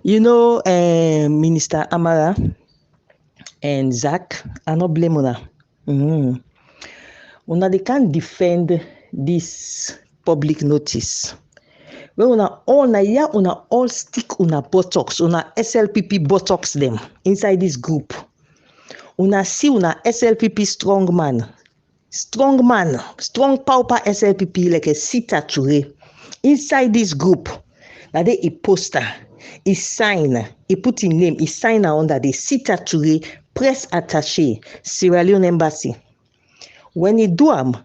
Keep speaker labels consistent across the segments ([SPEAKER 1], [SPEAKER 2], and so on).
[SPEAKER 1] Minister Amara and Zach, I not blame una. Mm. Una they can't defend this public notice. When una all stick una buttocks, una SLPP buttocks them inside this group. Una see una SLPP strong man, strong pauper SLPP like a Sita Ture inside this group. Now they a poster, he sign, he put in name, he sign under the Sita Ture press attaché, Sierra Leone embassy. When he do am,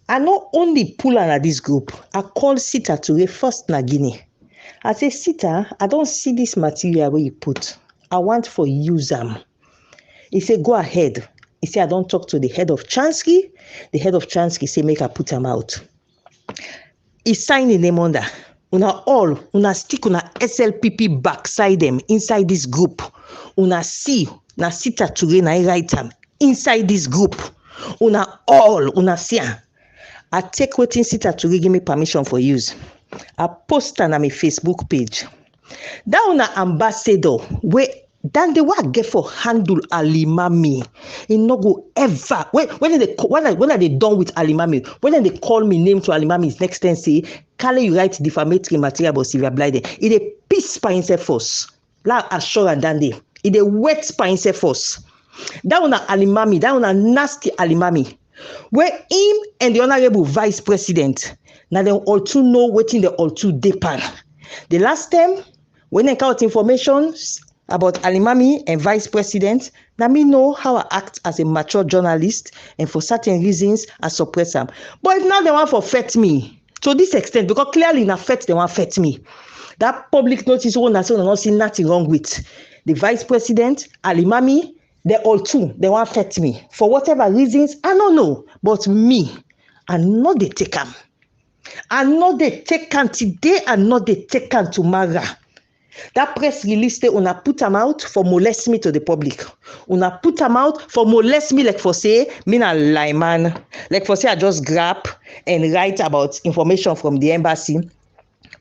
[SPEAKER 1] I not only pull under this group, I call Sita Ture first na Guinea. I say, Sita, I don't see this material where you put. I want for use am. He said, go ahead. He said, I don't talk to the head of Chansky. The head of Chansky say, make I put him out. He signed the name under. Una stick una SLPP backside them inside this group. Una see, na Sita Ture na write am inside this group. Una see. I take wetin Sita Ture give me permission for use. I post am on my Facebook page. That una ambassador wey dan the what get for handle Alimami. He no go ever when they done with Alimami, when they call me name to Alimami next time say Kale you write defamatory material about Sylvia Blyde. It a piece by himself first. La assure dan dey. It a wet by himself first. That una Alimami, that una nasty Alimami. Where him and the honorable vice president, now they all two know wetin they all two depend. The last time when I got information about Alimami and vice president, now me know how I act as a mature journalist, and for certain reasons I suppress them. But if now they want to affect me to this extent, because clearly in affect they want to affect me. That public notice one that's not see nothing wrong with the vice president, Alimami. They all two, they want affect me. For whatever reasons, I don't know. But me, I know they take them. I know they take them today, I know they take them tomorrow. That press release, they una put them out for molest me to the public. Una put them out for molest me like for say, me na lie man. Like for say, I just grab and write about information from the embassy.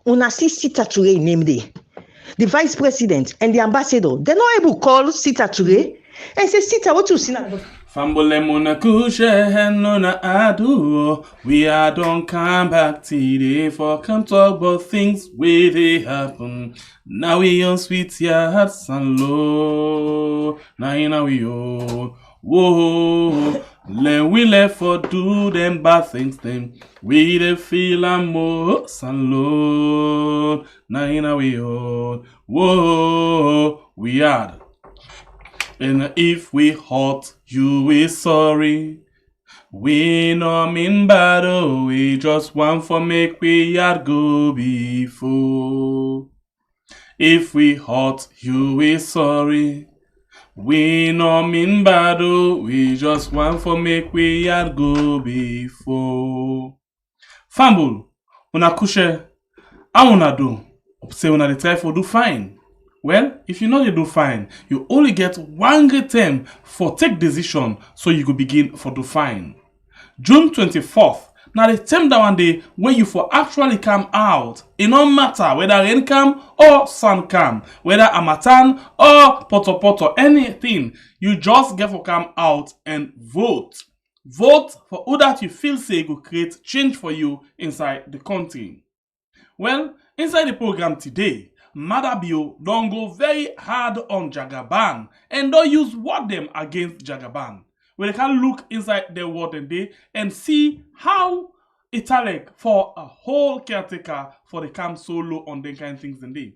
[SPEAKER 1] Una see Sita Ture name there. The vice president and the ambassador, they're not able to call Sita Ture. And say, Sita, what you see now?
[SPEAKER 2] Fambole mona kushe henona adu. We are don't come back today for come talk about things where they happen. Now we on sweet hearts and low. Now we on. Whoa. We left for do them bad things then. We the feel and most and low. Now we on. Whoa. We are. And if we hurt you, we sorry. We no mean bad, oh, we just want for make we yard go before. If we hurt you, we sorry. We no mean bad, oh, we just want for make we yard go before. Fumble, una kushe, how una do? Say una dey try for do fine. Well, if you know they do fine, you only get one great term for take decision so you could begin for do fine. June 24th, now the term that one day when you for actually come out, it no matter whether rain come or sun come, whether Amatan or Poto, anything, you just get for come out and vote. Vote for who that you feel say will create change for you inside the country. Well, inside the program today, Maada don't go very hard on Jagaban and don't use what them against Jagaban. Where they can look inside their word and day and see how Italic for a whole caretaker for the camp solo on them kind of things and day.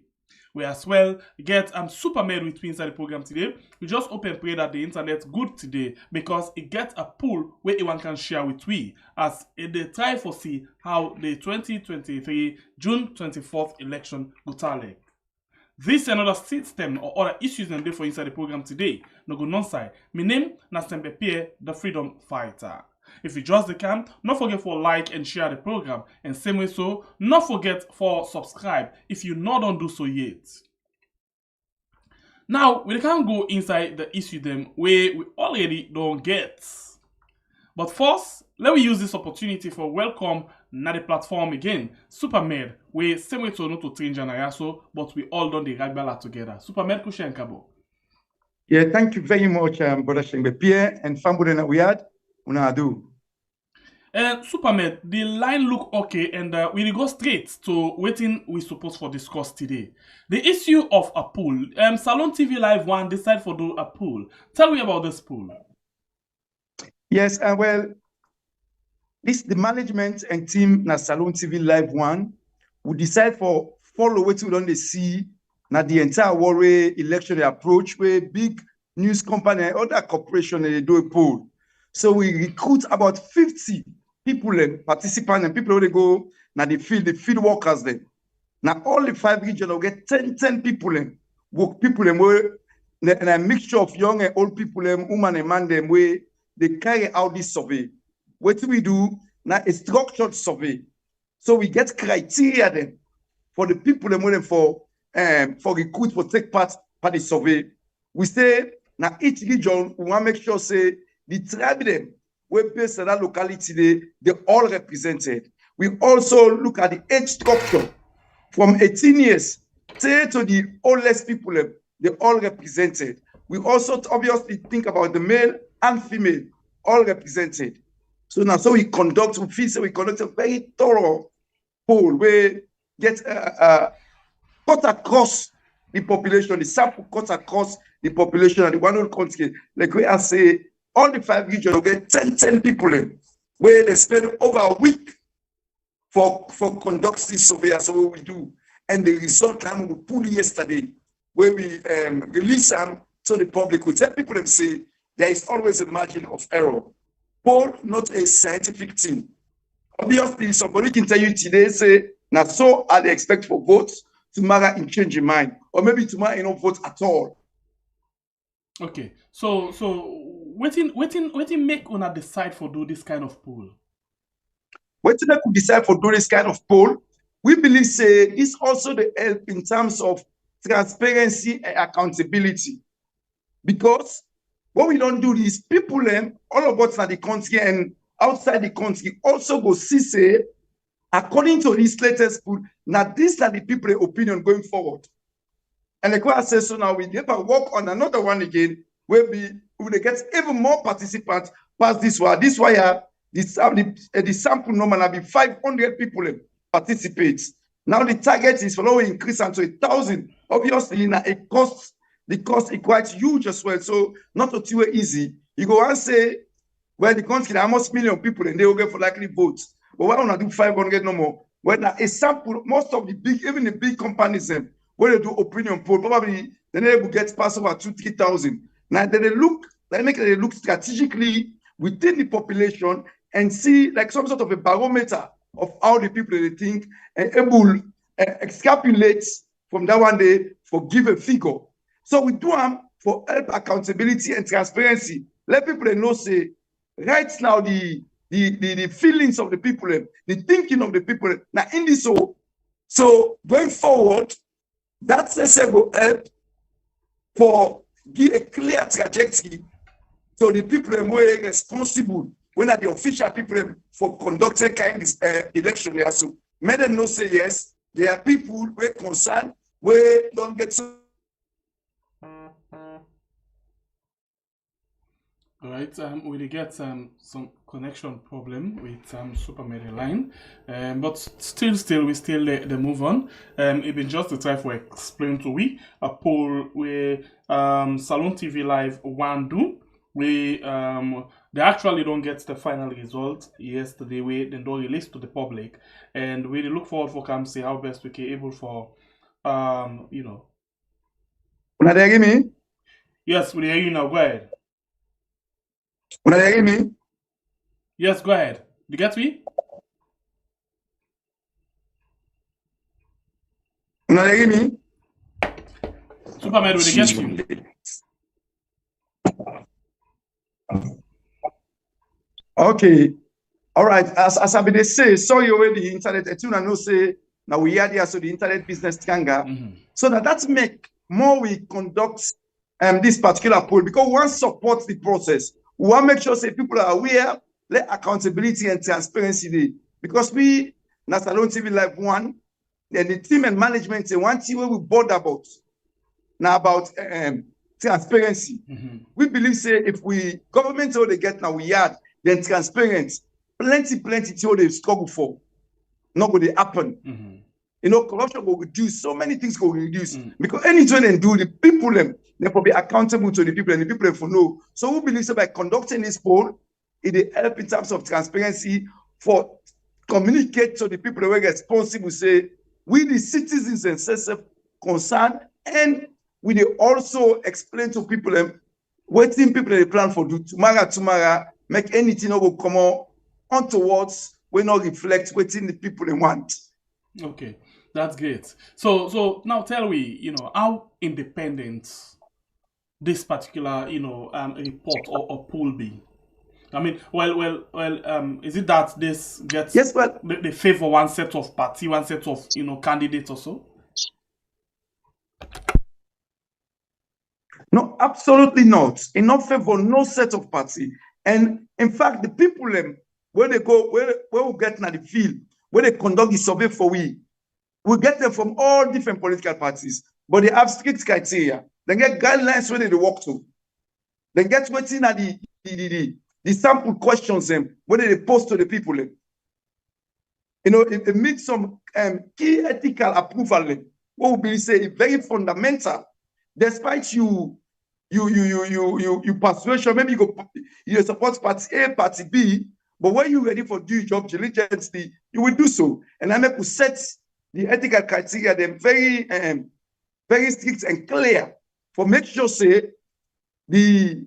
[SPEAKER 2] We as well get super made with me inside the program today. We just hope and pray that the internet good today because it gets a pool where anyone can share with we as they try for see how the 2023 June 24th election go tally. This another system or other issues and day for inside the program today. No go non-side. My name na Sempe Pierre, the freedom fighter. If you just the camp, not forget for like and share the program. And same way so, not forget for subscribe if you not don't do so yet. Now, we can go inside the issue them where we already don't get. But first, let me use this opportunity for welcome na the platform again. Supermed, we same way to no to change and but we all done the ragbala together. Supermed kushen kabo.
[SPEAKER 3] Yeah, thank you very much, Brother Shengbe Pierre and Fambudena Wiad. Una do.
[SPEAKER 2] Supermed, the line look okay, and we go straight to waiting we supposed for discuss today. The issue of a pool. Salon TV Live 1 decide for do a pool. Tell me about this pool.
[SPEAKER 3] Yes, well, the management and team na Salon TV Live 1 we decide for follow what we don't see na the entire warrior election approach where big news company and other corporation they do a poll. So we recruit about 50 people and participants and people who go now the field workers then. Now all the 5 regions will get 10 people and work people and a mixture of young and old people and women and man them where they carry out this survey. What we do now a structured survey. So we get criteria then for the people and waiting for recruit for take part the survey. We say now each region we want to make sure say the tribe them where based on that locality they all represented. We also look at the age structure from 18 years say to the oldest people they all represented. We also obviously think about the male and female all represented. So now we conduct a very thorough poll where get cut across the population, the sample cut across the population and the one whole country. Like we are say, all the 5 regions will get 10 people in, where they spend over a week for conduct this survey. So what we do. And the result time we pull yesterday, where we release them to the public. We tell people and say there is always a margin of error. Poll, not a scientific thing. Obviously, somebody can tell you today, say, now so are they expect for votes tomorrow in change your mind, or maybe tomorrow you don't vote at all.
[SPEAKER 2] Okay, so waiting make una decide for do this kind of poll.
[SPEAKER 3] Waiting make we decide for do this kind of poll. We believe say this also the help in terms of transparency and accountability, because when we don't do this, people all of us in the country and outside the country also go see say, according to this latest poll, now these are the people's opinion going forward. And like what I say, so now we never work on another one again, where we will get even more participants past this one. This why the sample number will be 500 people participate. Now the target is for increase unto 1,000. Obviously, now it costs. The cost is quite huge as well. So not too easy. You go and say, well, the country there are almost million people and they will get for likely votes. But why don't I do 500 no more? Well, now a sample, most of the big, even the big companies, when they do opinion poll, probably then they will get past over 2,000-3,000. Now they look strategically within the population and see like some sort of a barometer of how the people they think and able extrapolate from that one day for give a figure. So we do them for help accountability and transparency. Let people know say right now the feelings of the people, the thinking of the people. Now in this so going forward, that's will help for give a clear trajectory so the people who are responsible when are the official people for conducting kind of election. So make them know say yes, there are people who are concerned where don't get so.
[SPEAKER 2] All right, we get some connection problem with Supermed line, but still we still the move on. It been just the time for explain to we a poll where Salon TV Live 1 do. We they actually don't get the final result yesterday. We then don't release to the public, and we look forward for come see how best we can able for you know.
[SPEAKER 3] Una hear me?
[SPEAKER 2] Yes, we hear you now. Go ahead.
[SPEAKER 3] Una hear me?
[SPEAKER 2] Yes, go ahead. You get me?
[SPEAKER 3] Una hear me?
[SPEAKER 2] Supermed, will they get you?
[SPEAKER 3] Okay. All right. As I been say, sorry already the internet. I know say now we are there so the internet business kanga. So that make more we conduct this particular poll because one supports the process. We want to make sure say people are aware let accountability and transparency dey. Because we, na Salone TV Live 1, and the team and management say one thing wey we board about, now about transparency. We believe say if we government all they get now we yard, then transparent, plenty thing they struggle for, not going to happen. You know, corruption will reduce, so many things will reduce. Because anything they do, the people them, they will be accountable to the people, and the people them for know. So we believe so by conducting this poll, it will help in terms of transparency for communicate to the people who are responsible, say, we the citizens and self-concerned, and we also explain to people what people they plan for do tomorrow, make anything that will come on towards, we not reflect what the people they want.
[SPEAKER 2] Okay, that's great. So now tell me, you know, how independent this particular, you know, report or poll be? I mean, is it that this gets they favor one set of party, one set of, you know, candidates or so?
[SPEAKER 3] No, absolutely not. In not favor no set of party. And in fact, the people where they go, where we get in the field, where they conduct the survey for we get them from all different political parties, but they have strict criteria. They get guidelines where they walk to. They get waiting at the sample questions where they post to the people. You know, it meets some key ethical approval. What would be say very fundamental. Despite you persuasion, maybe you support party A, party B, but when you're ready for due job diligently, you will do so. And I make to set the ethical criteria, they're very strict and clear for make sure say the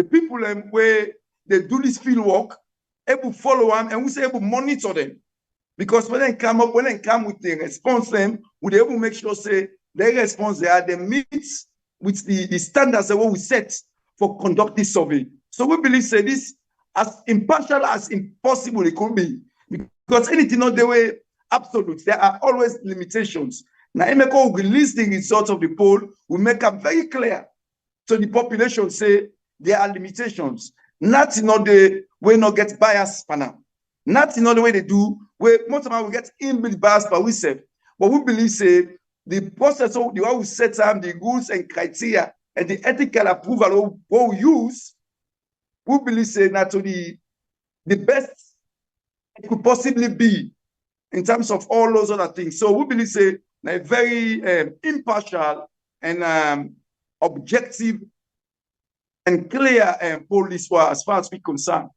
[SPEAKER 3] people where they do this field work, able follow them and we say able monitor them. Because when they come with the response we able make sure say their response they meet with the standards that we set for conduct this survey. So we believe say this as impartial as impossible it could be. Because anything not the way absolute, there are always limitations. Now, Emeko will release the results of the poll, will make it very clear to the population say there are limitations. Not in all the way not get bias for now. Not in all the way they do, where most of them will get inbuilt bias by we say. But we believe say the process of the way we set up the rules and criteria and the ethical approval what we use, we believe say that to the best it could possibly be in terms of all those other things. So we believe say a very impartial and objective and clear poll this was as far as we're concerned.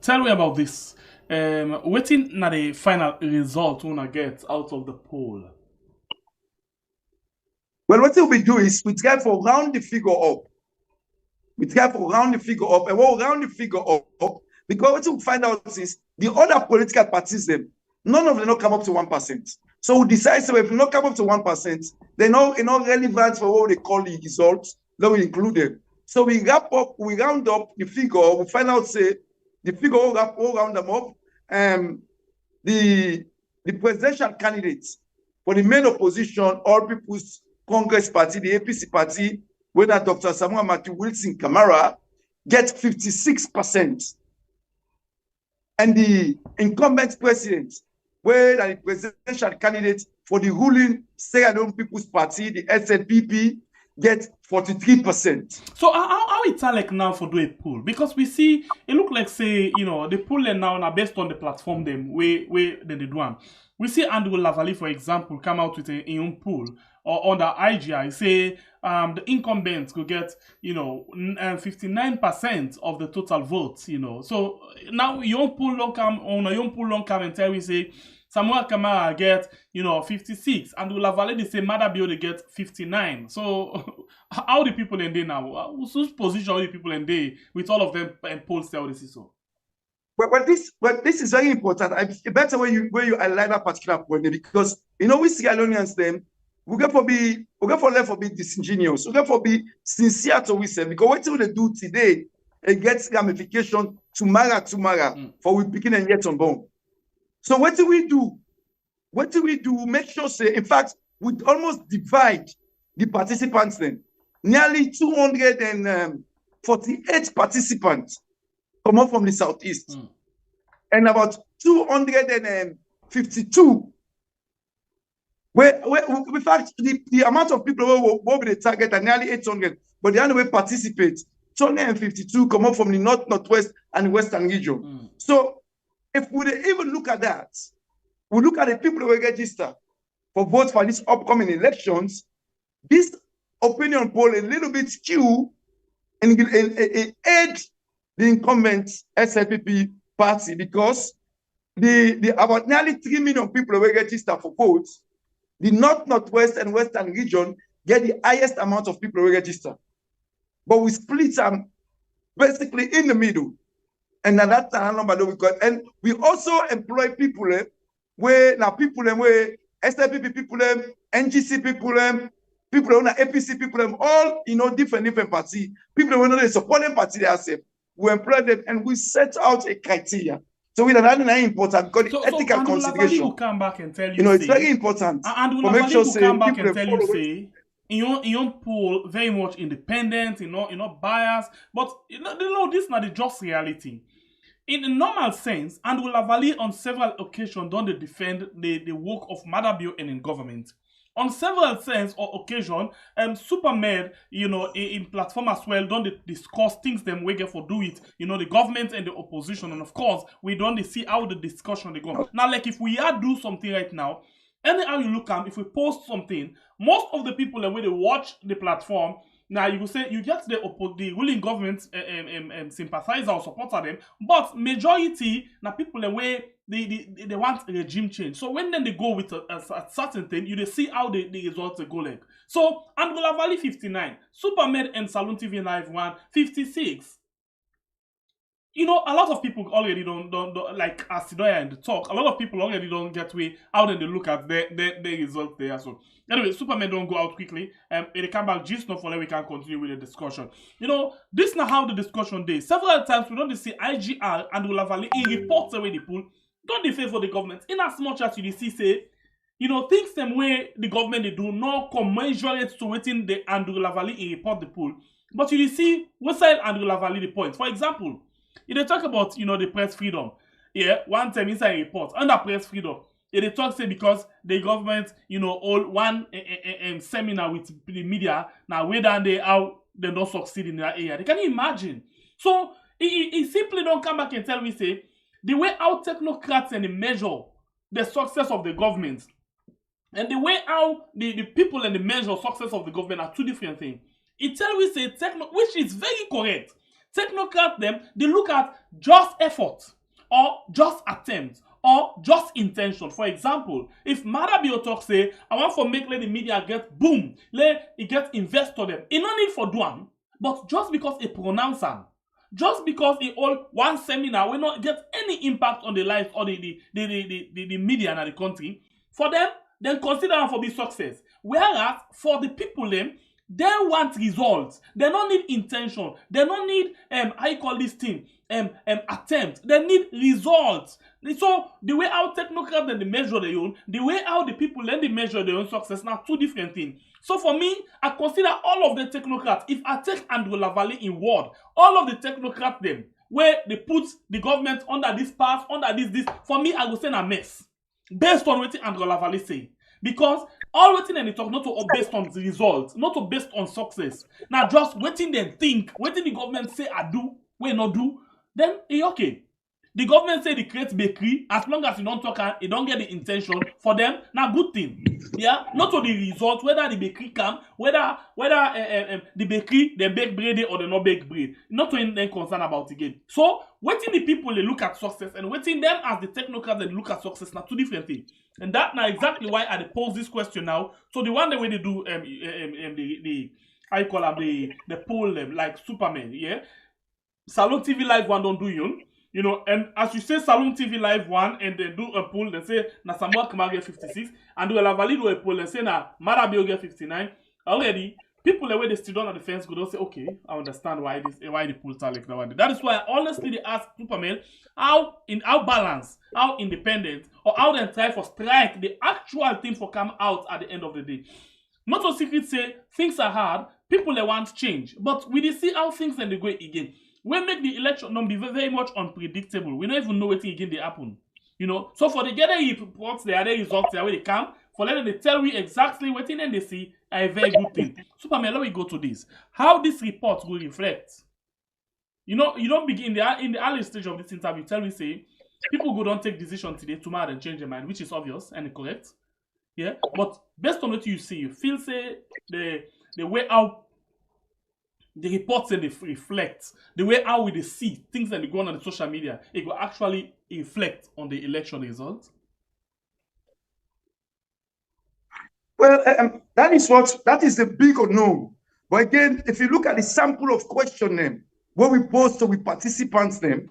[SPEAKER 2] Tell me about this. Waiting na the final result we get out of the poll.
[SPEAKER 3] Well, what we do is we try to round the figure up. We try to round the figure up, and we'll round the figure up because what we find out is the other political parties, none of them not come up to 1%. So we decide so if we not come up to 1%, they're not relevant for what they call the results. Then we include them. So we round up the figure. We find out say the figure all round them up. The presidential candidates for the main opposition, All People's Congress Party, the APC party, whether Dr. Samuel Matthew Wilson Kamara, get 56%. And the incumbent president, where the presidential candidate for the ruling Sierra Leone People's Party, the SLPP, get 43%.
[SPEAKER 2] So how it's like now for do a poll? Because we see it look like say, you know, the poll now based on the platform them where they do one. We see Andrew Lavalley, for example, come out with a own poll or on the IGI say the incumbents could get, you know, 59% of the total votes, you know. So now your poll long come and tell we say Samuel Kamara get, you know, 56, and Lavalley they say Maada they get 59. So how the people in there now? Whose position are the people in there with all of them and polls tell this is so?
[SPEAKER 3] Well, this is very important. It's better when you highlight that particular point because you know we Sierra Leoneans them we go for left for be disingenuous, we go for be sincere to we say because what they do today it gets ramification tomorrow for we begin and yet unborn. So what do we do? Make sure say in fact we almost divide the participants then. nearly 248 participants come up from the Southeast, and about 252. In fact, the amount of people who will be the target are nearly 800, but the only way participate, 252 come up from the North, Northwest, and the Western region. So if we even look at that, we look at the people who will register for votes for these upcoming elections, this opinion poll a little bit skew and aid the incumbent SLPP party, because the about nearly 3 million people who will register for votes, the North, Northwest, and Western region get the highest amount of people who register. But we split them basically in the middle. And that's the number that we got. And we also employ people where SLPP people, NGC people, people on the APC people, all different parties. People who are the supporting party themselves. We employ them and we set out a criteria. So that's very important because the ethical consideration.
[SPEAKER 2] Will come back and tell
[SPEAKER 3] it's very important.
[SPEAKER 2] And will come back and tell you, say, in your poll very much independent, not biased, but this is not the just reality. In a normal sense, and will Lavali on several occasions don't they defend the work of Maada and in government. On several sense or occasion, Supermed, in platform as well, don't they discuss things them we get for do it, the government and the opposition, and of course, we don't see how the discussion they go. Now, like if we are do something right now, anyhow you look at, if we post something, most of the people that when they watch the platform, now you will say you get the ruling government sympathizer or supporter them, but majority now people the way they want a regime change. So when then they go with a certain thing, you see how the results go like. So Angola Valley 59, Supermed and Saloon TV Live 1 56. A lot of people already don't like Asidoya in the talk. A lot of people already don't get way how then they look at their results there. So anyway, Superman don't go out quickly. It come back just not for that we can continue with the discussion. This is not how the discussion day. Several times we don't see IGR and Angola Valley in reports away the pool. Don't they favor the government in as much as you see say, things same way the government they do not commensurate to waiting the Angola Valley in report the pool. But you see, what side Angola Valley the point. For example, they talk about the press freedom. Yeah, one time inside a report under press freedom, they talk say because the government all one seminar with the media now way down there how they don't succeed in that area. They can imagine. So he simply don't come back and tell me say the way how technocrats and they measure the success of the government and the way how the people and the measure success of the government are two different things. It tell me say which is very correct. Technocrats them, they look at just effort or just attempt or just intention. For example, if Maada talk say, I want for make let the media get boom, let it get investor them. It no need for do one, but just because it pronounce them, just because it all one seminar will not get any impact on the life or the media in the country, for them, then consider them for be success. Whereas for the people them, they want results. They don't need intention. They don't need how you call this thing attempt. They need results. So the way how technocrats then they measure their own, the way how the people then they measure their own success, now two different things. So for me, I consider all of the technocrats. If I take Angola Valley in word, all of the technocrats them where they put the government under this path, under this. For me, I will say a mess based on what Angola Valley say. Because all waiting and they talk not to based on the results, not to based on success. Now just waiting them think, waiting the government say I do, we not do, then okay. The government say they create bakery, as long as you don't talk and you don't get the intention for them, now good thing. Yeah, not to the result, whether the bakery come, whether the bakery they bake bread or they not bake bread. Not to them concern about it again. So waiting the people they look at success and waiting them as the technocrats they look at success now two different things. And that now exactly why I pose this question now. So the one the way they do the I call them the poll them like Superman, yeah. Saloon TV Live 1 don't do and as you say Saloon TV Live 1 and they do a poll, they say na Samuel Kamara get 56 and do a valid a poll, they say na Maada get 59. Already people the way they still don't at the fence go, they'll say, okay, I understand why the poll tally like that one. That is why honestly they ask Superman how balanced, how independent, or how they try for strike the actual thing for come out at the end of the day. Not no secret say things are hard, people they want change. But we dey see how things and they go again. We make the election be very much unpredictable. We don't even know what again they happen. So for the gather reports, the other results, the way they come, for letting they tell we exactly what in they see are a very good thing. Superman, let me go to this. How this report will reflect. You don't begin in the early stage of this interview, tell me say people go don't take decision today, tomorrow and change their mind, which is obvious and correct. Yeah. But based on what you see, you feel say the way how the reports and they reflect, the way how we see things that they go on the social media, it will actually reflect on the election result.
[SPEAKER 3] Well, that is the big unknown. But again, if you look at the sample of question them, what we post to with participants them,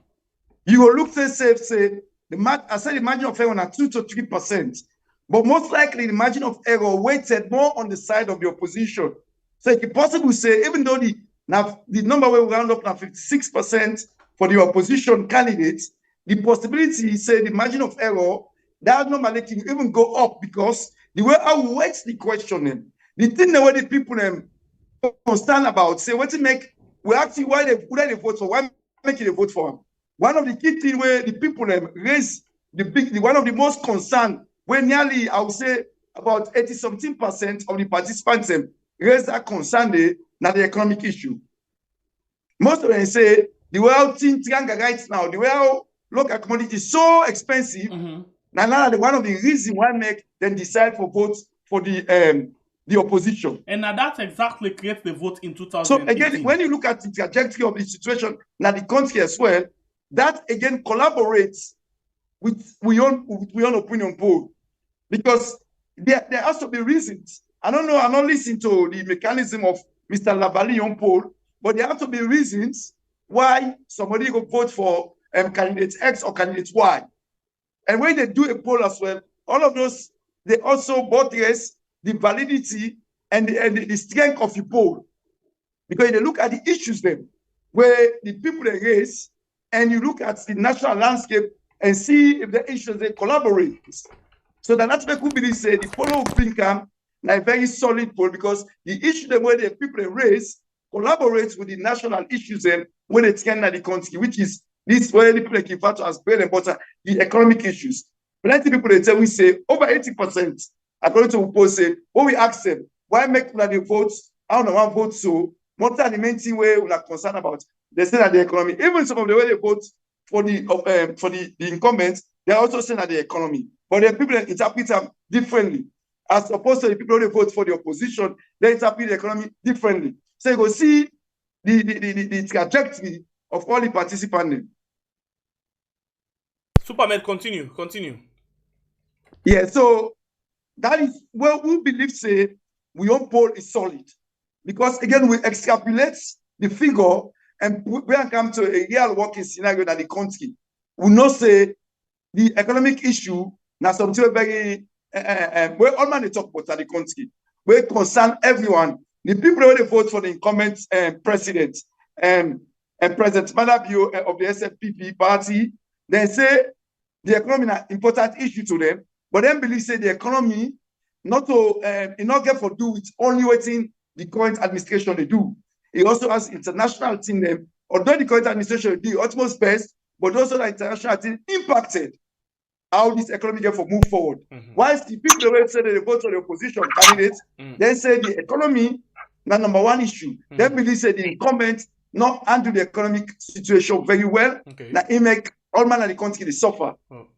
[SPEAKER 3] you will look to say the margin of error on 2 to 3%. But most likely the margin of error weighted more on the side of the opposition. So it's possible to say, even though the number will round up now 56% for the opposition candidates, the possibility say the margin of error, that number can even go up because the way I weight the question, the thing that the people concerned about, say what to make, we actually why they vote for, why make it a vote for them. One of the key things where the people raise one of the most concerned, where nearly I would say about 80-something% of the participants raise that concern now the economic issue. Most of them say the way how things right now, the way how local commodity is so expensive. Now one of the reasons why make them decide for votes for the opposition.
[SPEAKER 2] And now that exactly creates the vote in 2018.
[SPEAKER 3] So again, when you look at the trajectory of the situation now the country as well, that again collaborates with we own opinion poll, because there has to be reasons. I don't know, I'm not listening to the mechanism of Mr. Labalion poll, but there have to be reasons why somebody will vote for candidate X or candidate Y. And when they do a poll as well, all of those, they also buttress the validity and the strength of the poll. Because they look at the issues then, where the people they raise, and you look at the national landscape and see if the issues they collaborate. So that's why we say the poll will bring a very solid poll, because the issue the way the people they raise collaborates with the national issues and when they turn at the country, which is this way the people refer to as bread and butter, the economic issues. Plenty people they tell we say over 80%, according to poll say, what we ask them, why make the votes, I don't know one vote so, what are the main thing where we are concerned about? They say that the economy, even some of the way they vote for the incumbents, they also say that the economy. But the people interpret them differently. As opposed to the people who vote for the opposition, they interpret the economy differently. So you go see the trajectory of all the participants.
[SPEAKER 2] Superman, continue.
[SPEAKER 3] Yeah, so that is where we believe say we own poll is solid. Because again, we extrapolate the figure and we come to a real working scenario that the country. We know say the economic issue now something very where all man they talk about the country, where concern everyone. The people who vote for the incumbent president and President Maada of the SFPP party, they say the economy is an important issue to them, but then believe say the economy not get for do with only waiting the current administration they do. It also has international team them. Although the current administration do utmost best, but also the international team impacted how this economy get for move forward. Whilst the people who say that they vote for the opposition candidates, they say the economy na number one issue. They believe say the incumbent not handle the economic situation very well. That it make all man of the country they suffer.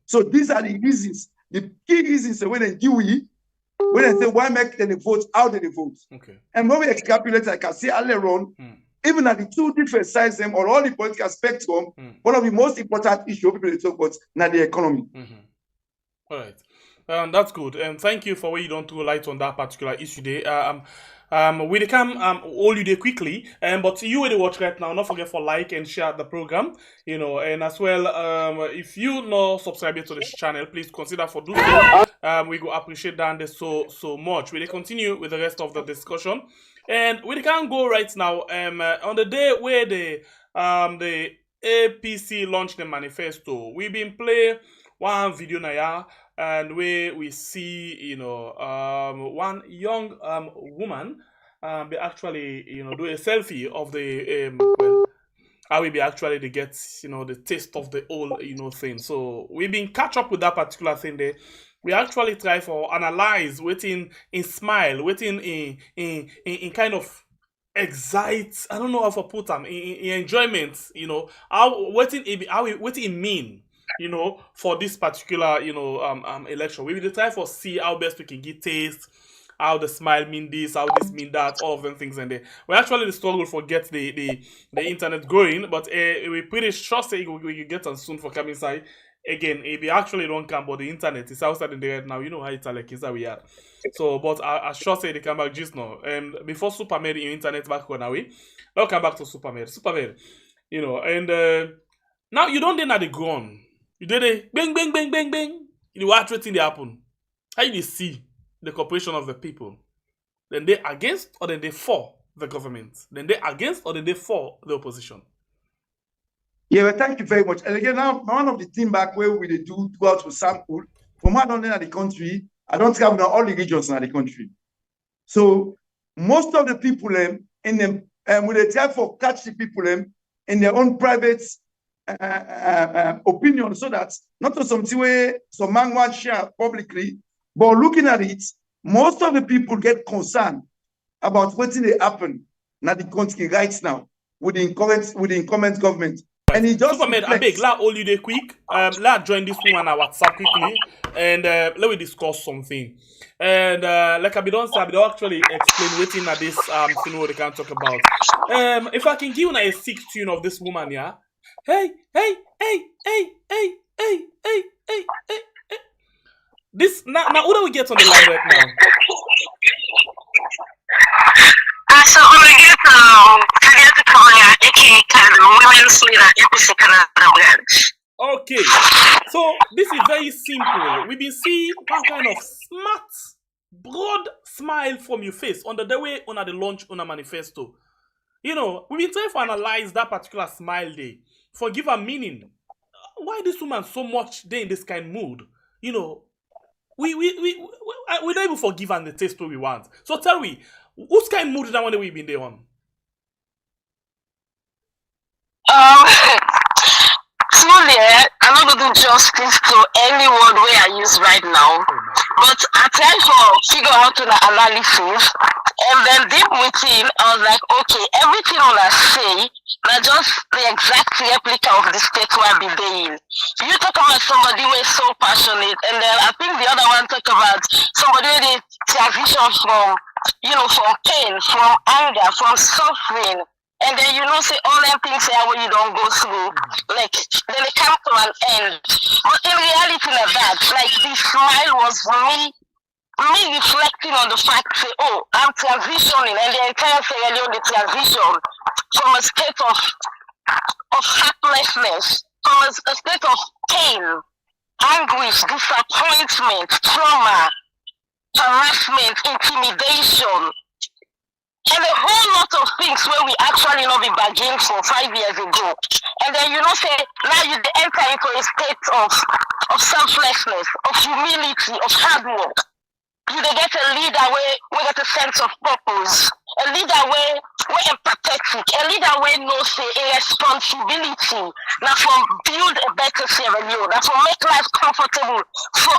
[SPEAKER 3] So these are the reasons, the key reasons when they do it. When they say why make them vote, how do they vote? And when we extrapolate, like I say earlier on, even at the two different sides them or all the political spectrum, one of the most important issues people talk about now the economy.
[SPEAKER 2] All right, that's good. And thank you for where you don't throw light on that particular issue there. We come all you day quickly, but you will watch right now. Don't forget for like and share the program, and as well, if you not subscribe to this channel, please consider for doing so. We go appreciate that so much. We'll continue with the rest of the discussion, and we can go right now. On the day where the APC launched the manifesto, we've been play one video na ya, and where we see, you know, one young woman be actually, you know, do a selfie of the well, how we be actually to get, you know, the taste of the whole, you know, thing. So we've been catch up with that particular thing there. We actually try for analyze waiting in smile, waiting in kind of excite, I don't know how to put them, in enjoyment, you know, how waiting mean, you know, for this particular, you know, election. We will try for see how best we can get taste, how the smile mean this, how this mean that, all of them things, and we actually the struggle for get the internet going, but we pretty sure say we can get on soon for coming side. Again, if we actually don't come, but the internet is outside in the right now. You know how it's like is that we are. So, but I sure say they come back just now. Before Superman in internet back on away, now come back to Superman. Superman, you know, and now you don't then at the ground. You did it, bang, bang, bang, bang, bang. You watch what thing they happen. How you see the cooperation of the people? Then they against or then they for the government? Then they against or then they for the opposition?
[SPEAKER 3] Yeah, well, thank you very much. And again, now one of the team back where we do go out to sample from what I don't know the country, I don't have all the regions in the country. So most of the people in them with the try for catch the people in their own private opinion, so that not to some way some man want share publicly, but looking at it, most of the people get concerned about what they happen in the country right now with the incumbent government. And he just
[SPEAKER 2] Superman, I beg, let hold you there quick. Let join this woman on WhatsApp quickly, and let we discuss something. And like I be done, I be actually explain waiting at this thing what they can talk about. If I can give you a sick tune of this woman, yeah. Hey, hey, hey, hey, hey, hey, hey, hey, hey, hey. This now who do we get on the line right now?
[SPEAKER 4] So I'm gonna get Kageta Kaya, aka kind of women's leader, episode Canada.
[SPEAKER 2] Okay, so this is very simple. We've been seeing one kind of smart, broad smile from your face on the way on the launch on a manifesto. You know, we've been trying to analyze that particular smile day, for give a meaning. Why this woman so much day in this kind of mood? You know, we don't even forgive and the taste what we want. So tell me, whose kind of mood is that one that we've been there on?
[SPEAKER 4] Truly, I'm not going to do justice to any word where I use right now, but I try to figure out an analysis, and then deep within, I was like, okay, everything I say, not just the exact replica of the state where I be there. You talk about somebody who is so passionate, and then I think the other one talk about somebody who they transition from, you know, from pain, from anger, from suffering. And then you know, say all them things here where you don't go through, like then they come to an end. But in reality, like that, like the smile was me reflecting on the fact, say, oh, I'm transitioning, and the entire Sierra Leone, the transition from a state of helplessness, from a state of pain, anguish, disappointment, trauma, harassment, intimidation. And a whole lot of things where we actually not be bargained for 5 years ago. And then you know say now you enter into a state of selflessness, of humility, of hard work. You get a leader where get a sense of purpose, a leader where empathetic, a leader where knows say a responsibility now for build a better Sierra Leone, now for make life comfortable for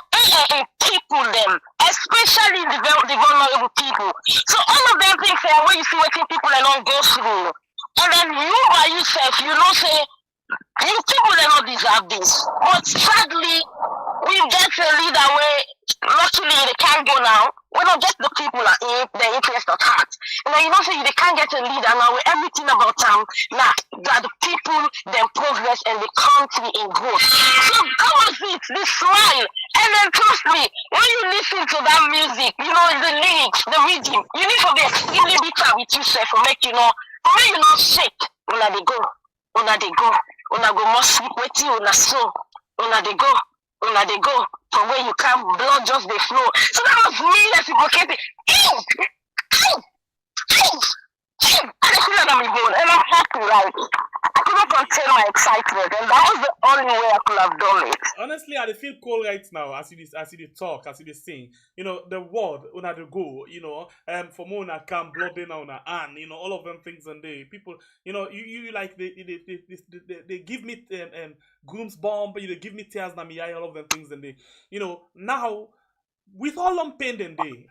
[SPEAKER 4] people them, especially the vulnerable people. So all of them things are where you see what people are not go through. And then you by yourself, you know say you people do not deserve this. But sadly, we get a leader where luckily they can't go now. We don't get the people at their interest at heart. You know, say they can't get a leader now where everything about them now that the people, their progress and the country in growth. So that was it, this smile. And then trust me, when you listen to that music, you know, the lyrics, the rhythm, you need to be extremely bitter with yourself to make you not shake when they go. Una go must sleep waiting una so. Una they go from where you come, blood just they flow. So that was me reciprocating. And I feel like I'm born, and I'm happy, right? I couldn't contain my excitement, and that was the only way I could have done it.
[SPEAKER 2] Honestly, I dey feel cold right now as you dey talk, as you dey sing. You know, the word una dey go, you know, for more una come blood in una hand, you know, all of them things and they people, you know, you like they give me grooms bomb, you they give me tears na me eye, all of them things and they, you know, now with all them pain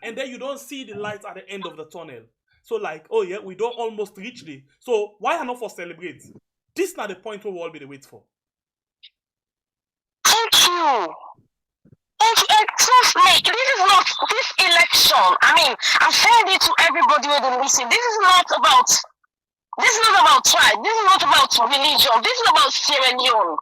[SPEAKER 2] and then you don't see the light at the end of the tunnel. So like, oh yeah, we don't almost reach the. So why are not for celebrate? This not the point where we all be the wait for.
[SPEAKER 4] Thank you. And trust me, this is not this election. I mean, I'm saying it to everybody who they listen. This is not about tribe. This is not about religion. This is about Sierra Leone.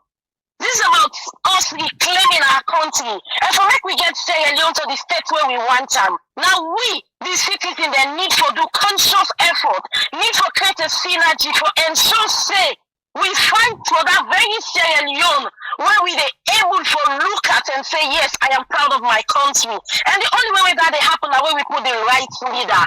[SPEAKER 4] This is about us reclaiming our country. And for make we get Sierra Leone to the state where we want them. Now we, the citizens, they need to do conscious effort, need to create a synergy for ensure say we fight for that very Sierra Leone where we are able to look at and say, yes, I am proud of my country. And the only way that they happen is when we put the right leader.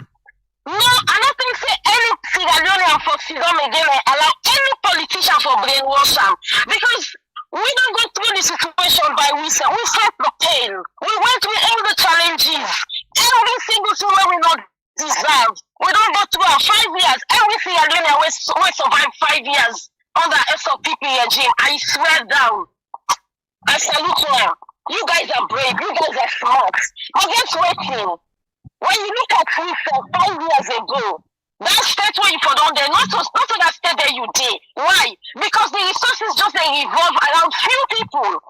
[SPEAKER 4] No, I don't think say any Sierra Leonean for freedom again allow any politician for brainwash them. Because we don't go through the situation by ourselves. We felt the pain. We went through all the challenges. Every single thing where we not deserve. We don't go through our 5 years. Every Sierra Leonean we survived 5 years under SLPP regime. I swear down. I salute you. You guys are brave. You guys are smart. But guess what? When you look at me for 5 years ago, that state where you put on there, not to that state that you did. Why? Because the resources just they revolve around few people.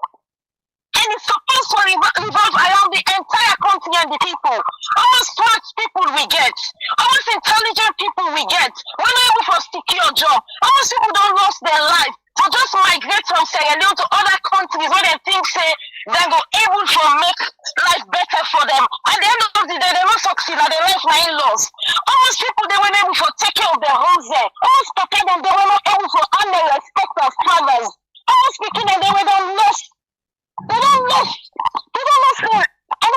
[SPEAKER 4] And it's supposed to revolve around the entire country and the people. Almost smart people we get. Almost intelligent people we get. We're not able for secure job. Almost people don't lose their life. For just migrate from Sierra Leone to other countries where they think say they go able to make life better for them. At the end of the day, they don't succeed and their life might lost. Almost people they weren't able to take care of their homes there. Almost prepare them, they were not able to earn the respect of fathers. Almost speaking, they were not lost. They don't lost. They don't lost their I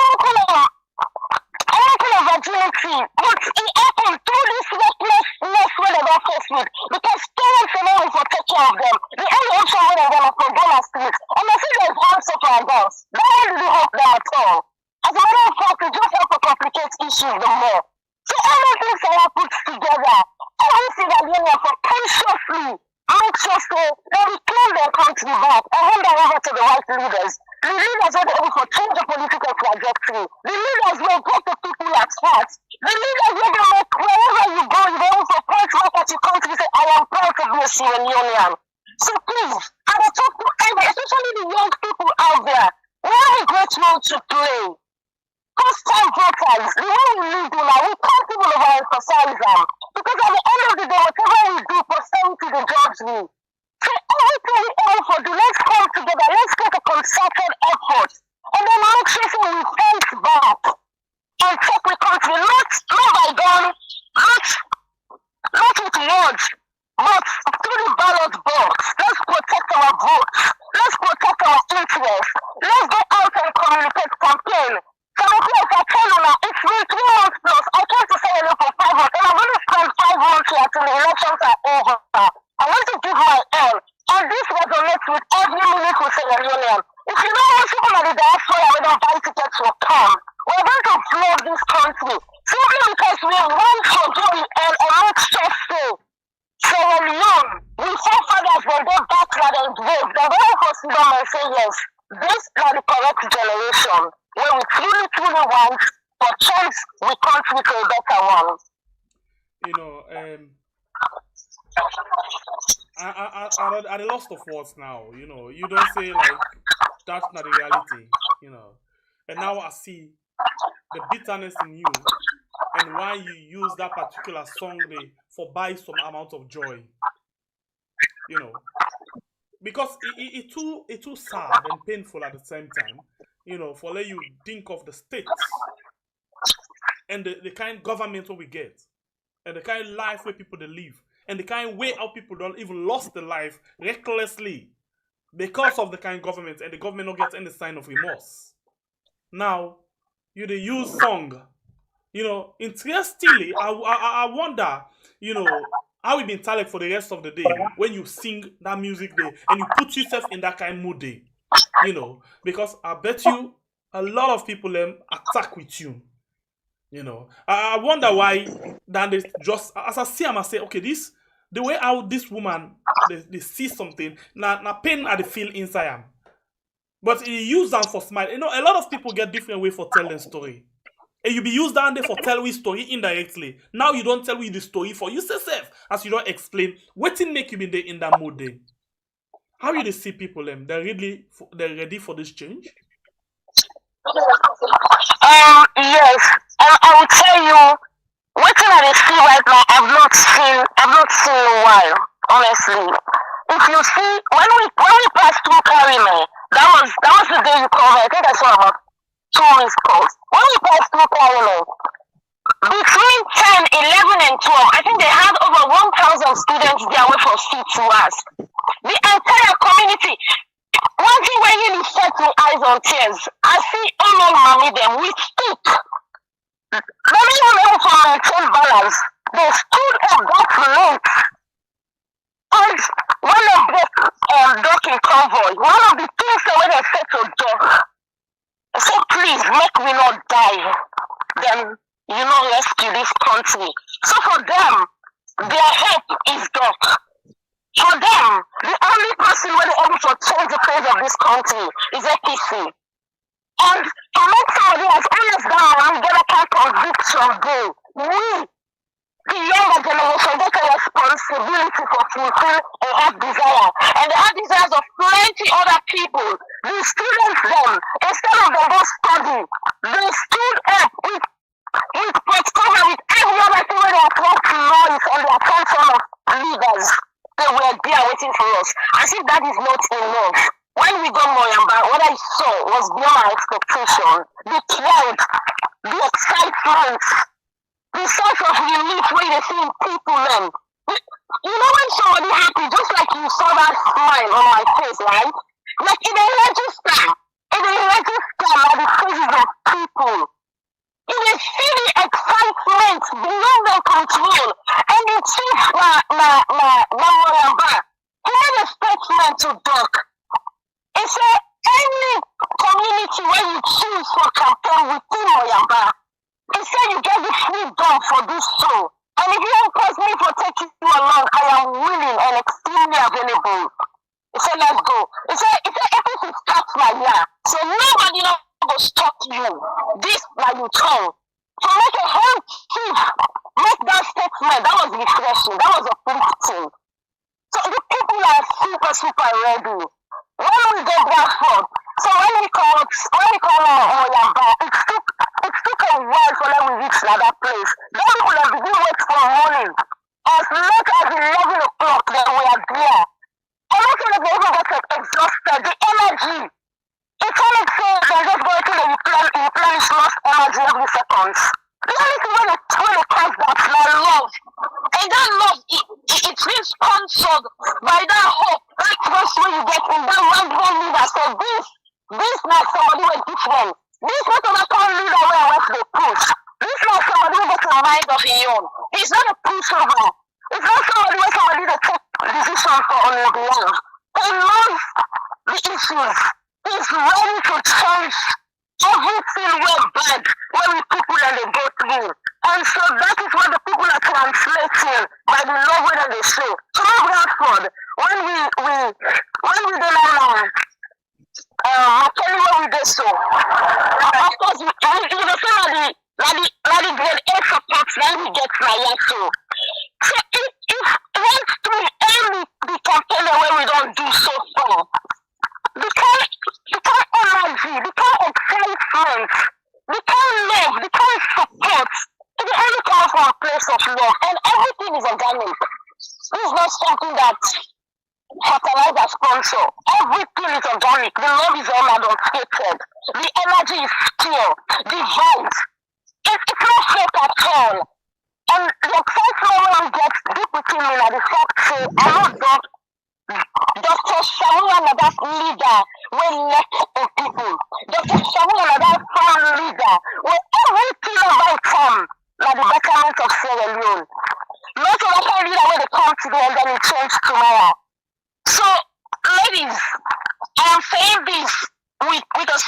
[SPEAKER 4] don't call a virginity, but it happened through this recklessness where they got faced with. Because parents are not able to take care of them. The only option where they're going to put them as streets. And I see there's answer for adults. That one didn't help them at all. As a matter of fact, it just helps to complicate issues the more. So all those things are put together. Every single union for consciously make sure they reclaim their country back and hand that over to the right leaders. The leaders are able to change the political trajectory. The leaders will get the people at heart. The leaders will make wherever you go, you're able to point back at your country and say, I am proud to be a Sierra Leonean. So please, I will talk to everyone, especially the young people out there. We have a great role to play. First time voters, the way we live now, we can't even overemphasize them. Because at the end of the day, whatever we do, posterity the judge me. So everything we aim for, let's come together, let's take a concerted effort, and then make sure so we fight back and take the country, not by gun, not with words, but through the ballot box. Let's protect our votes. Let's protect our interests. Let's go out and communicate campaign. So I tell you now, it's been 3 months plus. I came to say hello for 5 months, and I'm going to spend 5 months here until the elections are over. I want to give my all, and this resonates with every minute we say Leonean. If you don't want people in the diaspora we don't buy tickets will come, we're going to flood this country simply because we want for glory and make sure so. Sierra Leone, we forefathers will go backward and grave. They're going to sit down and say yes, this is the correct generation where we truly want for change we country to a better one.
[SPEAKER 2] You know, I lost of words now. You know, you don't say like that's not the reality. You know, and now I see the bitterness in you and why you use that particular song there for buy some amount of joy. You know, because it too sad and painful at the same time. You know, for let you think of the states and the kind of government we get and the kind of life where people they live. And the kind of way how people don't even lost their life recklessly because of the kind of government, and the government don't get any sign of remorse. Now, you they use song, you know, interestingly, I wonder, you know, how we been talent for the rest of the day when you sing that music there and you put yourself in that kind of mood there, you know, because I bet you a lot of people attack with you, you know. I wonder why then they just as I see them, I say, okay, this the way how this woman they see something now pain at the feel inside them. But he use them for smile. You know, a lot of people get different way for telling story. And you be used down there for tell we story indirectly. Now you don't tell we the story for you yourself as you don't explain. What thing make you be there in that mood there? How you see people they're ready for this change?
[SPEAKER 4] Yes, and I will tell you, what thing I see right now, I've not seen in a while, honestly. If you see, when we passed through Karime, that was the day you called me. I think I saw about 2 weeks calls. When we passed through Karime, between 10, 11, and 12, I think they had over 1,000 students there wait for C2S. The entire community. One thing when you set my eyes on tears, I see all of mommy them with stick. Many of them to maintain balance. They stood up that late. And when they broke docking convoy, one of the things that when they said to Doc, I said, please make me not die. Then rescue this country. So for them, their hope is Doc. For them, the only person who is able to change the face of this country is APC. And to make somebody as honest down and get a kind of conviction day, we, the younger generation, get a responsibility for fulfill a heart desire. And the heart desires of plenty other people. The students them, instead of them go study, they stood up with Petcover, with every other thing where they are trying to noise on the attention of leaders. They were there waiting for us. As if that is not enough. When we got Moyamba, what I saw was beyond my expectation. The crowd, the excitement, the sense of relief where they see people then. You know when somebody happy, just like you saw that smile on my face, right? Like in a register like the faces of people. If they see the excitement beyond their control, and the chief Moyamba, he made a statement to Doc. He said, any community where you choose for campaign within Moyamba, he said you get the freedom for this show. And if you don't press me for taking you along, I am willing and extremely available. He said, let's go. He said, everything starts like that. So nobody will stop you. This like you turn. To make a whole chief make that statement, that was refreshing. That was uplifting. So the people are super ready. When we get Bradford, so when we call Moyamba, it took a while for them to reach that place. Then we could have been wait for morning. As late as 11 o'clock, then we are there. And also they even get exhausted. The energy. It cannot say they're just going to replenish lost energy every second. The only thing when they catch that love. And that love, it's been sponsored by that hope. That's what you get in that random leader. So this not somebody who is different. This not a common leader where they push. This not somebody who gets a mind of his own. He's not a pushover. It's not somebody that takes decisions for on your behalf. He knows the issues. He's ready to change everything we're bad when we people that they go through. And so that is what the people are translating by the love that they show. So Bradford, when we did when we did so, of course, you know, some of the grade A supports, then we get fire too. So if once we end the campaign where we don't do so far, the kind energy, the kind excitement, the kind love, the kind support, it only comes from a place of love, and everything is organic. This is not something that fertilizer sponsor. Everything is organic. The love is unadulterated. The energy is pure. The vibes. It's not fake at all. And the excitement when we get deep within me at the fact that I know Dr. Samuel, that leader, will let the people. Dr. Samuel, that farm leader, will everything about him, like the betterment of Sierra Leone. Not all the leader when they come today and then it change tomorrow. So, ladies, I am saying this with a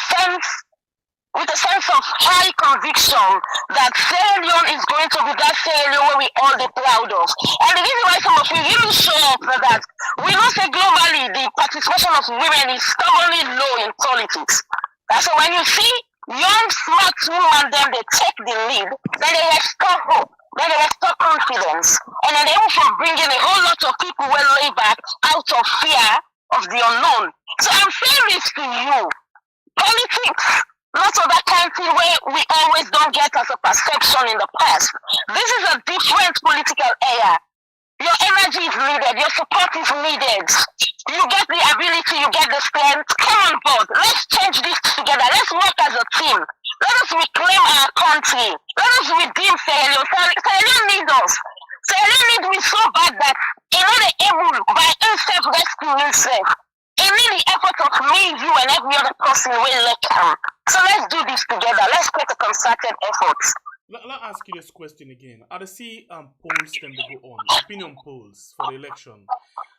[SPEAKER 4] sense of high conviction that Sierra Leone is going to be that Sierra Leone where we all be proud of. And the reason why some of you really show up for that, we know say globally the participation of women is stubbornly low in politics. And so when you see young smart women, then they take the lead, then they restore hope, then they restore confidence, and then they also bring in a whole lot of people well laid back out of fear of the unknown. So I'm saying this to you. Politics, not of that kind of thing where we always don't get as a perception in the past. This is a different political era. Your energy is needed, your support is needed. You get the ability, you get the strength. Come on board. Let's change this together. Let's work as a team. Let us reclaim our country. Let us redeem Sierra Leone. Sierra Leone needs us. Sierra Leone needs me so bad that it's not able by itself rescue itself. It needs the effort of me, you, and every other person will let come. So let's do this together. Let's create a concerted effort.
[SPEAKER 2] Let me ask you this question again. I see polls them to go on, opinion polls for the election.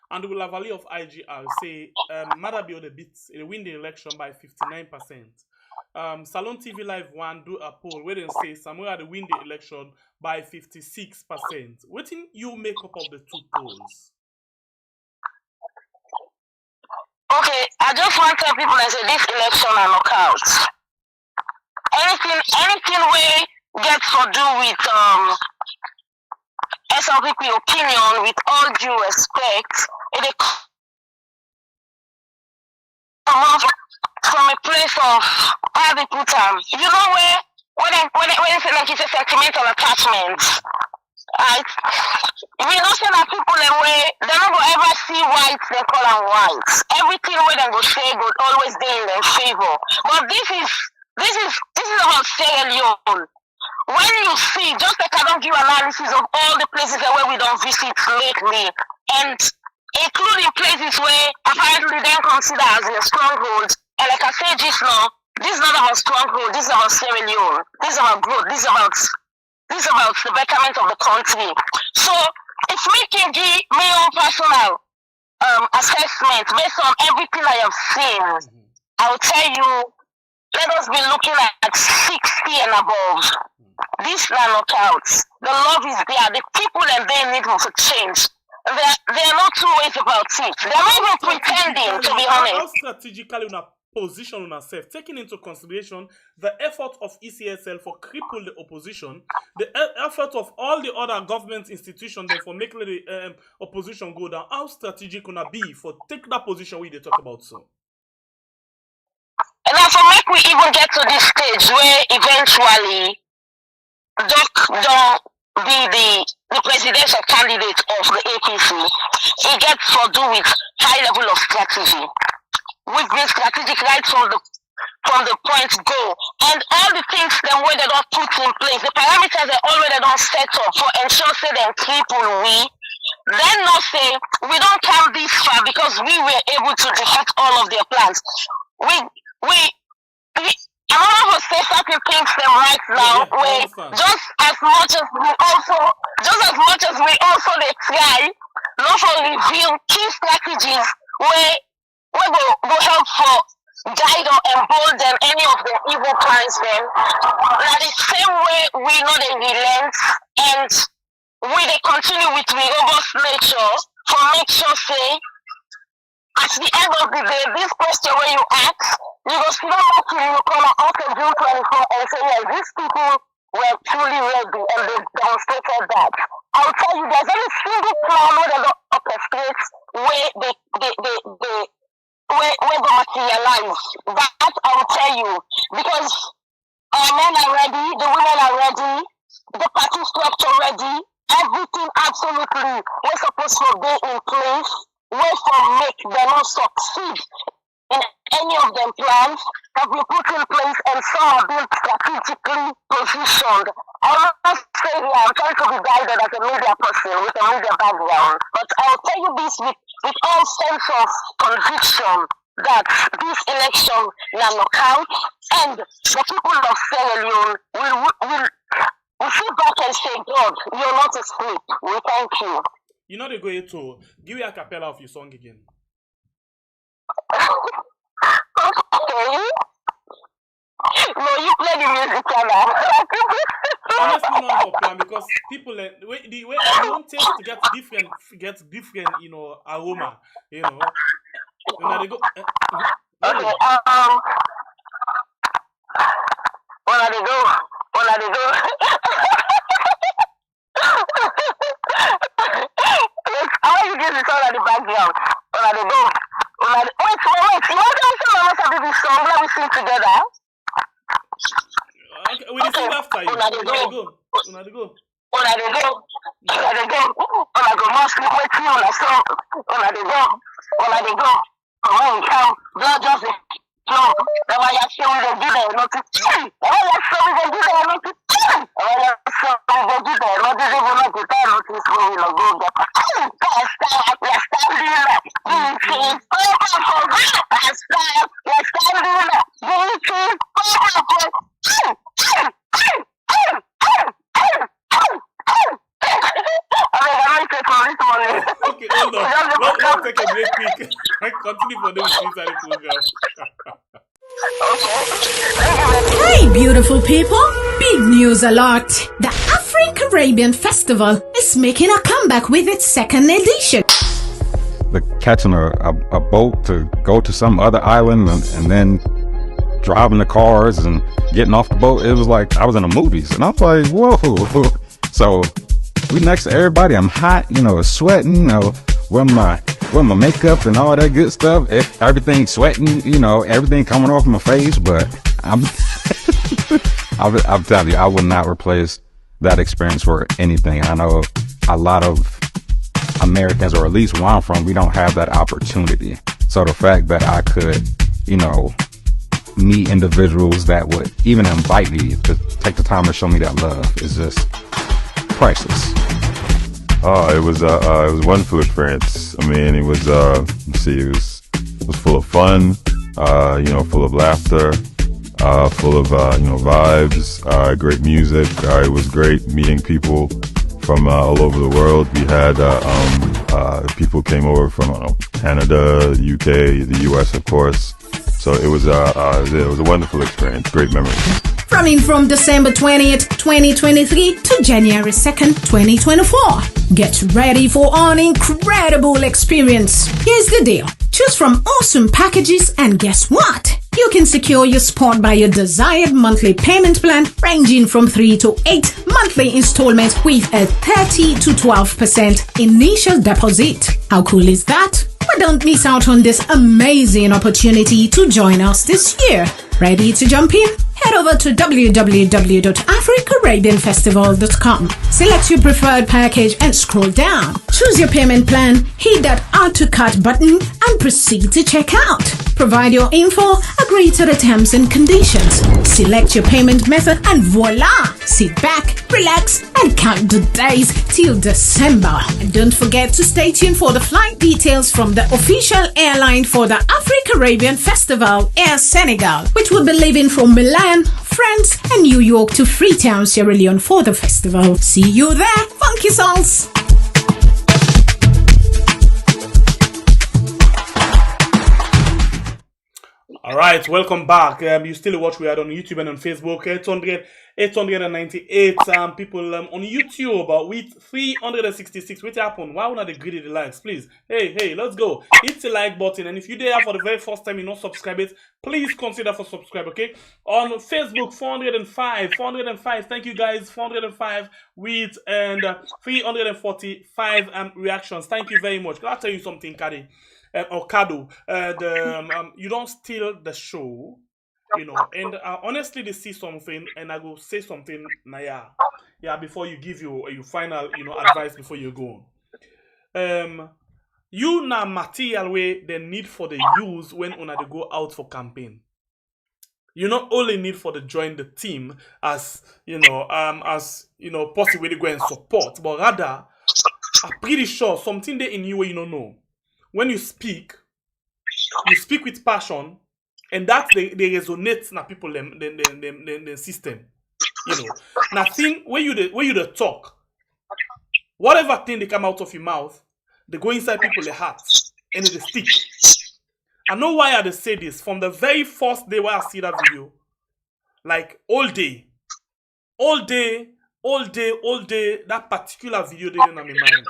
[SPEAKER 2] And the Lavalley of IGR say Maada be on the beats, they win the election by 59%. Salon TV Live 1 do a poll where they say Samuel they win the election by 56%. What think you make up of the two polls?
[SPEAKER 4] Okay, I just want to tell people that say this election are knockouts. Anything we get to do with SLPP opinion, with all due respect, it come from a place of how they put you know when it's like it's a sentimental attachment. Right? We know say that people they don't go ever see white, they call them whites. Everything where they go say will always be in their favor. But this is about Sierra Leone. When you see, just like I don't give analysis of all the places where we don't visit lately, and including places where apparently they consider as a stronghold. And like I said just now, this is not about stronghold, this is about Sierra Leone. This is about growth, this is about the betterment of the country. So if we can give my own personal assessment based on everything I have seen, I will tell you, let us be looking at 60 and above. These are knockouts. The love is there. The people and they need to change. There are not two ways about it. They're not even pretending, to be honest.
[SPEAKER 2] How strategically in a position on herself, taking into consideration the effort of ECSL for cripple the opposition, the effort of all the other government institutions for making the opposition go down, how strategic gonna be for take that position we they talk about so?
[SPEAKER 4] And now for make we even get to this stage where eventually Doc don't be the presidential candidate of the APC, it gets to do with high level of strategy. We've been strategic right from the point go, and all the things them where they don't put in place, the parameters they already don't set up for ensure say them people then not say we don't come this far because we were able to defeat all of their plans. I'm not going to say certain things them right now. Just as much as we also they try not to reveal key strategies where go help for guide or embolden any of the evil plans then. That the same way we know they relent and we they continue with the robust nature for make sure say at the end of the day this question where you ask, you go see them up you come out of June 24 and say, yeah, these people were truly ready and they demonstrated that. I'll tell you, there's only single plan where they don't orchestrate where they materialize. That I will tell you. Because our men are ready, the women are ready, the party structure ready, everything absolutely we're supposed to be in place, where for make them not succeed in any of them plans have been put in place and some are being strategically positioned. I must say here, I'm trying to be guided as a media person with a media background, but I'll tell you this with all sense of conviction that this election will knock out and the people of Sierra Leone we sit back and say, God, you're not asleep. We thank you.
[SPEAKER 2] You know they go here to give you a cappella of your song again.
[SPEAKER 4] Okay. No, you play the music, Anna.
[SPEAKER 2] Honestly, not for plan because people the way I want taste to get different, you know, aroma, you know. When they go,
[SPEAKER 4] Okay. When are they go? When are they go? I want you to give the song at the background. When are they go? Wait. You want to sing Mama Sabibi's song? Let me sing together.
[SPEAKER 2] Okay, we okay. Sing after you. When are they go? When are they go?
[SPEAKER 4] When are they go? When are they go? When I go, must sleep with you on a song. When are they go? When are they go? Come on, come. God just no. That's why you're showing the good and not to. That's why you're showing the good and not to. That's why you're showing the good and not to. Even not to tell us this way, you know, go get. Let's start doing that. Let's start doing that.
[SPEAKER 2] Okay, hold on. Let's take a break quick and continue for the inside the program.
[SPEAKER 5] Hey, beautiful people! Big news alert! The Afro-Caribbean Festival is making a comeback with its second edition.
[SPEAKER 6] Catching a boat to go to some other island and then driving the cars and getting off the boat, it was like I was in the movies, and I was like, whoa. So we next to everybody. I'm hot, you know, sweating, you know, wearing my makeup and all that good stuff. Everything sweating, you know, everything coming off my face. But I'm telling you, I would not replace that experience for anything. I know a lot of Americans, or at least where I'm from, we don't have that opportunity. So the fact that I could, you know, meet individuals that would even invite me to take the time to show me that love is just priceless.
[SPEAKER 7] Oh, it was a wonderful experience. I mean, it was it was full of fun, you know, full of laughter, full of you know, vibes, great music. It was great meeting people from all over the world. We had people came over from Canada, the UK, the US, of course. So it was a wonderful experience. Great memories.
[SPEAKER 5] Running from December 20th, 2023 to January 2nd, 2024. Get ready for an incredible experience. Here's the deal. Choose from awesome packages, and guess what? You can secure your spot by your desired monthly payment plan ranging from 3 to 8 monthly installments with a 30 to 12% initial deposit. How cool is that? But don't miss out on this amazing opportunity to join us this year. Ready to jump in? Head over to www.africaribbeanfestival.com. Select your preferred package and scroll down. Choose your payment plan, hit that Add to Cart button, and proceed to check out. Provide your info, agree to the terms and conditions. Select your payment method, and voila! Sit back, relax, and count the days till December. And don't forget to stay tuned for the flight details from the official airline for the Afro-Caribbean Festival, Air Senegal, which will be leaving from Milan, France, and New York to Freetown, Sierra Leone for the festival. See you there, funky souls!
[SPEAKER 2] All right, welcome back. You still watch we had on YouTube and on Facebook. 898 people on YouTube, with 366. What happened? Why not they greedy the likes? Please, hey, let's go. Hit the like button, and if you're there for the very first time, you not subscribe it, please consider for subscribe. Okay, on Facebook 405. Thank you guys, 405 with and 345 reactions. Thank you very much. I'll tell you something, Kadi. Or Kado, you don't steal the show, you know, and honestly they see something and I go say something before you give your final, you know, advice before you go on. You na material way they need for the use when una they go out for campaign. You not only need for the join the team as you know possibly to go and support, but rather I'm pretty sure something there in you where you don't know. When you speak with passion, and that they resonate na people them system. You know, nothing when you the talk, whatever thing they come out of your mouth, they go inside people's hearts and they stick. I know why I say this from the very first day where I see that video, like all day, that particular video didn't in my mind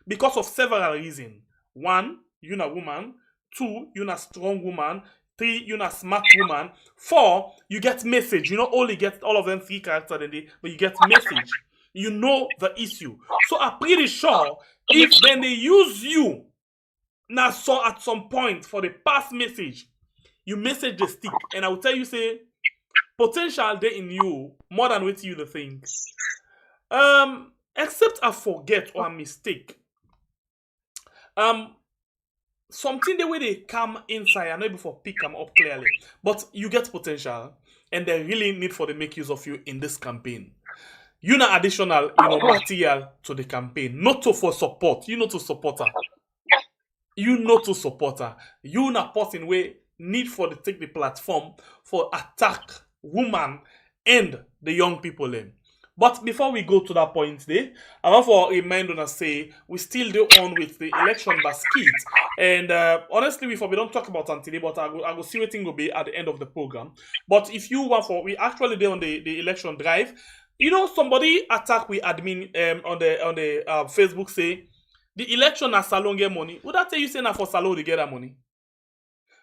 [SPEAKER 2] because of several reasons. One, you're a woman. Two, you're a strong woman. Three, you're a smart woman. Four, you get message. You not only get all of them 3 characters in there, but you get message. You know the issue. So I'm pretty sure if then they use you now so at some point for the past message, you message the stick. And I will tell you, say, potential there in you more than what you the think. Except I forget or I mistake. Something the way they come inside, I know before pick them up clearly, but you get potential, and they really need for to make use of you in this campaign. You know additional, material to the campaign, not to for support. You know to support her. You know to support her. You not person way need for to take the platform for attack woman and the young people in. But before we go to that point there, I want to remind us say we still do on with the election basket. And honestly, we don't talk about it today, but I go see what thing will be at the end of the program. But if you want we actually did on the election drive. Somebody attack we admin on the Facebook say the election na salon get money. Would that tell you say na for salon to get that money?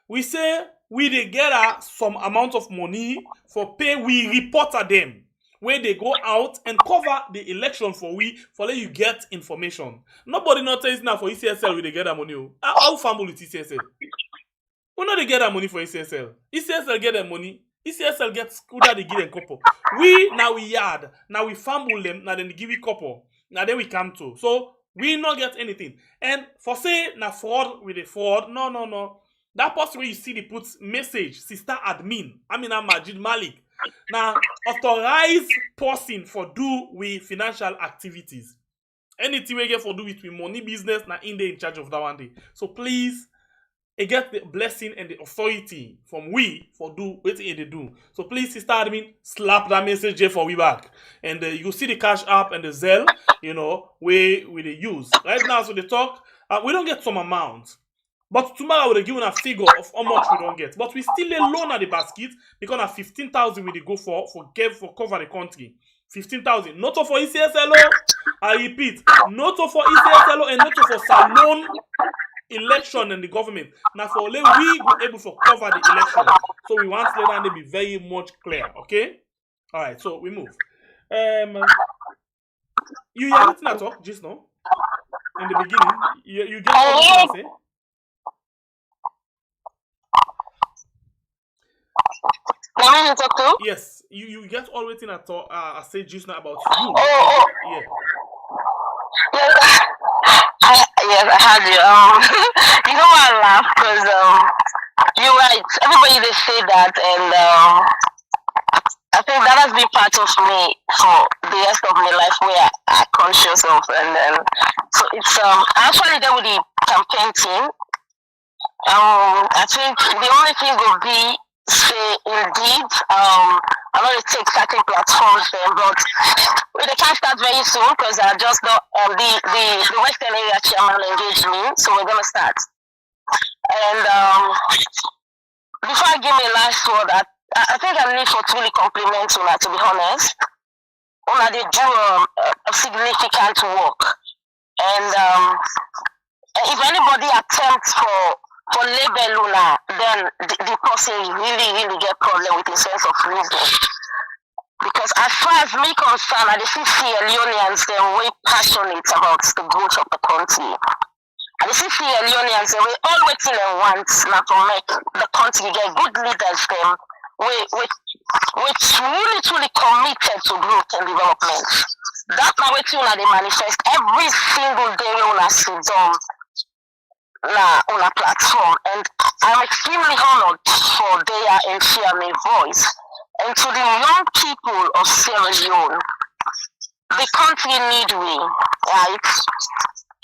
[SPEAKER 2] We say we they get some amount of money for pay we reporter them. Where they go out and cover the election for let you get information. Nobody not tells now for ECSL where they get that money. How family with ECSL? We know they get that money for ECSL. ECSL get that money. ECSL gets Kuda they give them couple. We yard. Now we fumble them. Now then they give you couple. Now then we come to. So we not get anything. And for say na fraud with the fraud. No. That person where you see they put message sister admin. Amina Majid Malik. Now, authorized person for do with financial activities. Anything we get for do with money business, now in the in charge of that one day. So please, get the blessing and the authority from we for do what they do. So please, sister admin, slap that message here for we back. And you see the cash app and the Zelle, we they use. Right now, so they talk, we don't get some amount. But tomorrow we will give a figure of how much we don't get. But we still alone at the basket because na 15,000 we go for cover the country. 15,000. Not for ECSLO. I repeat, not for ECSLO and not for salon election and the government. Now for only we go able to cover the election. So we want to be very much clear. Okay? Alright, so we move. You hear anything I talk just now? In the beginning? You get what I say? Yes, you get all waiting at all. I said just now about you. Yeah.
[SPEAKER 4] Yes, I had you. You know why I laugh? Because you're right. Everybody they say that, and I think that has been part of me for the rest of my life, where I'm conscious of, and then so it's actually there with the campaign team. I think the only thing will be. Say indeed, I know it takes certain platforms then, but they can't start very soon because I just got the Western area chairman engaged me, so we're gonna start. And before I give me a last word, I think I need for truly compliment Una, to be honest. Una they do a significant work, and if anybody attempts for label Una, then the person really get problem with a sense of reason. Because as far as me concerned, I see LEONians, they're way passionate about the growth of the country. I see LEONians, they're all waiting and want now to make the country get good leaders, them which truly committed to growth and development. That's now what they manifest every single day on a season. On a platform, and I'm extremely honored for their and share my voice. And to the young people of Sierra Leone, the country need we, right?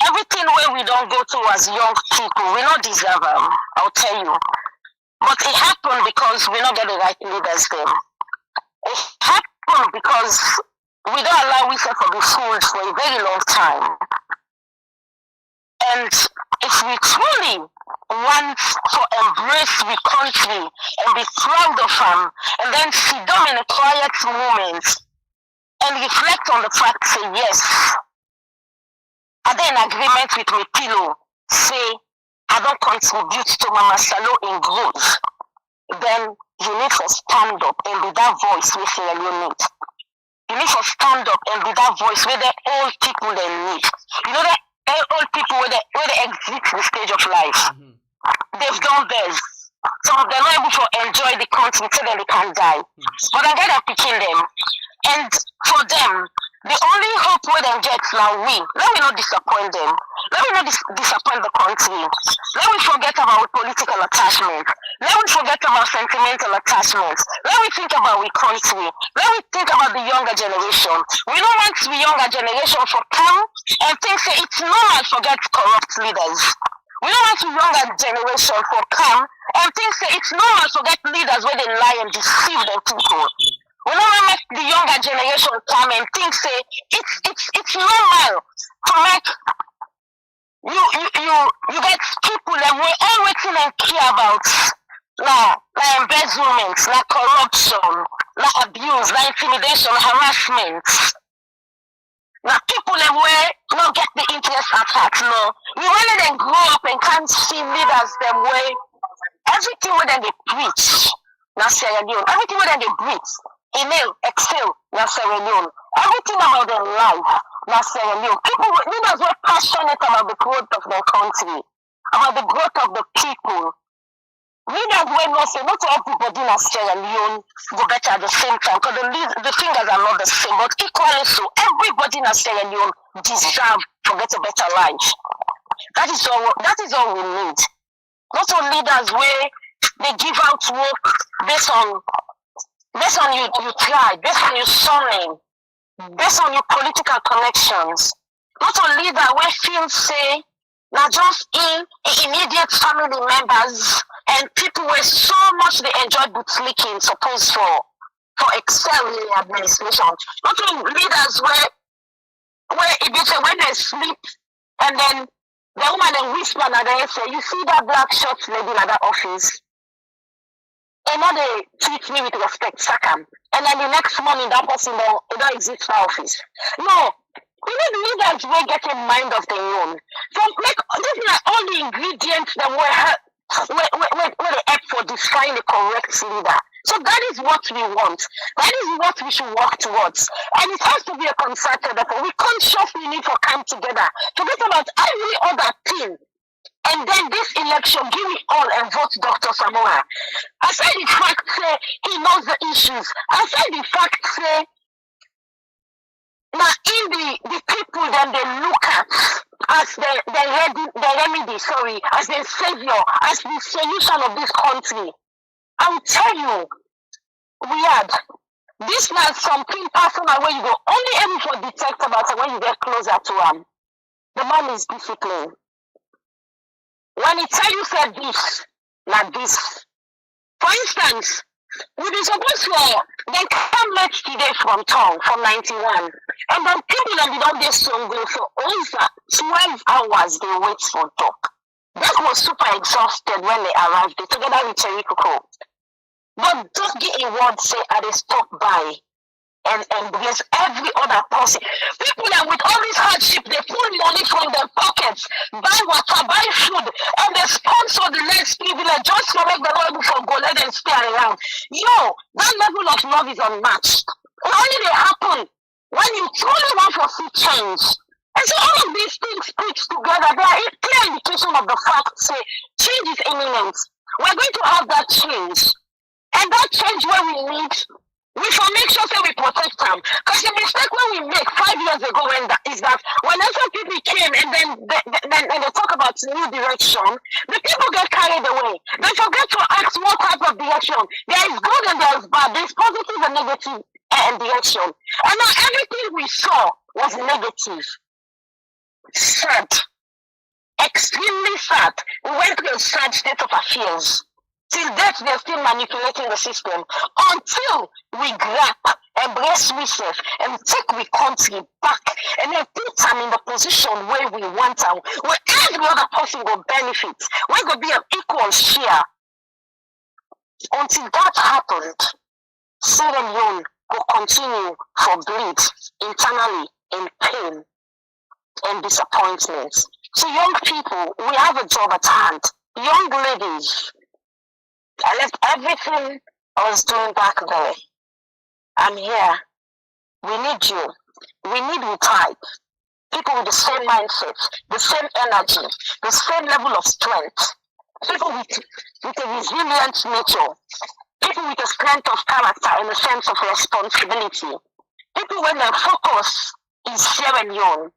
[SPEAKER 4] Everything where we don't go to as young people, we don't deserve them, I'll tell you. But it happened because we don't get the right leaders then. It happened happen because we don't allow ourselves to be fooled for a very long time. And if we truly want to embrace the country and be proud of them, and then sit down in a quiet moment and reflect on the fact, say, yes, are there an agreement with my pillow, say, I don't contribute to Mama Salo in growth, then you need to stand up and be that voice we say you need. You need to stand up and be that voice where the old people they need. You know that old people where they exit the stage of life. They've done theirs. Some of them are able to enjoy the country till they can die. But I get picking them. And for them, the only hope we them get now let me not disappoint them. Let me not disappoint the country. Let me forget about political attachment. Let me forget about sentimental attachments. Let me think about the country. Let me think about the younger generation. We don't want the younger generation to come and think say it's normal to get corrupt leaders. We don't want the younger generation to come and think say it's normal to get leaders where they lie and deceive the people. We don't want to make the younger generation come and think say it's normal to make you get people that we all waiting and care about like embezzlement, like corruption, like abuse, like intimidation, harassment. Now people that we don't get the interest at heart, no. We want them grow up and can't see leaders them way. Everything with them they preach, now Sierra Leone. Everything with them they preach. Email, Excel, now Sierra Leone. Everything about their life, now Sierra Leone. People, leaders were passionate about the growth of their country, about the growth of the people. Leaders were not say, not everybody in Sierra Leone go better at the same time, because the fingers are not the same, but equally so, everybody in Sierra Leone deserve to get a better life. That is all we need. Not all leaders where they give out work based on you try, based on your surname, based on your political connections. Not a leader where feel say, now just in immediate family members and people were so much they enjoyed bootlicking, supposed for excel in the administration. Not all leaders where when they sleep and then the woman then whisper and they say, you see that black shirt lady in that office? And now they treat me with respect, Sakam. And then the next morning, that person don't exist for office. No, we need leaders will get a mind of their own. So like these are all the ingredients that were the help for defining the correct leader. So that is what we want. That is what we should work towards. And it has to be a concerted effort. We consciously need to come together. Forget about every other thing. And then this election, give it all and vote Dr. Samoa. Aside the fact say he knows the issues. Aside the fact say now in the people that they look at as the remedy, as the savior, as the solution of this country. I will tell you, weird. This now something personal where you go only able to detect about it when you get closer to him. The man is disciplined. When he tell you say this, like this. For instance, we be supposed to they come late today from town from 91. And then people that don't get so good for over 12 hours they wait for talk. That was super exhausted when they arrived there, together with Cherikoko. But just get a word say I they stop by and because every other person. People that with all this hardship, they pull money from their pockets, buy water, buy food, and they sponsor the less privilege just to make them able for go let them stay around. Yo, that level of love is unmatched. It only they happen when you truly want to see change. And so all of these things put together, they are a clear indication of the fact say change is imminent. We're going to have that change. And that change where we need, we shall make sure that we protect them. Because the mistake when we make 5 years ago is that when some people came and then they talk about new direction, the people get carried away. They forget to ask what type of direction. There is good and there is bad. There is positive and negative direction. And now everything we saw was negative. Sad. Extremely sad. We went through a sad state of affairs. Till death, they're still manipulating the system until we grab embrace myself, and take my country back, and then put them in the position where we want them, where every other person will benefit, where will be an equal share. Until that happened, Sierra Leone will continue to bleed internally in pain and disappointment. So young people, we have a job at hand. Young ladies, I left everything I was doing back there. I'm here. We need you. We need you type. People with the same mindset, the same energy, the same level of strength. People with a resilient nature. People with a strength of character and a sense of responsibility. People when their focus is Sierra Leone.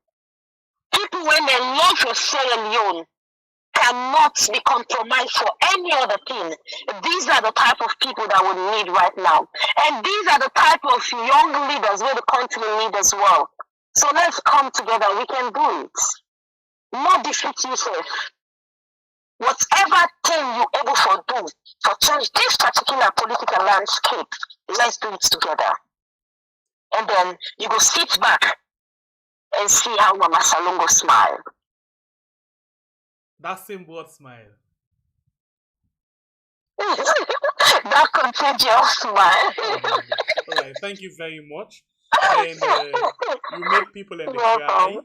[SPEAKER 4] People when their love for Sierra Leone cannot be compromised for any other thing. These are the type of people that we need right now. And these are the type of young leaders where the country need as well. So let's come together. We can do it. Not defeat yourself. Whatever thing you able to do to change this particular political landscape, let's do it together. And then you go sit back and see how Mama Salongo smile.
[SPEAKER 2] That same word smile.
[SPEAKER 4] That contagious smile.
[SPEAKER 2] All right, thank you very much. And you make people in the cry.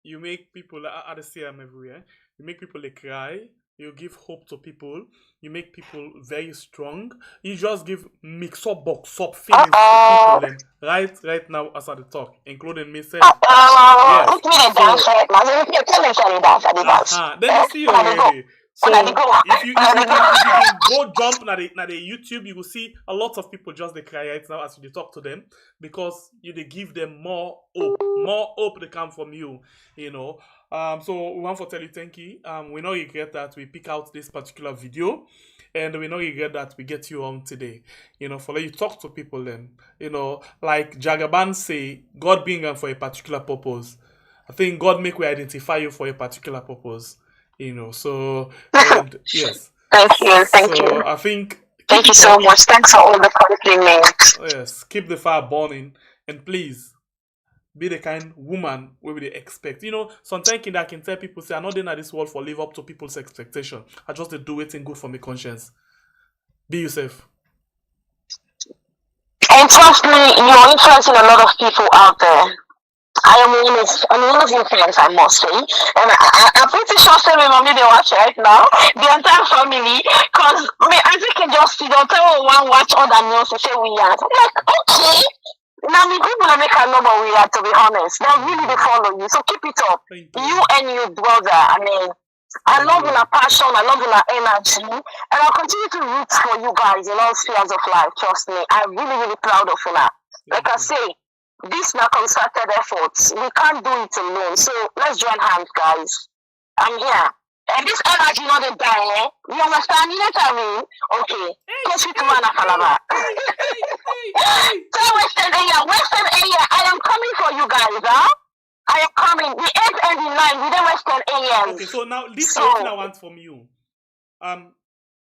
[SPEAKER 2] You make people at the same everywhere. You make people cry. You give hope to people. You make people very strong. You just give mix up, box up feelings to people. And right now as I talk, including me saying, yes. Then you see already. So if you can go jump na the YouTube, you will see a lot of people just they cry right now as you talk to them, because you they give them more hope they come from you, you know. So we want to tell you thank you. We know regret that we pick out this particular video, and we know regret that we get you on today, you know, for let you talk to people then, you know, like Jagaban say, God being them for a particular purpose. I think God make we identify you for a particular purpose. You know, so and yes.
[SPEAKER 4] Thank you.
[SPEAKER 2] I think
[SPEAKER 4] thank you so much. Thanks for all the compliments.
[SPEAKER 2] Yes, keep the fire burning, and please be the kind woman we would expect. You know, sometimes I can tell people say I'm not in this world for live up to people's expectation. I just do it and good for my conscience. Be yourself.
[SPEAKER 4] And trust me, you're influencing a lot of people out there. I'm one of your fans, I must say. And I'm pretty sure say my mommy they watch right now. The entire family. Because as you can just see, they'll tell one watch other news and say we are. I'm like, okay. Now me people make a know what we are, to be honest. They really they follow you. So keep it up. You and your brother. I mean, I love your passion, I love your energy. And I'll continue to root for you guys in all spheres of life. Trust me. I'm really, really proud of you now. Like I say, this now concerted efforts. We can't do it alone. So let's join hands, guys. I'm here. And this energy not a die, eh? You understand? You know what I mean? Okay. Go sit to Manafalaba. So Western area, I am coming for you guys, huh? I am coming. The 8th and the 9th, within Western area.
[SPEAKER 2] Okay, so now this is what I want from you.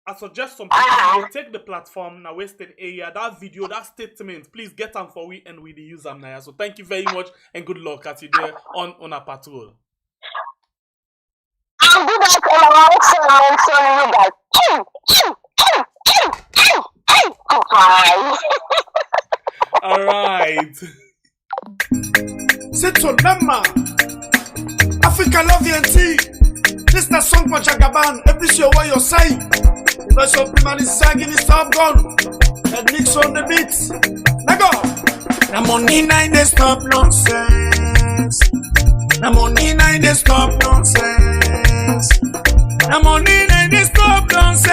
[SPEAKER 2] I suggest some people take the platform now, Western area, that video, that statement, please get them for we and we use them now. So thank you very much and good luck as you there on a patrol.
[SPEAKER 4] I'll do that and I'll
[SPEAKER 2] Goodbye. Alright.
[SPEAKER 8] C'est ton nama. Africa love you. This is the song for Jagaban. Appreciate what you say. The verse of Blama is singing is top gun. And mix on the beats. Now go. The money nine they stop nonsense. The money nine they stop nonsense. The money nine they stop nonsense.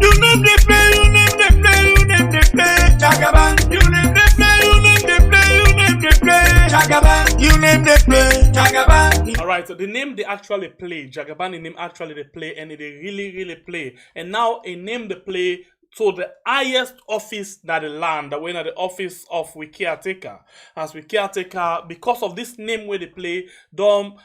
[SPEAKER 8] You name the play, you name the play, you name the play. Jagaban, you name the play, you name the play, you name the play. Jagaban, you name the play. Jagaban.
[SPEAKER 2] Alright, so the name they actually play, Jagaban, the name actually they play, and they really, really play. And now a name they play to the highest office that the land, that we're in the office of we caretaker. As we caretaker, because of this name where they play, don't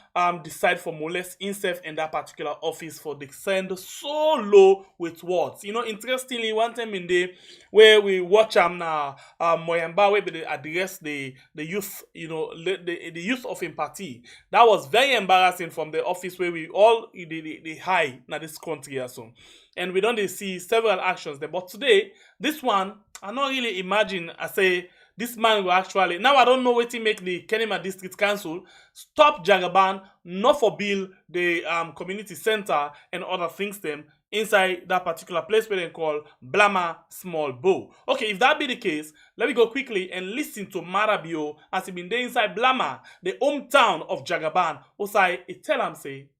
[SPEAKER 2] decide for molest himself in that particular office for descend so low with words. You know, interestingly, one time in the where we watch now Moyamba where they address the youth, you know, the youth of empathy. That was very embarrassing from the office where we all the high in this country also. And we don't see several actions there. But today, this one, I don't really imagine, I say, this man will actually, now I don't know what to make the Kenema District Council stop Jagaban, not for build the community center and other things them inside that particular place where they call Blama Small Bow. Okay, if that be the case, let me go quickly and listen to Maada as he been there inside Blama, the hometown of Jagaban, who say, it tell him say,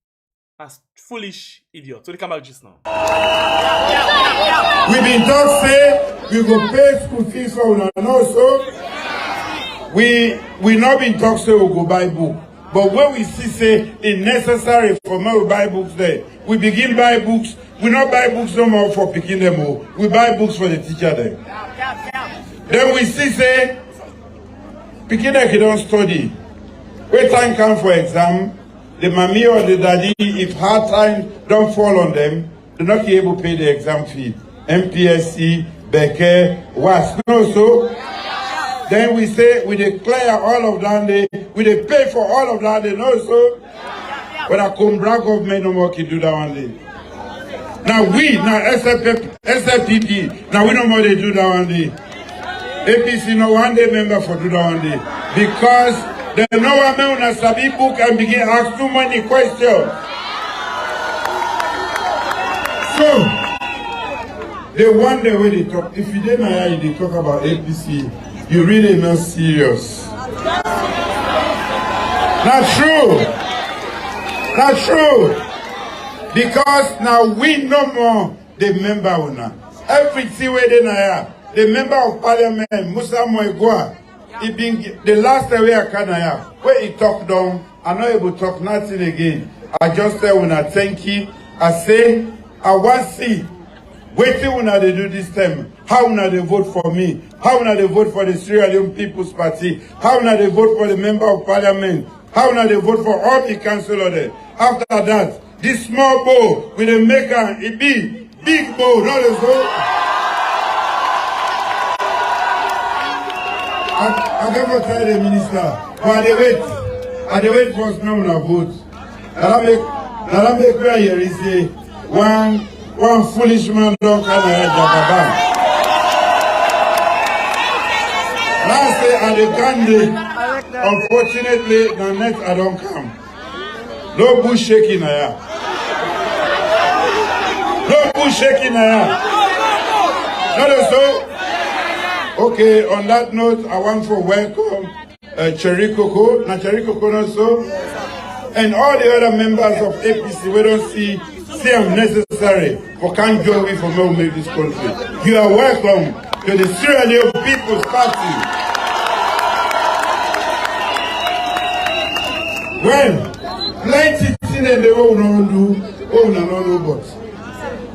[SPEAKER 2] as foolish idiot. So they come back just now.
[SPEAKER 9] We been talk say we go pay school fees for una and also we not been talk say we go buy book. But when we see say it's necessary for me to buy books there, we begin buy books. We not buy books no more for picking them all. We buy books for the teacher there. Then we see say picking them don't study. When time come for exam, the mommy or the daddy, if hard time don't fall on them, they're not able to pay the exam fee. MPSC, Becker, WAS. No, so then we say we declare all of that day, we they pay for all of that day. No, so when I come back government no more can do that one day. Now we, now SFPP, now we no more they do that one day. APC no one day member for do that one day. Because they know what man a sabi book and begin ask too many questions. So they wonder when they talk. If you didn't hear they talk about APC, you really not serious. Not true. Not true. Because now we no more the member owner. Everything where they know the member of parliament, Musa Moegua. It been the last time I can have where he talk down, I'm not able to talk nothing again. I just tell when I thank you, I say I want to see waiting when they do this time. How will they vote for me? How will they vote for the Sierra Leone People's Party? How will they vote for the member of parliament? How will they vote for all the councillors there? After that, this small bowl with a maker, it be big bowl, not a vote. I never tell the minister, but I wait for some vote. Now make clear here is say one foolish man don't come here Jagaban. Now say at the candidate, unfortunately, the next I don't come. No bush shaking here. No bush shaking here. Not so. Okay, on that note, I want to welcome Cherry Coco, also, and all the other members of APC. We don't see them necessary for can't join me for me to make this country. You are welcome to the Sierra Leone People's Party. Well, plenty things they won't do, but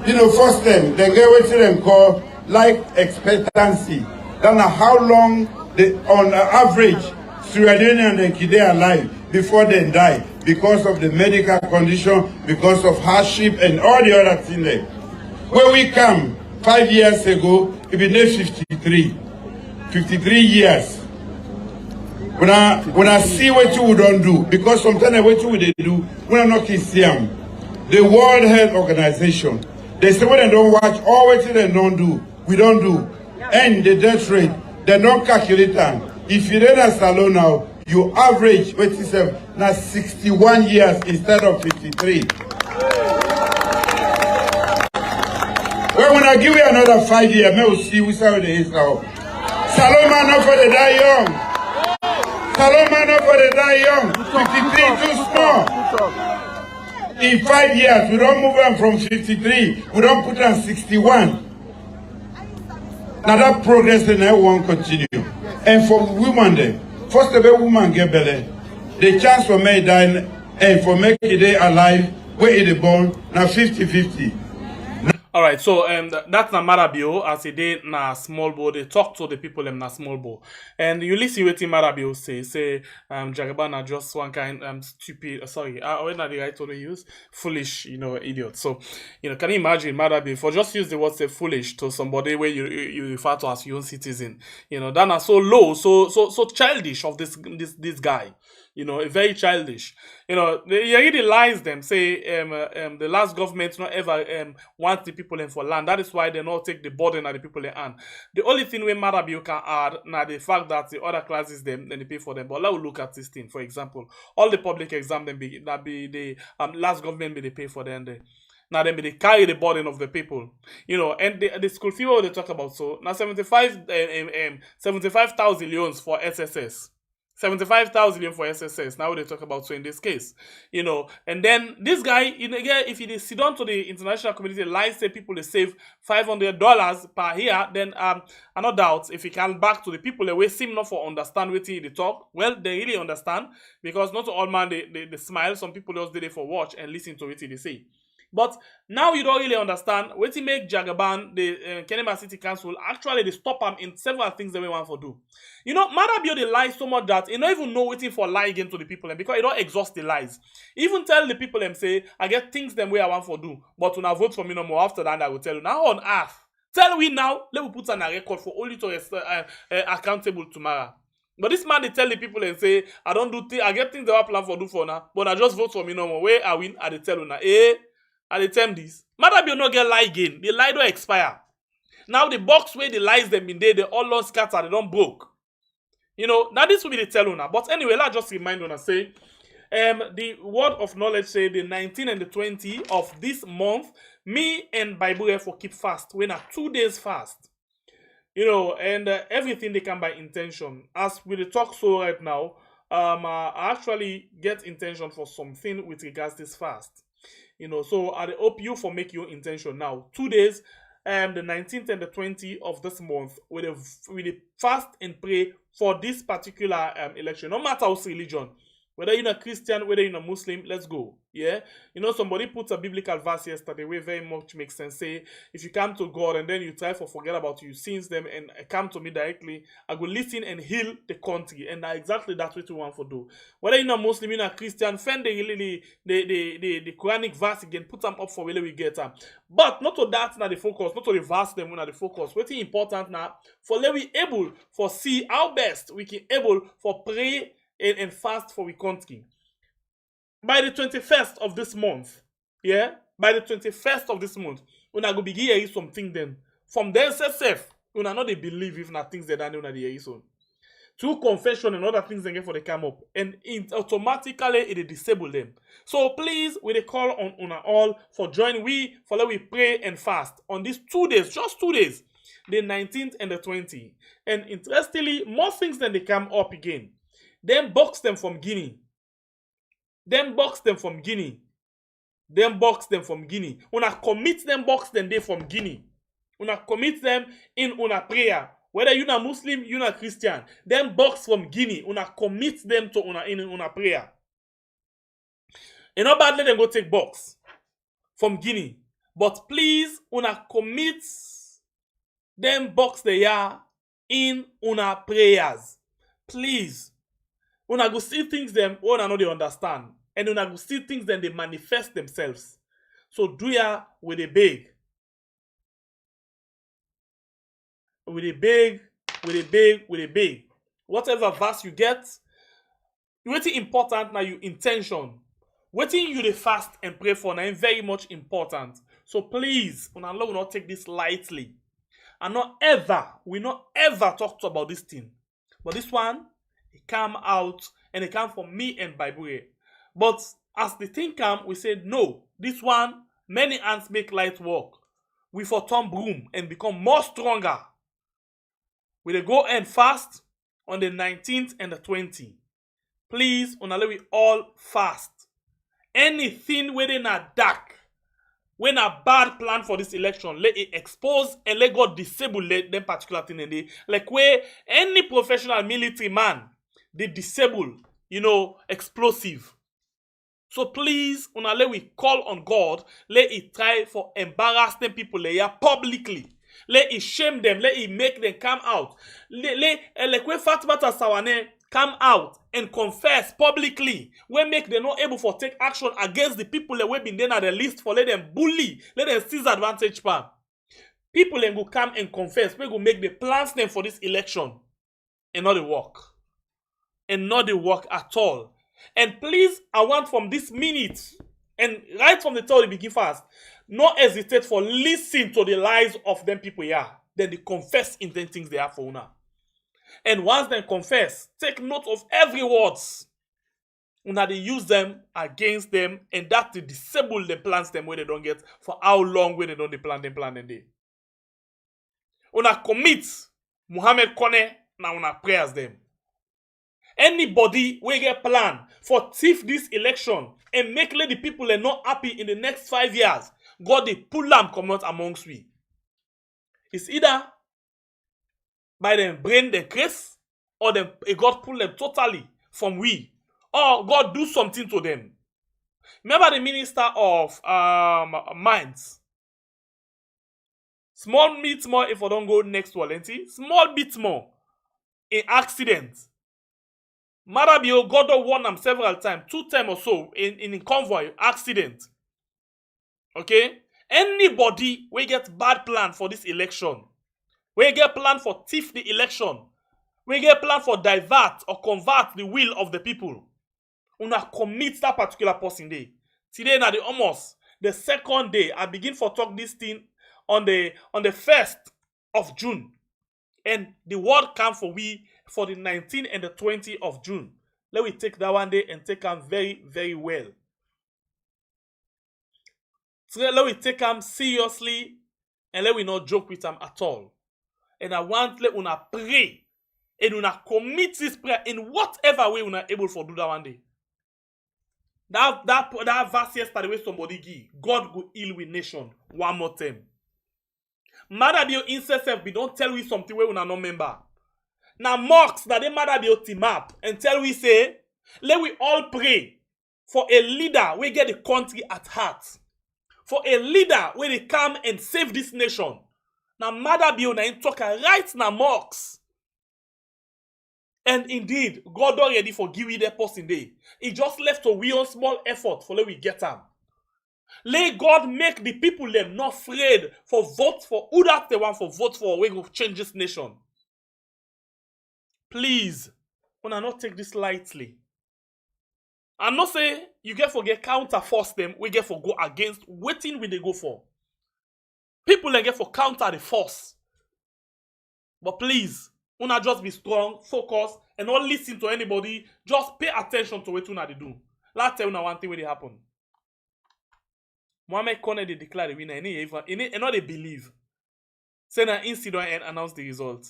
[SPEAKER 9] you know, first time they get what them call life expectancy. Don't know how long they, on average, Sierra Leoneans and Kide are alive before they die because of the medical condition, because of hardship and all the other things there. When we come 5 years ago, it been 53 years. When I see what you don't do, because sometimes what you do, we are not see them. The World Health Organization, they say when they don't watch all what they don't do, we don't do. And the death rate, they don't calculate them. If you read a salon now, you average, what is now 61 years instead of 53. Well, when I give you another 5 years, I will see which how it is now. Saloma not for the die young. Saloma not for the die young. 53 too small. In 5 years, we don't move them from 53. We don't put them 61. Now that progress in that won't continue. And for women then, first of all, woman get belly. The chance for me dying and for making it alive, where it is born, now 50-50.
[SPEAKER 2] All right, so that's na Marabio as a day na small boy. They talk to the people na small boy, and you listen what Marabio say Jagaban na just one kind stupid. Sorry, when are the right word to use? Foolish, idiot. So can you imagine Marabio for just use the word say foolish to somebody where you refer to as your own citizen? That na so low, so childish of this guy. Very childish. He really lies them, say the last government not ever want the people in for land. That is why they not take the burden of the people in hand. The only thing we Marabio can add now the fact that the other classes them then they pay for them. But let's look at this thing. For example, all the public exam them be the last government be they pay for them. Now then they carry the burden of the people. And the school fee what they talk about. So now 75,000 leones for SSS. 75,000 for SSS. Now they talk about so in this case, and then this guy, if he sit down to the international community, lies say people they save $500 per year, then I no doubt if he can back to the people they seem not for understand what they talk. Well, they really understand because not all man they smile. Some people just did it for watch and listen to what they say. But now you don't really understand what he make Jagaban, the Kenema City Council, actually they stop him in several things that we want to do. Marabio they lie so much that he don't even know waiting for lie again to the people, and because he don't exhaust the lies. He even tell the people and say, I get things them way I want to do, but when I vote for me no more after that, I will tell you. Now on earth, tell we now, let me put on a record for only to accountable tomorrow. But this man they tell the people and say, I don't do things, I get things that I plan for do for now, but I just vote for me no more. Where I win, I they tell you now, at the time this. Marabio no get lie again. The lie don't expire. Now the box where the lies them in there, they all lost scatter, they don't broke. Now this will be the tell now. But anyway, let's just remind you and say, the word of knowledge say the 19 and the 20 of this month, me and Bible for keep fast. We're not 2 days fast. And everything they can by intention. As we talk so right now, I actually get intention for something with regards this fast. So I hope you for make your intention now. 2 days, the 19th and the 20th of this month, with a fast and pray for this particular election. No matter whose religion, whether you're a Christian, whether you're a Muslim, let's go. Yeah, somebody put a biblical verse yesterday where very much makes sense. Say, if you come to God and then you try to forget about your sins, them and come to me directly, I will listen and heal the country, and exactly that's what we want to do. Whether you're a Muslim, you're a Christian, find the Quranic verse again, put them up for where we get them. But not to that, not the focus, not to the verse them, not the focus. What's important now for let we able for see how best we can able for pray and fast for we country. By the 21st of this month, by the 21st of this month, when I go begin hearing something then, from there self, when I know they believe if not things they done when they hear so. Through confession and other things they get for they come up, and automatically it disable them. So please, we call on all for join we, for let we pray and fast on these 2 days, just 2 days, the 19th and the 20th. And interestingly, more things than they come up again. Then box them from Guinea. Then box them from Guinea. Then box them from Guinea. Una commit them box them they from Guinea. Una commit them in una prayer. Whether you're a Muslim, you're a Christian. Then box from Guinea. Una commit them to in una prayer. And not bad let them go take box from Guinea. But please, una commit them box they are in una prayers. Please. Una go see things them una know they understand, and una go see things then they manifest themselves. So do ya with a beg, with a beg, with a beg, with a beg. Whatever verse you get, what's important now your intention. Waiting you the fast and pray for now very much important. So please, una will not take this lightly, and we not ever talk about this thing, but this one. It come out and it come from me and Bible. But as the thing come, we said no. This one, many ants make light work. We for turn broom and become more stronger. We go and fast on the 19th and the 20th. Please, let we all fast. Anything within a dark, when a bad plan for this election, let it expose and let God disable them particular thing in there. Like where any professional military man, they disable, explosive. So please, una let we call on God, let it try for embarrass them people here publicly. Let it shame them, let it make them come out. Let Fatimata Sawane come out and confess publicly. We make them not able for take action against the people that we been there at the list for let them bully, let them seize advantage pan. People then go come and confess. We go make the plans them for this election. And not the work. And not the work at all. And please, I want from this minute, and right from the time we begin fast, not hesitate for listen to the lies of them people here. Then they confess in the things they have for una. And once they confess, take note of every words. Una they use them against them, and that they disable the plans them where they don't get for how long when they don't plan and they. Una commit Muhammad Kone na una prayers them. Anybody will get plan for thief this election and make the people are not happy in the next 5 years, God they pull them come out amongst we. It's either by them brain the grace or them God pull them totally from we, or God do something to them. Remember the minister of mines. Small bit more if I don't go next to Valenti. Small bit more in accident. Marabio God warned them several times, 2 times or so in convoy accident. Okay? Anybody will get bad plan for this election. We get plan for thief the election. We get plan for divert or convert the will of the people. Una commit that particular person day. Today na the almost the second day. I begin for talk this thing on the 1st of June. And the word come for we for the 19th and the 20th of June. Let we take that one day and take them very, very well. So let we take them seriously and let we not joke with them at all. And I want let una pray and una commit this prayer in whatever way una able for do that one day. That verse yesterday where somebody give, God go heal with nation one more time. Maada bio incest be don't tell we something where una no member. Now mocks that they matter be team up and tell we say, let we all pray for a leader we get the country at heart. For a leader where they come and save this nation. Now matter be on in talk right now mocks. And indeed, God already forgive you that person day. He just left a real small effort for let we get them. Let God make the people them not afraid for vote for who that they want for vote for we go change this nation. Please, wanna not take this lightly. I'm not say you get for get counter force them, we get for go against waiting we they go for. People they get for counter the force. But please, wanna just be strong, focus, and not listen to anybody. Just pay attention to what they do. Let's tell you one thing when it happen. Mohamed Kone they declare the winner, and not they believe. Say na incident and announce the result.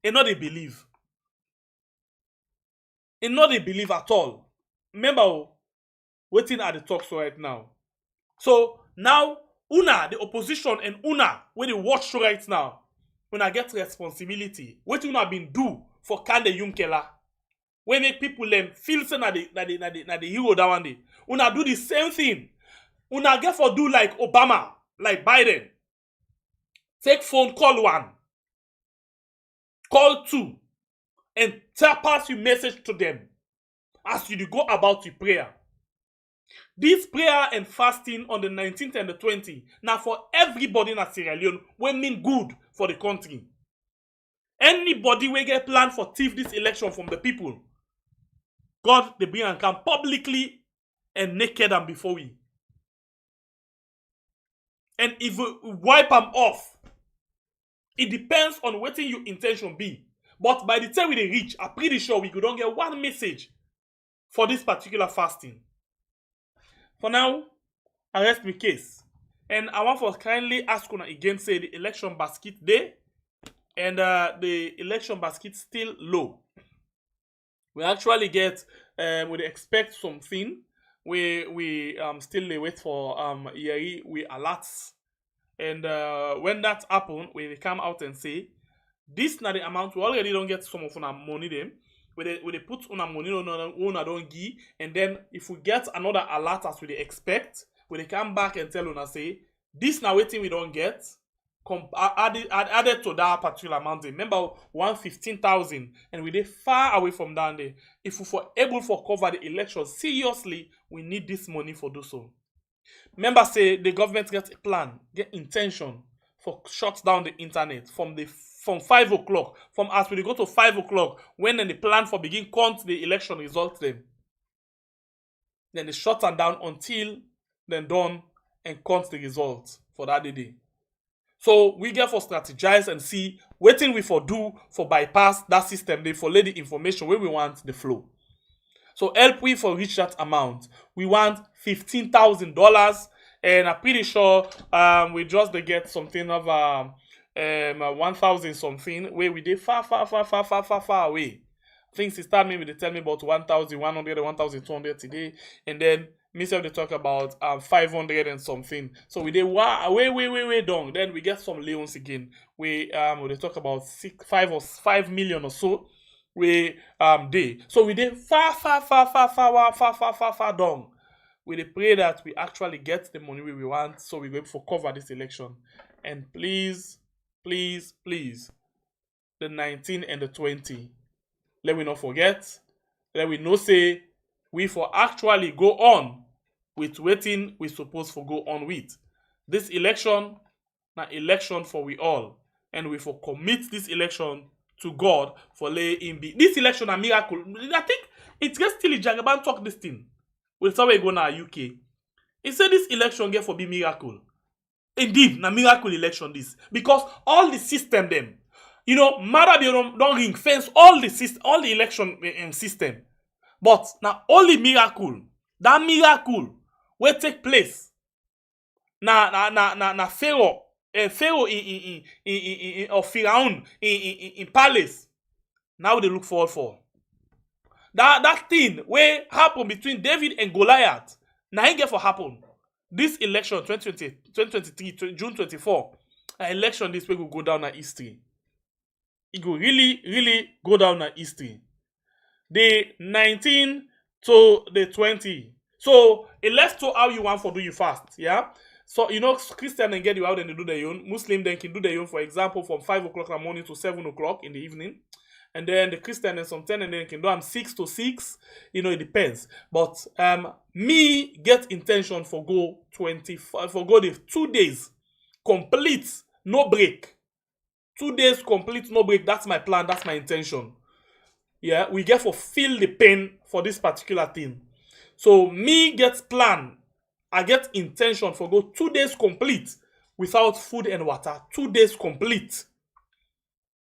[SPEAKER 2] And not they believe. And not they believe at all. Remember, waiting at the talks right now. So now, Una, the opposition, and Una, when they watch right now, when I get responsibility, what Una been do for Kande Yunkela, when make people them feel say na the hero that one day. Una do the same thing. Una get for do like Obama, like Biden. Take phone, call 1, call 2. And pass your message to them as you go about your prayer. This prayer and fasting on the 19th and the 20th, now for everybody in Sierra Leone, will mean good for the country. Anybody will get plan for thief this election from the people. God, they bring and come publicly and naked and before we. And if we wipe them off, it depends on what your intention be. But by the time we reach, I'm pretty sure we could don't get one message for this particular fasting. For now, I rest my case. And I want to kindly ask you again, say the election basket day. And the election basket still low. We actually get, we expect something. We still wait for ERE, we alerts. And when that happens, we come out and say, this not the amount we already don't get some of our money them. we put una money on una don't give, and then if we get another alert as we dey expect, we dey come back and tell una say this na wetin we don't get. Added to that particular amount. Remember 115,000, and we dey far away from down there. If we for able for cover the election seriously, we need this money for do so. Remember say the government get a plan, get intention for shut down the internet from 5 o'clock. From as we go to 5 o'clock, when then the plan for begin count the election results them. Then they shut them down until then done and count the results for that day. So we get for strategize and see waiting we for do for bypass that system. They for lay the information where we want the flow. So help we for reach that amount. We want $15,000, and I'm pretty sure we just they get something of 1,000 something where we did far away. I think sister maybe they tell me about 1,100 or 1,200 today, and then myself they talk about 500 and something. So we did way down. Then we get some leons again. We they talk about 5 million or so. We day. So we did far down. We dey pray that we actually get the money we want, so we go for cover this election. And please, the 19 and the 20. Let we not forget. Let we know say we for actually go on with waiting we supposed for go on with. This election, na election for we all. And we for commit this election to God for lay in be. This election a miracle. I think it gets still Jagaban talk this thing. With somewhere go na UK. He said this election get for be miracle. Indeed, na miracle election this. Because all the system them, you know, Maada don't ring fence all the system, all the election system. But now only miracle, that miracle will take place. Na Pharaoh in or Pharaoh in palace. Now they look forward for. That thing where happen between David and Goliath, now he get for happen. This election 2023 June 24, an election this way will go down in history. It will really go down in history. The 19 to the 20. So let's talk how you want for do you fast, yeah. So you know Christian then get you out and they do their own. Muslim then can do their own, for example, from 5 o'clock in the morning to 7 o'clock in the evening. And then the Christian and some 10 and then can do them 6 to 6. You know, it depends. But me get intention for go 25 for go the 2 days complete, no break. 2 days complete, no break. That's my plan, that's my intention. Yeah, we get for feel the pain for this particular thing. So me get plan. I get intention for go 2 days complete without food and water. 2 days complete.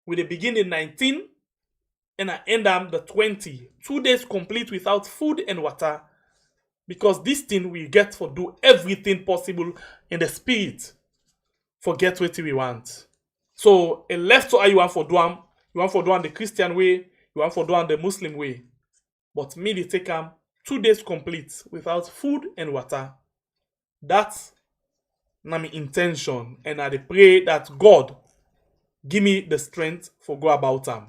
[SPEAKER 2] We dey begin the 19 and I end up the 20. 2 days complete without food and water. Because this thing we get for do everything possible in the spirit. Forget what we want. So a left to how you want for doing. You want for doing the Christian way. You want for doing the Muslim way. But me they take 2 days complete without food and water. That's my intention. And I dey pray that God give me the strength for go about them.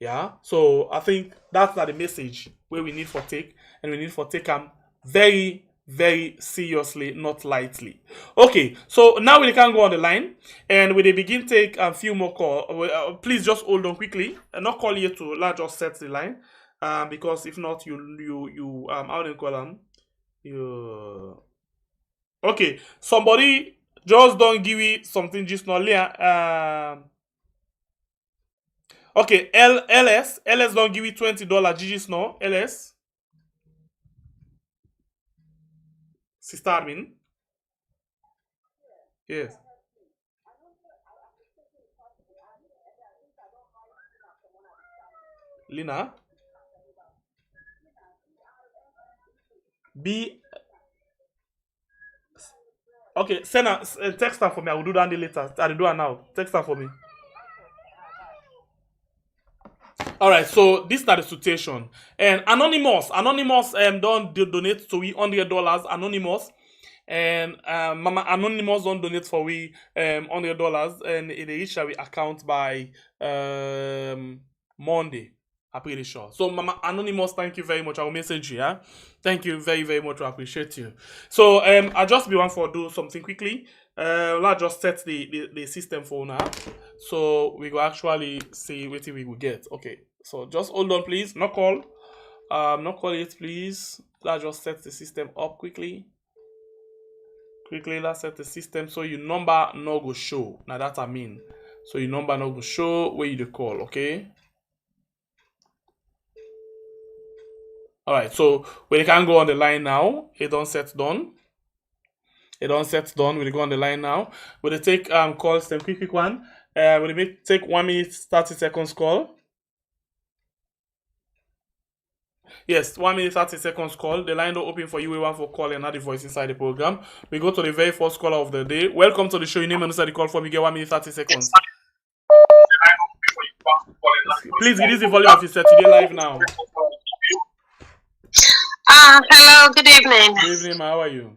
[SPEAKER 2] Yeah. So I think that's the message where we need for take. And we need for take them very, very seriously, not lightly. Okay. So now we can go on the line. And we begin take a few more calls. Please just hold on quickly. And not call you to large or set the line. Because if not, you how do you call them? Okay, somebody just don't give me something just not there. Okay, LS don't give you $20 GG's no LS. Sister Armin. Yes. Lina. B. Okay, send a text her for me. I will do that later. I will do it now. Text her for me. Alright, so this is the situation. And Anonymous don't donate to we $100. Anonymous. And Mama Anonymous don't donate for we $100. And it reach our account by Monday. I'm pretty sure. So, Mama Anonymous, thank you very much. I will message you. Yeah, thank you very, very much. I appreciate you. So, I'll just be one for do something quickly. Let's just set the system for now. So we will actually see what we will get. Okay. So just hold on, please. No call. Not call it, please. Let's just set the system up quickly. Let's set the system so your number no go show. Now that I mean. So your number no go show where you the call, okay? Alright, so we can go on the line now. It don't set done. We'll go on the line now. We'll take calls, them quick one. We'll take 1 minute 30 seconds call. Yes, 1 minute 30 seconds call. The line don't open for you. We want for call and add the voice inside the program. We go to the very first caller of the day. Welcome to the show. Your name and inside the call form. You get 1 minute 30 seconds. Please reduce the volume of your set. Today live now.
[SPEAKER 4] Hello, good evening.
[SPEAKER 2] Good evening, ma. How are you?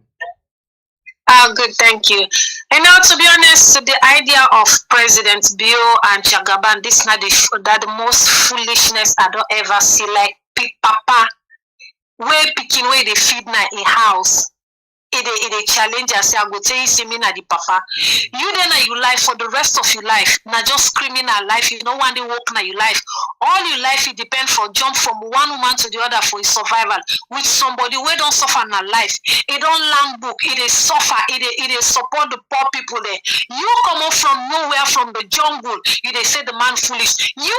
[SPEAKER 4] Good, thank you. You know, to be honest, the idea of President Bio and Jagaban, this is not the most foolishness I don't ever see. Like, papa, where picking where they feed na in house. It challenge us. I go tell you, see me na the papa. You then you life for the rest of your life. Not just criminal life. You know, one day walk na your life. All your life it depend for jump from one woman to the other for his survival. With somebody where don't suffer in life. It don't learn book. It is suffer. It is support the poor people there. You come up from nowhere from the jungle. You they say the man foolish. You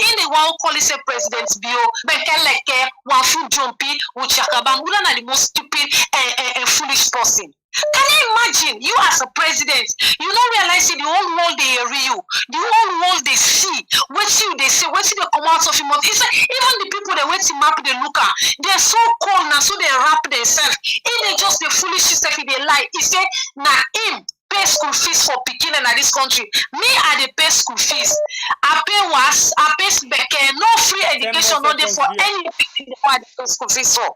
[SPEAKER 4] in the one who call it a president bio. Bekeleke one food jumpy with Jagaban. Who are the most stupid a foolish person. Can you imagine you as a president? You don't realize the whole world they hear you, the whole world they see. What you they say, what they come out of your mouth. It's like, even the people that wait to map they look at, they're so cold now, so they rap themselves. It they just the foolish stuff they lie. He say, nah him pay school fees for Pekin and this country. Me I dey pay school fees. I pay was, I pay no free education, no day for any school fees for.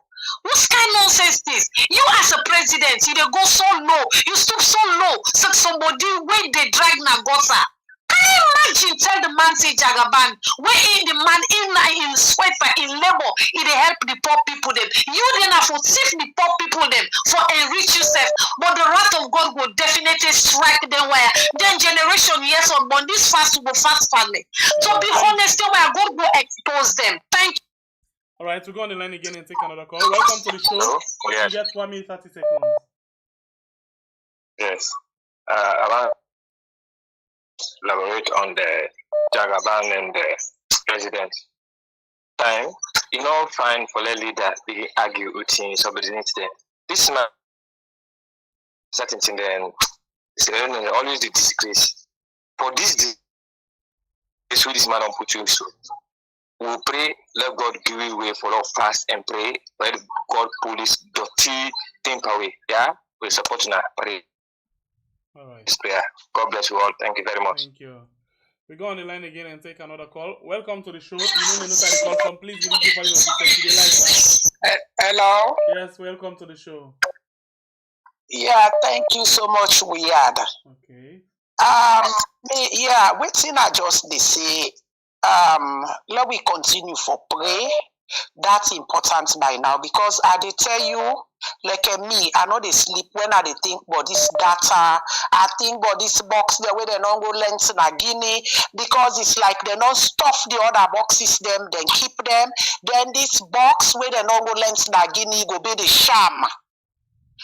[SPEAKER 4] What kind of nonsense this? You as a president, you dey go so low, you stoop so low, so somebody when they drag Nagota. Can you imagine tell the man say Jagaban, where in the man in sweater, in labor, it help the poor people them. You then have to thief the poor people them for enrich yourself. But the wrath of God will definitely strike them where then generation yes or born this fast will fast family. So be honest, where God will expose them. Thank you.
[SPEAKER 2] All right, to go on the line again and take another call. Welcome to the show. Yes. You get 1 minute 30 seconds.
[SPEAKER 10] Yes. I want to elaborate on the Jagaban and the president. Time, you know, fine for the leader, they argue with him, subordinate them. This man, certain thing, then, always the disgrace. For this this man don't put you so. We will pray, let God give you way for all fast and pray. Let God pull this dirty thing away. Yeah? We support now. Pray.
[SPEAKER 2] All right.
[SPEAKER 10] This prayer. God bless you all. Thank you very much.
[SPEAKER 2] Thank you. We go on the line again and take another call. Welcome to the show. You know me the call from. Please give me the volume of the
[SPEAKER 11] Hello?
[SPEAKER 2] Yes, welcome to the show.
[SPEAKER 11] Yeah, thank you so much, Weird.
[SPEAKER 2] Okay.
[SPEAKER 11] Yeah, waiting I just they say let we continue for pray. That's important by now because I they tell you, like me, I know they sleep when I they think about this data, I think about this box the way they don't go length na Guinea because it's like they don't stuff the other boxes them, then keep them. Then this box where they don't go length na Guinea go be the sham.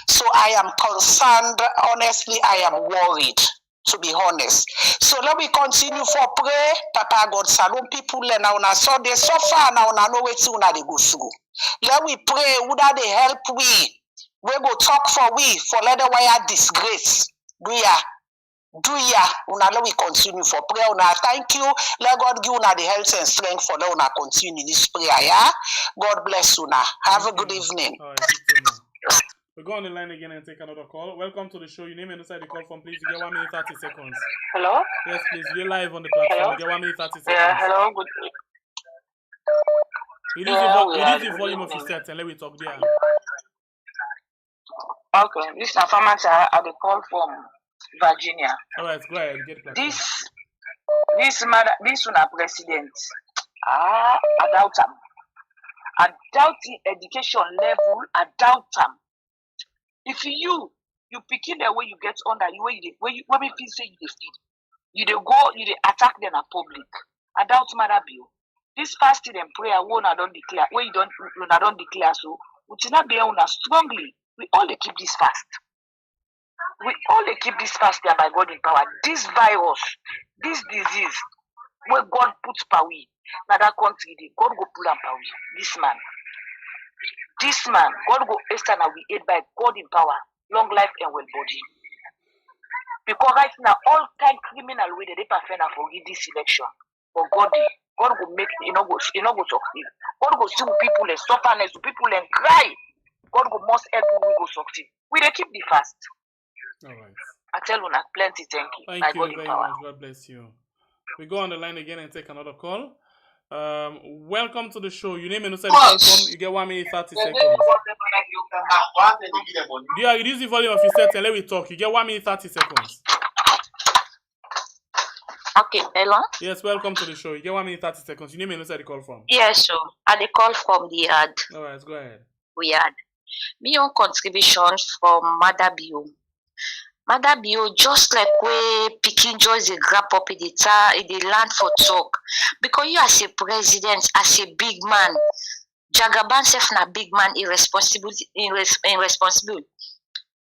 [SPEAKER 11] So I am concerned, honestly, I am worried. To be honest. So let me continue for pray. Papa God salon people now na so they suffer now na no way to na they go through. Let we pray would they help we go talk for we for let the wire disgrace. Do ya una let we continue for prayer una thank you. Let God give una the health and strength for let una continue this prayer. Yeah. God bless una. Have a good evening.
[SPEAKER 2] All right, we go on the line again and take another call. Welcome to the show. Your name and inside the call from, please. You get 1 minute 30 seconds.
[SPEAKER 4] Hello?
[SPEAKER 2] Yes, please. You're live on the platform.
[SPEAKER 4] Hello?
[SPEAKER 2] You get 1 minute 30 seconds.
[SPEAKER 4] Yeah, hello, good.
[SPEAKER 2] Reduce the volume of your set and let me talk there.
[SPEAKER 4] Okay, this is a pharmacy at the call from Virginia.
[SPEAKER 2] All right, go ahead. Get back.
[SPEAKER 12] This una president. I doubt him. I doubt the education level. I doubt him. If you picking the way you get under, when we feel say you defeat, you dey go, you dey attack them in public. I doubt Maada bill. This fasting and prayer, one I don't declare. When you don't declare so, we should not be una strongly. We all dey keep this fast. We all dey keep this fast there by God in power. This virus, this disease, where God puts power, now that country, God go pull am power. This man, God go extend and we aid by God in power, long life and well body. Because right now, all kind criminal way they prefer to forgive this election. But God go make go succeed. God go see people and sufferness, people and cry. God go must help we go succeed. We dey keep the fast.
[SPEAKER 2] All right.
[SPEAKER 12] I tell you now, plenty thank you.
[SPEAKER 2] Thank you very much. God bless you. We go on the line again and take another call. Welcome to the show. Your name and who call from. You get 1 minute 30 seconds. Do you reduce the volume of your set and let me talk? You get 1 minute 30 seconds.
[SPEAKER 13] Okay, hello?
[SPEAKER 2] Yes, welcome to the show. You get 1 minute 30 seconds. Your name and who the call from?
[SPEAKER 13] Yes, sure. I dey call from the yard.
[SPEAKER 2] All right, go ahead.
[SPEAKER 13] We had me own contribution from Maada bill. Maada bill just like where Pikin just dey grab up in the land for talk. Because you as a president, as a big man, Jagaban self na big man irresponsible.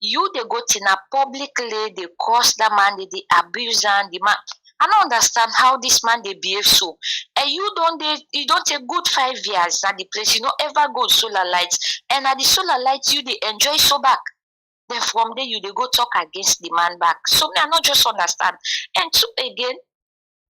[SPEAKER 13] You they go to na publicly, they curse that man, they abuse and the man. I don't understand how this man they behave so. And you don't take good 5 years at the place. You don't ever go solar lights. And at the solar lights, you they enjoy so back. Then from there, you they go talk against the man back. So me, I not just understand. And two again,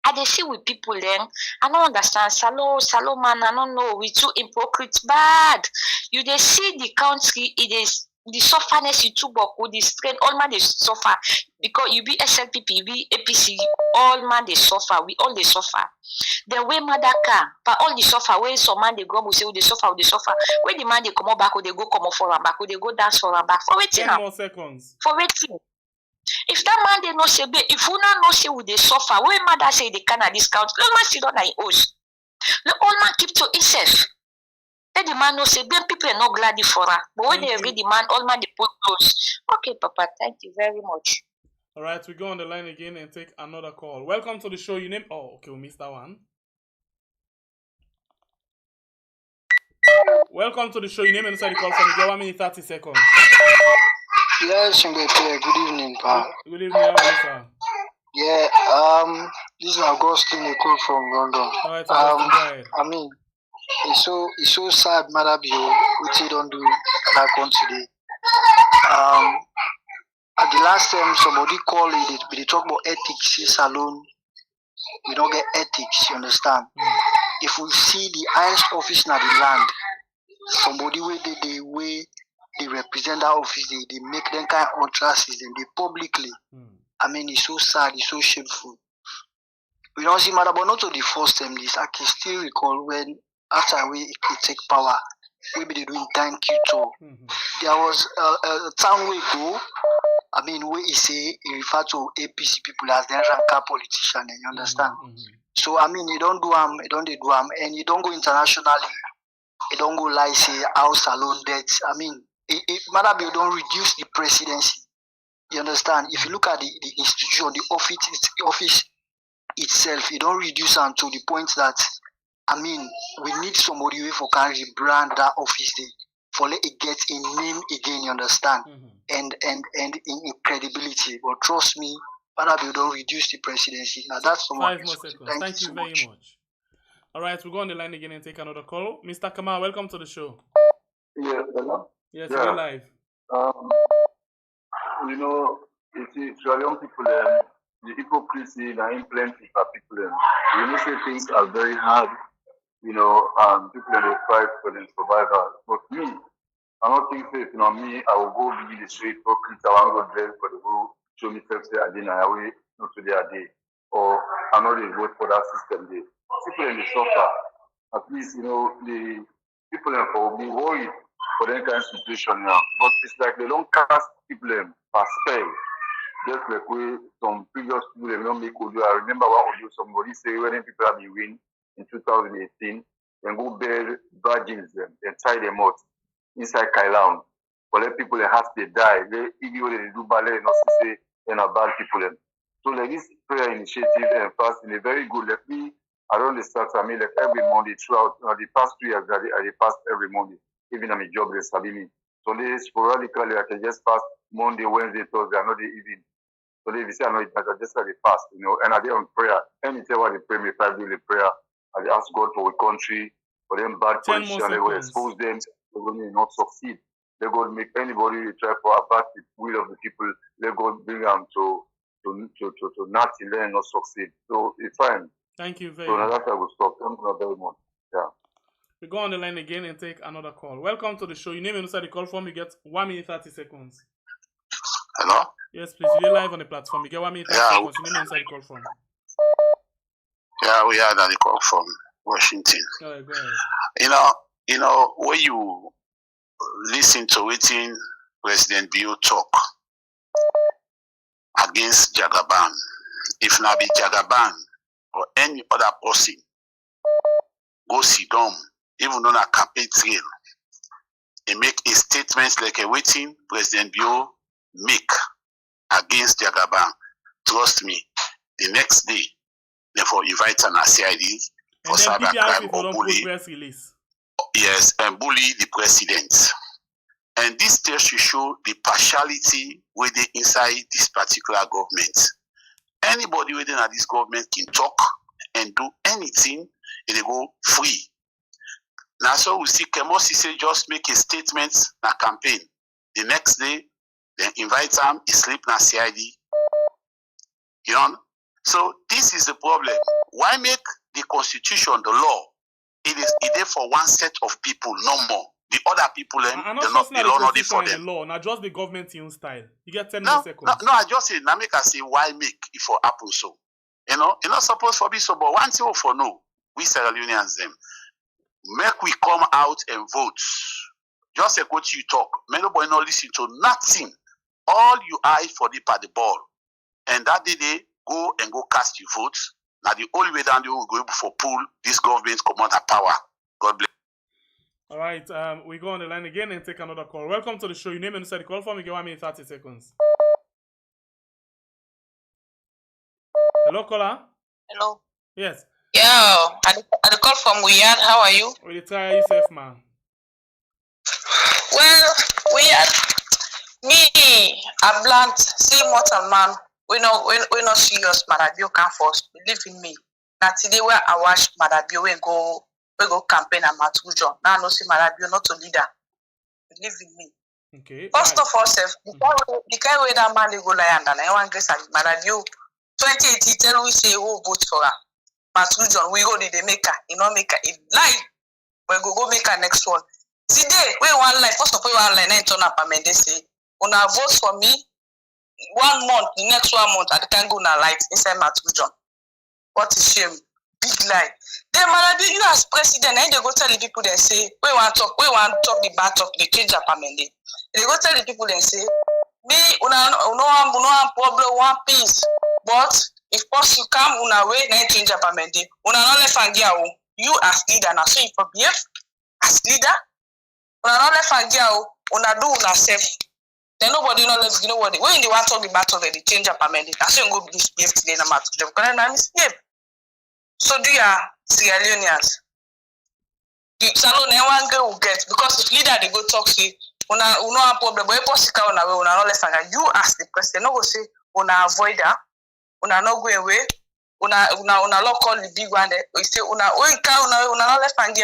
[SPEAKER 13] I they see with people then, I don't understand. Salo man, I don't know. We too hypocrite bad. You they see the country, it is the sufferness you too with the strain, all man they suffer. Because you be SLPP, you be APC, all man they suffer. We all they suffer. The way Madaka, but all the suffer, when some man they go, we say, they suffer. When the man they come back, they go come up for and back, they go dance for and back. For waiting
[SPEAKER 2] 10 more seconds.
[SPEAKER 13] For waiting. If that man they no say, if you not know say we they suffer, when Maada say they can at discount, all man sit on the host. The all man keep to himself. Let the man know say, then people are not glad for her. But when they read the man, all man they put close. Okay, Papa, thank you very much.
[SPEAKER 2] All right, we go on the line again and take another call. Welcome to the show. Your name? Oh, okay, we missed that one. Welcome to the show. Your name and inside the call from. You get 1 minute 30 seconds.
[SPEAKER 14] Yes, good evening, Pa.
[SPEAKER 2] Good evening, how are you, sir?
[SPEAKER 14] Yeah, this is Augustine you call from London.
[SPEAKER 2] All right, Augustine,
[SPEAKER 14] I mean, it's so sad, Maada bill, which you don't do that country. At the last time somebody called it, they talk about ethics, it's alone. We don't get ethics, you understand? If we see the highest office in the land, somebody where they represent that office, they make them kind of ultrases and they publicly. I mean, it's so sad, it's so shameful. We don't see Maada, but not to the first time this. I can still recall when after we take power, we be doing thank you to. There was a time we go. I mean, where he refer to APC people as the ranker politician, you understand? So I mean, you don't do and you don't go internationally. You don't go like say house alone debts. I mean, Maada bill don't reduce the presidency. You understand? If you look at the institution, the office itself, you don't reduce them to the point that I mean, we need somebody who for can rebrand that office there for let it get a name again, you understand? And in credibility. But trust me, Maada bill don't reduce the presidency. Now that's
[SPEAKER 2] 5 more seconds. Thank you very much. All right, we'll go on the line again and take another call. Mr. Kamal, welcome to the show.
[SPEAKER 15] Yes, hello?
[SPEAKER 2] Yes, you're live.
[SPEAKER 15] You know, you see, for young people, the hypocrisy and plenty for people. You know, say things are very hard, you know, and people they fight for their survival. But me, I don't think so. You know, me, I will go be the straight hypocrite. I want to go there for the whole show myself say I didn't away, not today a day. Or I know they vote for that system there. People in the suffer. At least, you know, the people will be worried for that kind of situation now. But it's like they don't cast people per spell. just like we some previous people they don't make audio. I remember one audio somebody say when people have been win in 2018, then go bury virgins and tie them out inside Kailan. For let people that have to die, they even when they do ballet and also say and are bad people them. So like this prayer initiative and fasting is very good. Like me, I don't understand. I mean, like every Monday throughout the past 2 years, I fast every Monday, even at my job, they study me. So they sporadically, I can just fast Monday, Wednesday, Thursday, another evening. So they say, I know it, but I just study fast, you know, and I did on prayer. Anytime when they pray me, 5 daily prayer, I ask God for a country, for them bad politicians, they will expose them, they will not succeed. They go make anybody try for about the will of the people, let God bring them to nothing, then not succeed. So it's fine.
[SPEAKER 2] Thank you very
[SPEAKER 15] much. So
[SPEAKER 2] much.
[SPEAKER 15] that's how we stop. Thank you very much. Yeah.
[SPEAKER 2] We go on the line again and take another call. Welcome to the show. Your name and inside the call form. You get 1 minute 30 seconds.
[SPEAKER 16] Hello?
[SPEAKER 2] Yes, please. You're live on the platform. You get 1 minute 30 seconds. Your name and inside the call form.
[SPEAKER 16] Yeah, we had the call from Washington.
[SPEAKER 2] All right, go ahead.
[SPEAKER 16] You know, when you listen to it in President Bio talk against Jagaban, if not be Jagaban or any other person, go sit down, even on a campaign trail, and make a statement like a waiting President Bio make against Jagaban. Trust me, the next day, they for invite an CID for cybercrime or bully. Yes, and bully the president. And this test to show the partiality within inside this particular government. Anybody within this government can talk and do anything and they go free. Now so we see Kemosi say just make a statement na campaign. The next day, they invite him, he sleep na CID. You know? So this is the problem. Why make the constitution, the law? It is there for one set of people, no more. The other people, the law not there for them.
[SPEAKER 2] Law, not just the government in style. You get 10 more seconds.
[SPEAKER 16] No, I just say, now make I say, why make it for happen so? You know, you're not supposed to be so, but one thing for no, we Sierra Leoneans them, make we come out and vote. Just like what you talk, many boy not listen to nothing. All you eye for the part the ball. And that day they go and go cast your votes. Now the only way down they will go able for pull this government come under power. God bless.
[SPEAKER 2] All right, we go on the line again and take another call. Welcome to the show. Your name and inside the call form. You get 1 minute 30 seconds. Hello, caller.
[SPEAKER 17] Hello.
[SPEAKER 2] Yes.
[SPEAKER 17] Yeah, I call from Weird. How are you?
[SPEAKER 2] We try yourself, man.
[SPEAKER 17] Well, Weird. Me, a blunt, see mortal man. We not serious, Madabio can force. Believe in me. Now today where I watch Madabio we go campaign at Matujo. Now no see Madabio not a leader. Believe in me.
[SPEAKER 2] Okay.
[SPEAKER 17] First of all, the kind way that man they go lie and I want grace at Madabio 2018 tell we say who vote for her. Matujo, we go they make her. You know make her it lie. We go make her next one. Today, we one line. First of all, one line. Then turn up and they say, "Una vote for me." 1 month, the next 1 month, I can go na light inside Matujon. What a shame. Big lie. Then Malabi, you as president, and they go tell the people they say, we want to talk the bad talk, they change up amended. They go tell the people they say, me, una no problem, one peace. But if possible come una way, then change up amended. Una no left and you as leader now. So if you behave as leader, una no left and una do una self. Then nobody know left, nobody. When they want to talk the battle, they change up amended. I say go behave today na Matujon. Because I'm misbehave. So do ya Sierra Leoneans? The salon one girl will get because if leader they go talk say una have problem, but if possible una way una no left and you ask the president, no go say una avoid that, una no go away, una lock call the big one there. We say una no left and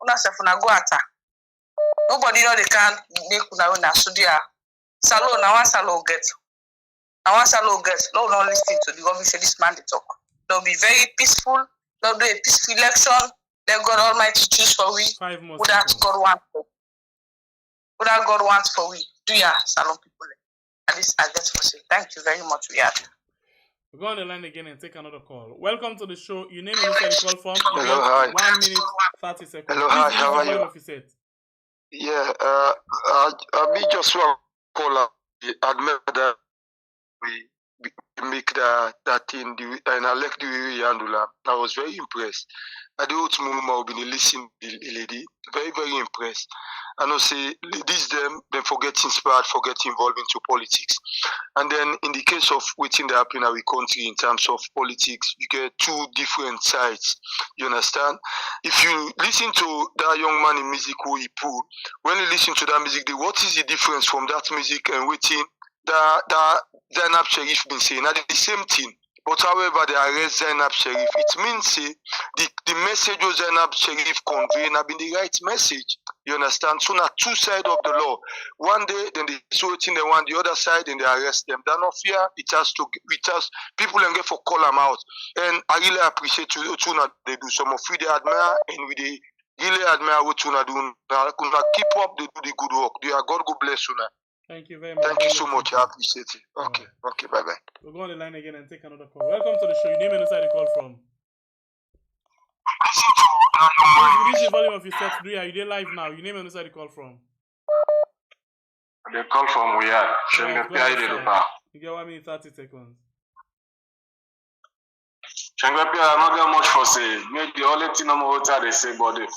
[SPEAKER 17] una self una go attack. Nobody know they can make una so do ya. Salon na one salon get. I want salon get. No listen to the government say this man they talk. They'll be very peaceful. They'll do a peaceful election. Let God Almighty choose for we. Who that God wants for we. Do ya, salon people? At least I get for say. Thank you very much, we are.
[SPEAKER 2] We'll go on the line again and take another call. Welcome to the show. Your name is inside the call form.
[SPEAKER 18] Hello, hi.
[SPEAKER 2] 1 minute 30 seconds.
[SPEAKER 18] Hello, hi. How are you? Yeah, I just want to call admit that we make that thing, and I like the way you handle that. I was very impressed. I do what Muma will be listening the lady, very, very impressed. And I say, ladies, them forget inspired, forget involved into politics. And then in the case of waiting that happen in our country in terms of politics, you get two different sides. You understand? If you listen to that young man in music who he pulled, when you listen to that music, what is the difference from that music and waiting that Zainab Sharif been saying? Now the same thing. But however, they arrest Zainab Sharif. It means the message of Zainab Sharif conveying have been the right message. You understand? So now two sides of the law. One day, then they show it in the one, the other side, and they arrest them. They're not fear. It has people and get for call them out. And I really appreciate what they do. Some of you they admire, and we they really admire what you do. Now, keep up, they do the good work. God go bless you now.
[SPEAKER 2] Thank you very much.
[SPEAKER 18] Thank you so much. I appreciate it. Okay. Okay. Bye bye.
[SPEAKER 2] We'll go on the line again and take another call. Welcome to the show. Your name and where you call from. Please reduce the volume of your set. Are you there live now? Your name and where you call from.
[SPEAKER 19] They call from where?
[SPEAKER 2] You get 1 minute 30 seconds.
[SPEAKER 19] I not get much for say. Maybe the only thing I'm going to say about it.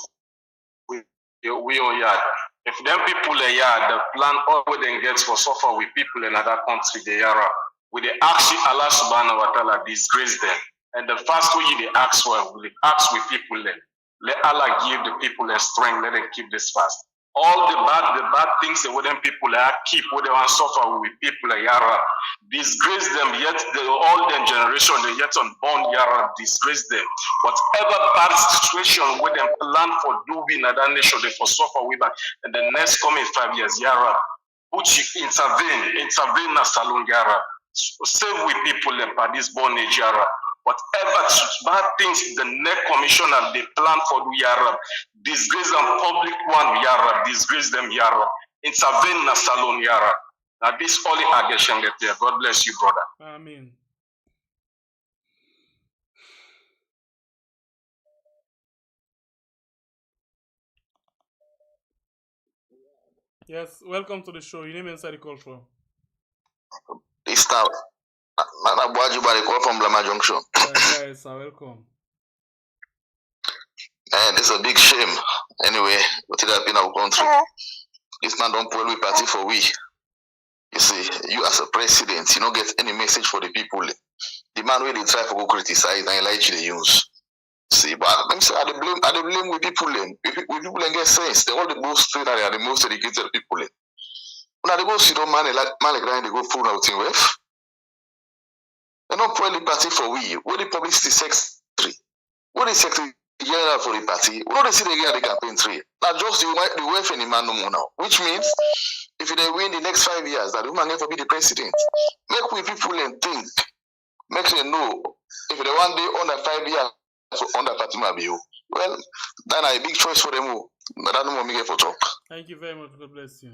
[SPEAKER 19] We on yard. If them people are yard, the plan all we then gets for suffer with people in other country, they are with the action Allah subhanahu wa ta'ala disgrace them. And the first way they ask for, we ask with people then. Let Allah give the people their strength, let them keep this fast. All the bad things that them people are keep what they want to suffer with people like Yara. Disgrace them, yet all their generation, they yet unborn Yara, disgrace them. Whatever bad situation where them plan for doing another nation, they for suffer with that. And the next coming 5 years, Yara, which intervene na salon Yara. Save with people them by this born age Yara. Whatever bad things the next commissioner they plan for do Yara, disgrace them public one Yara, disgrace them Yara, intervene na salon Yara. Now this only allegation get there. God bless you, brother.
[SPEAKER 2] Amen. Yes, welcome to the show. Your name and inside the call from.
[SPEAKER 20] This time, I'm call from Blama Junction.
[SPEAKER 2] Yes, welcome.
[SPEAKER 20] And it's a big shame. Anyway, what it has been our country. This man don't pull we party for we. You see, you as a president, you don't get any message for the people. The man where they try to go criticize and like they use. See, but let me say, I don't blame with people then. With people get sense. They're all the most trained, they are the most educated people. Now they go see no man like they go full out in with. They don't pull the party for we. What the publicity secretary? What the secretary general for the party? What do they see they get the campaign tree? Now just the wife and the man no more now. Which means if they win the next 5 years, that the woman never be the president. Make we people and think. Make them know if they one day under 5 years so under party maybe you. Well, then a big choice for them. But I don't want me for talk.
[SPEAKER 2] Thank you very much. God bless you.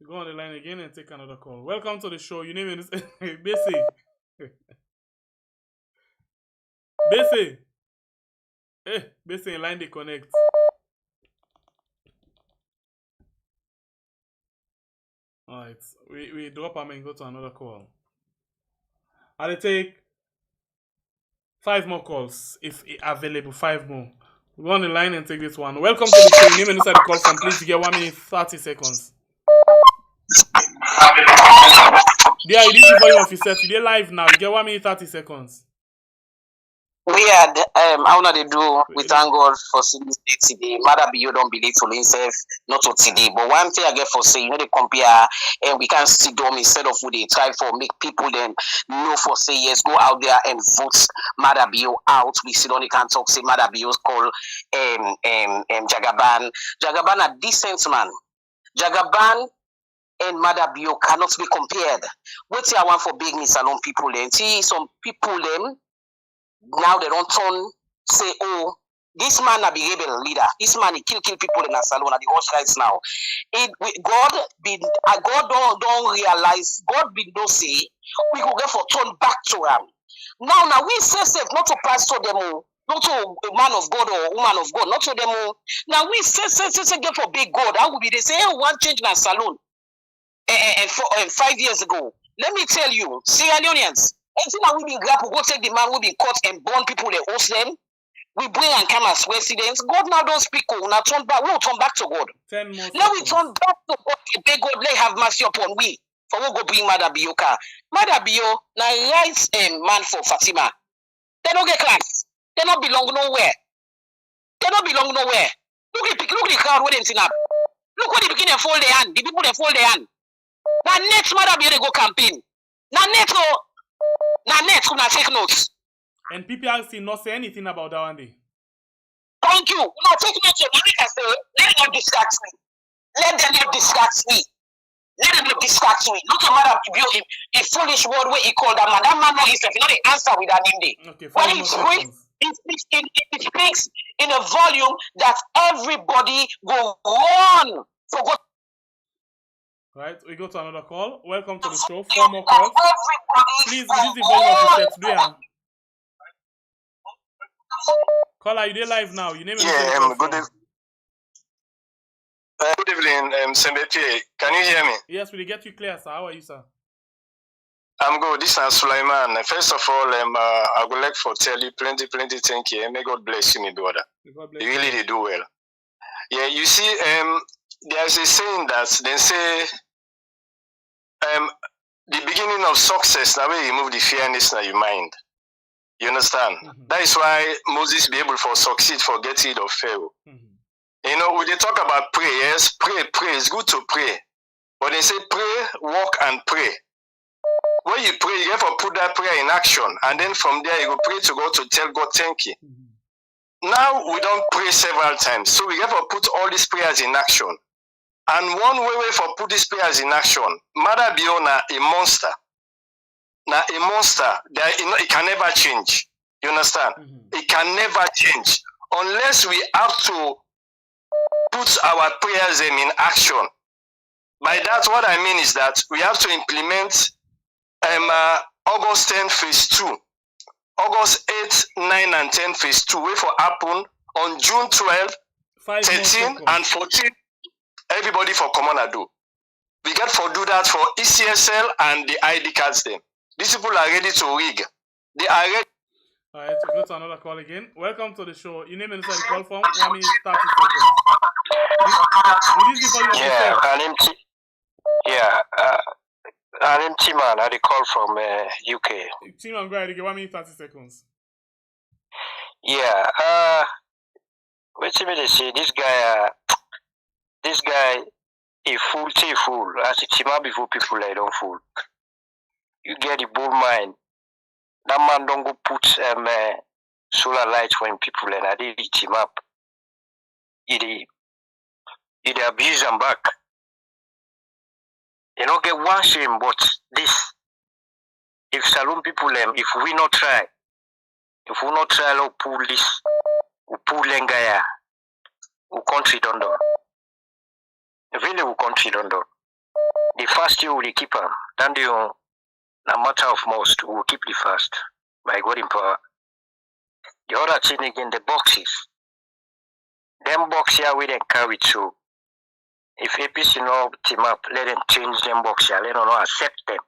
[SPEAKER 2] We go on the line again and take another call. Welcome to the show. Your name is Bessie. Bessie. Hey, Bessie in line they connect. Alright, we drop them and go to another call. I'll take 5 more calls if available. 5 more. We go on the line and take this one. Welcome to the show. Your name and inside the call from. Please get 1 minute 30 seconds. Yeah, you need the volume of your set. You're live now. You get 1 minute 30 seconds.
[SPEAKER 11] We had how na they do. We thank God for seeing this day today. Maada you don't believe for himself, not to today. But one thing I get for say, they compare and we can see them instead of what they try for make people then know for say yes, go out there and vote Maada out. We see on the can talk say Maada call Jagaban. Jagaban a decent man. Jagaban and Maada cannot be compared. What's I want for big salon people then? See some people then. Now they don't turn say, oh, this man a be rebel leader. This man he kill people in a salon at the horse rights now. God don't realize. God be don't say we go get for turn back to him. Now we say safe not to pastor them all, not to a man of God or woman of God, not to them all. Now we say get for big God. How would be they say hey, one change in a salon and 5 years ago. Let me tell you, Sierra Leoneans, until now we been grapple, go take the man who been caught and born people they host them. We bring and come as residents. God now don't speak. Now turn back. We'll turn back to God.
[SPEAKER 2] 10 more
[SPEAKER 11] Now we
[SPEAKER 2] seconds.
[SPEAKER 11] turn back to God. Beg God, let have mercy upon we. For we go bring Maada Bio car. Maada Bio, now right man for Fatima. They don't get class. They don't belong nowhere. They don't belong nowhere. Look at the crowd where they up. Look what they begin to fold their hand. The people they fold their hand. Now next Maada Bio they go campaign. Now next gonna take notes.
[SPEAKER 2] And PPRC not say anything about that one day.
[SPEAKER 11] Thank you. Now take notes. Let them not distract me. Let them not distract me. Let them not distract me. Not a matter of building a foolish word where he called that man. That man know himself. You know the answer with that name day.
[SPEAKER 2] Okay,
[SPEAKER 11] when he speaks in a volume that everybody will run. For God.
[SPEAKER 2] Right, we go to another call. Welcome to the show. 4 more calls. Please reduce the volume of the set. Do you? Caller, you there live now? You name it.
[SPEAKER 21] Yeah, good evening, Sembepe. Can you hear me?
[SPEAKER 2] Yes, we get you clear, sir. How are you, sir?
[SPEAKER 21] I'm good. This is Sulaiman. First of all, I would like to tell you plenty thank you. May God bless you, my brother. You really they do well. Yeah, you see, there's a saying that they say the beginning of success, now we remove the fearness in your mind. You understand? That is why Moses be able to succeed for getting rid of Pharaoh. You know, when they talk about prayers, pray. It's good to pray. But they say pray, walk and pray. When you pray, you have to put that prayer in action. And then from there, you go pray to God to tell God thank you. Now, we don't pray several times. So we have to put all these prayers in action. And one way for put these prayers in action, Maada Bio na a monster. Now, a monster, it can never change. You understand? It can never change. Unless we have to put our prayers in action. By that, what I mean is that we have to implement August 10 phase 2. August 8, 9, and 10 phase 2 will for happen on June 12, 13, and 14. Everybody for Common We get for do that for ECSL and the ID cards them. These people are ready to rig. They are ready.
[SPEAKER 2] All right, we go to another call again. Welcome to the show. Your name and the call from 1 minute 30 seconds.
[SPEAKER 21] I'm Timan. I call from UK.
[SPEAKER 2] Timan, go ahead. 1 minute 30 seconds.
[SPEAKER 21] Yeah. Wait a minute. Say this guy, a fool. As a Timan before people, I don't fool. You get the bull mind. That man don't go put solar lights when people and I did eat him up. It abuse them back. You don't get one shame, but this. If Salon people if we not try to pull this, we pull Lengaya, we country don't do. Really, we country don't do. The first year we keep them, then the no matter of most, we will keep the first by God in power. The other thing again, the boxes. Them boxes here we then carry through. If APC no team up, let them change them boxes here. Let them not accept them.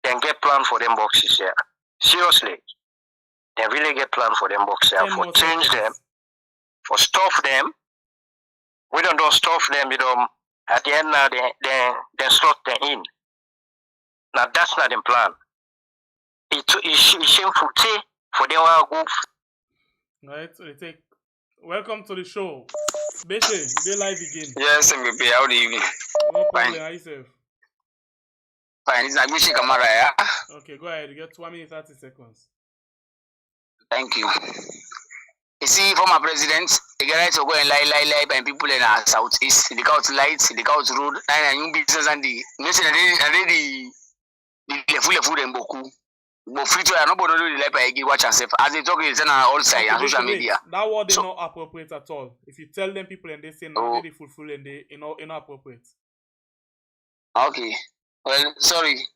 [SPEAKER 21] Then get plan for them boxes here. Seriously. They really get plan for them boxes here. For change them. For stuff them. We don't stuff them, at the end now they slot them in. Now that's not the plan. It's shameful for them to go.
[SPEAKER 2] Right, so they take. Welcome to the show. Beshe, they live again.
[SPEAKER 21] Yes, MVP. How do you evening?
[SPEAKER 2] No problem. How yourself?
[SPEAKER 21] Fine. It's Agbishi Kamara, yeah?
[SPEAKER 2] Okay, go ahead. You get 1 minute 30 seconds.
[SPEAKER 21] Thank you. You see, former president, they get right to go and lie by people in our southeast. They got lights, they got road, and new business and the nation already. The full and boku. But free to nobody do the like watch and self. As they talk, it's on all sides and social media.
[SPEAKER 2] That word is not appropriate at all. If you tell them people and they say no, they fulfill and they inappropriate.
[SPEAKER 21] Okay. Well, sorry.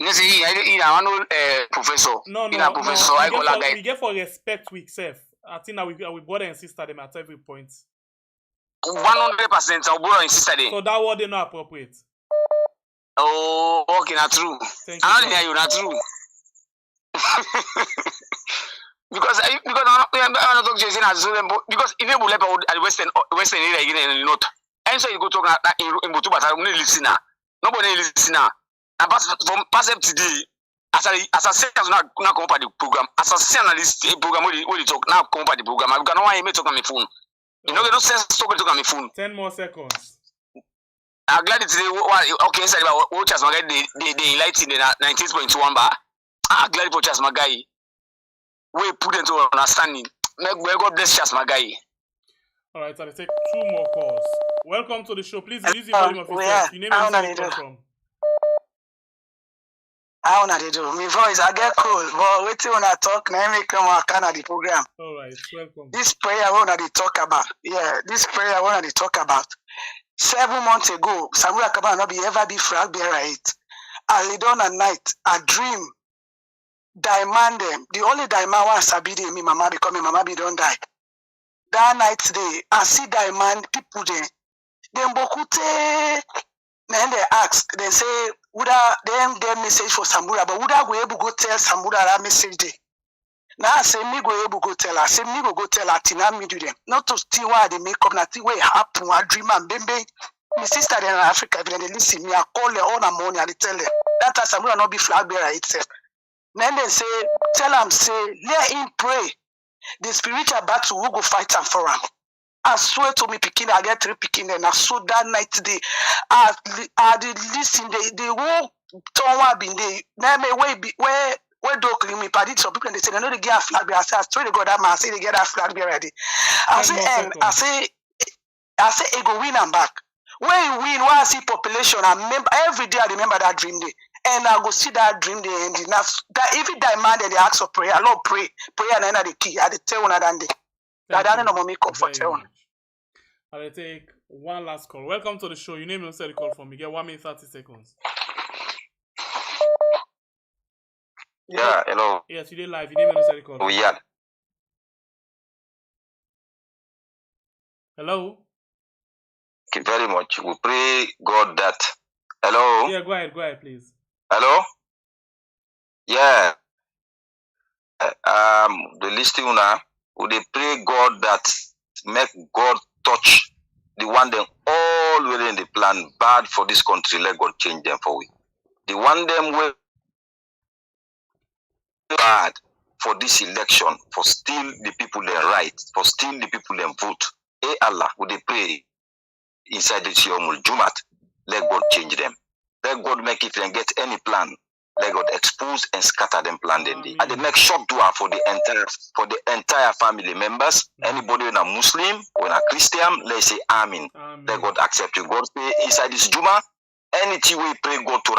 [SPEAKER 21] You see, I'm not professor.
[SPEAKER 2] No.
[SPEAKER 21] Professor,
[SPEAKER 2] We get for respect week, self. I think that we brother and sister them at every point.
[SPEAKER 21] 100% our brother and sister them.
[SPEAKER 2] So that word is not appropriate.
[SPEAKER 1] Oh, okay, not true. I don't hear you, not true. Because I'm not talking to because if you believe at Western area again in north, and so you go talk in Botu, but I'm not listener. Nobody listener. And from past today, as I said, not come up the program. As I said, this program will talk now come up the program. I can't want to talk on my phone. You know, no sense talking to my phone.
[SPEAKER 2] 10 more seconds.
[SPEAKER 1] I'm glad it's okay. So what just my guy they light in the 19.1 bar. I'm glad for just my guy. We put into understanding. May God bless just my guy.
[SPEAKER 2] All right, so I'll take 2 more calls. Welcome to the show. Please release the volume of your voice. Your name and where you come from.
[SPEAKER 17] How na they do? My voice I get cold, but wait till when I talk, now I make them work on the program.
[SPEAKER 2] All right, welcome.
[SPEAKER 17] This prayer I want to talk about. Yeah, this prayer I want to talk about. 7 months ago, Samuel Akaba not be ever be flag bearer it. I lay down at night, I dream. Diamond them. The only diamond was Sabi me mama because my mama be don't die. That night today, I see diamond people there. Then Bokute, then they ask, they say, would I then get message for Samura, but would I go able to go tell Samura that message there? Now I say me go able go tell her, say me go tell her, Tina me do them. Not to see why they make up, not see where it happen, I dream and bembe. My sister in Africa, if they listen me, I call her all the morning and they tell them. That time Samura not be flag bearer itself. Then they say, tell him, say, let him pray. The spiritual battle will go fight him for him. I swear to me, picking, I get 3 picking, and I saw that night today. I did listen, they won't turn one been there. Now, where do me, but some people, they say, they know they get a flag bearer. I say, I swear to God, that man, I say, they get a flag bearer ready. I say, it go win and back. When you win, when I see population, I remember, every day I remember that dream day. And I go see that dream day ending. That if it demand and they ask for prayer, Lord pray. Prayer and then the key. I tell one that day. That I don't know me comfort tell one.
[SPEAKER 2] I'll take one last call. Welcome to the show. Your name and say the call from me. Get 1 minute 30 seconds.
[SPEAKER 22] Yeah, hello.
[SPEAKER 2] Yes, you did live. Your name and say the call.
[SPEAKER 22] Oh, yeah.
[SPEAKER 2] Hello.
[SPEAKER 22] Thank you very much. We pray God that. Hello.
[SPEAKER 2] Yeah, go ahead, please.
[SPEAKER 22] Hello. Yeah. The listener now, would they pray God that make God touch the one them all within the plan bad for this country. Let God change them for we. The one them will bad for this election, for still the people their right, for still the people them vote. Hey Allah, would they pray inside the Yomul Jumat? Let God change them. Let God make it and get any plan. Let God expose and scatter them plan then. And they make short dua for the entire family members. Anybody when a Muslim, when a Christian, let's say Amin. Let God accept you. God say inside this Juma, anything we pray God to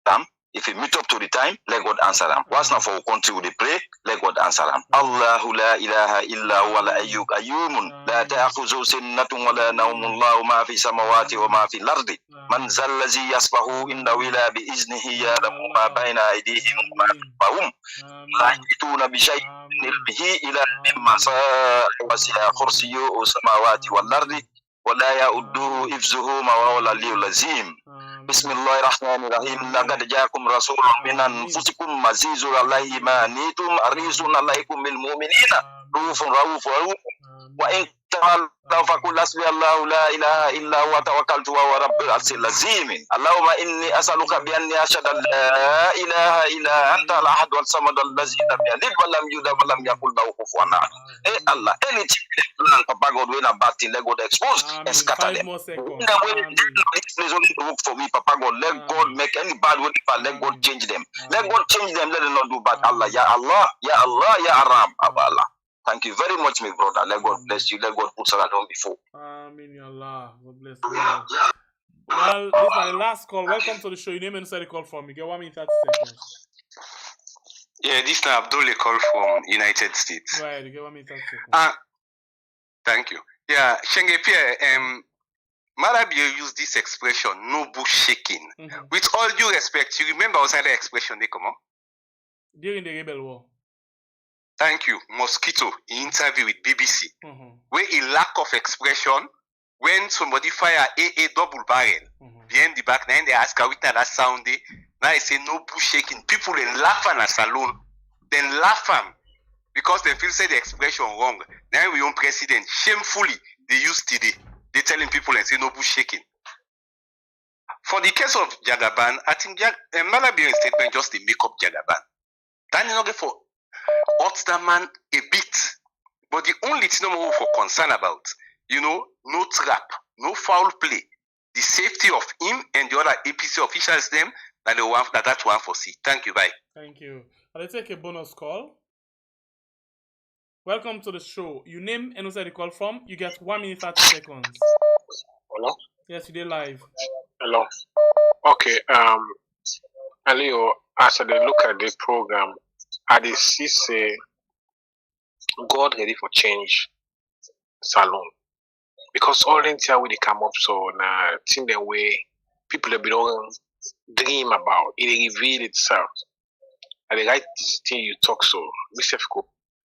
[SPEAKER 22] them. If you meet up to the time, let God answer them. What's not for a country they pray, let God answer them. Allahu la ilaha illa huwa al-hayyul qayyum la ta'khudhuhu sinatun wa la nawmun Allahu ma fi samawati wa ma fi al-ardi man zal ladzi yasbahu inda ila bi iznihi ya'lamu ma bayna aydihim wa ma khalfahum la yatuna bi shay'in ilmihi ila mimma wasi'a kursiyyuhu samawati wal ardi ولا يؤده إفزهما وهو العلي العظيم بسم الله الرحمن الرحيم لقد جاءكم رسول من أنفسكم عزيز عليه ما عنتم حريص عليكم بالمؤمنين رؤوف رحيم وإن تولوا فقل حسبي الله لا إله إلا هو توكلت وهو رب العرش العظيم اللهم إني أسألك بأني أشهد أن لا إله إلا أنت الأحد الصمد الذي لم يلد ولم يولد ولم يكن له كفوا أحد. Hey Allah, anything Papa God when a bad thing, let God expose and scatter them. Please only work for me, Papa God. Let God make any bad way, let God change them. Let God change them, let them not do bad. Allah, Ya Allah, Ya Allah, Ya Arab, Allah. Thank you very much, my brother. Let God bless you. Let God put Salah down before.
[SPEAKER 2] Amen, Ya Allah. God bless you. Well, this is my last call. Welcome to the show. Your name and say the call from me. Get 1 minute 30 seconds.
[SPEAKER 23] Yeah, this is Abdul call from United States.
[SPEAKER 2] Go ahead, get 1 minute 30 seconds.
[SPEAKER 23] Thank you. Yeah, Shenge Pierre, Maada use this expression, no bush shaking. With all due respect, you remember also the expression they come on?
[SPEAKER 2] During the Rebel War.
[SPEAKER 23] Thank you. Mosquito, in interview with BBC, where a lack of expression when somebody fire a double barrel behind the back, then they ask how it that sound. Now I say no bush shaking. People then laugh at a saloon, then laugh am because they feel say the expression wrong. Now we own president shamefully they use today. They telling people and say no bush shaking. For the case of Jagaban, I think Malabi's statement just to make up Jagaban. That is not for hurt that man a bit. But the only thing I'm for concern about, no trap, no foul play, the safety of him and the other APC officials, them that's one for see. Thank you, bye.
[SPEAKER 2] Thank you. I'll take a bonus call. Welcome to the show. You name and where you call from. You get 1 minute 30 seconds.
[SPEAKER 3] Hello?
[SPEAKER 2] Yes, you did live.
[SPEAKER 3] Hello. Okay. Leo, as I look at the program, I did see say God ready for change salon. Because all the time when they come up so now think the way people have been dream about it reveal itself. And the right thing you talk so myself could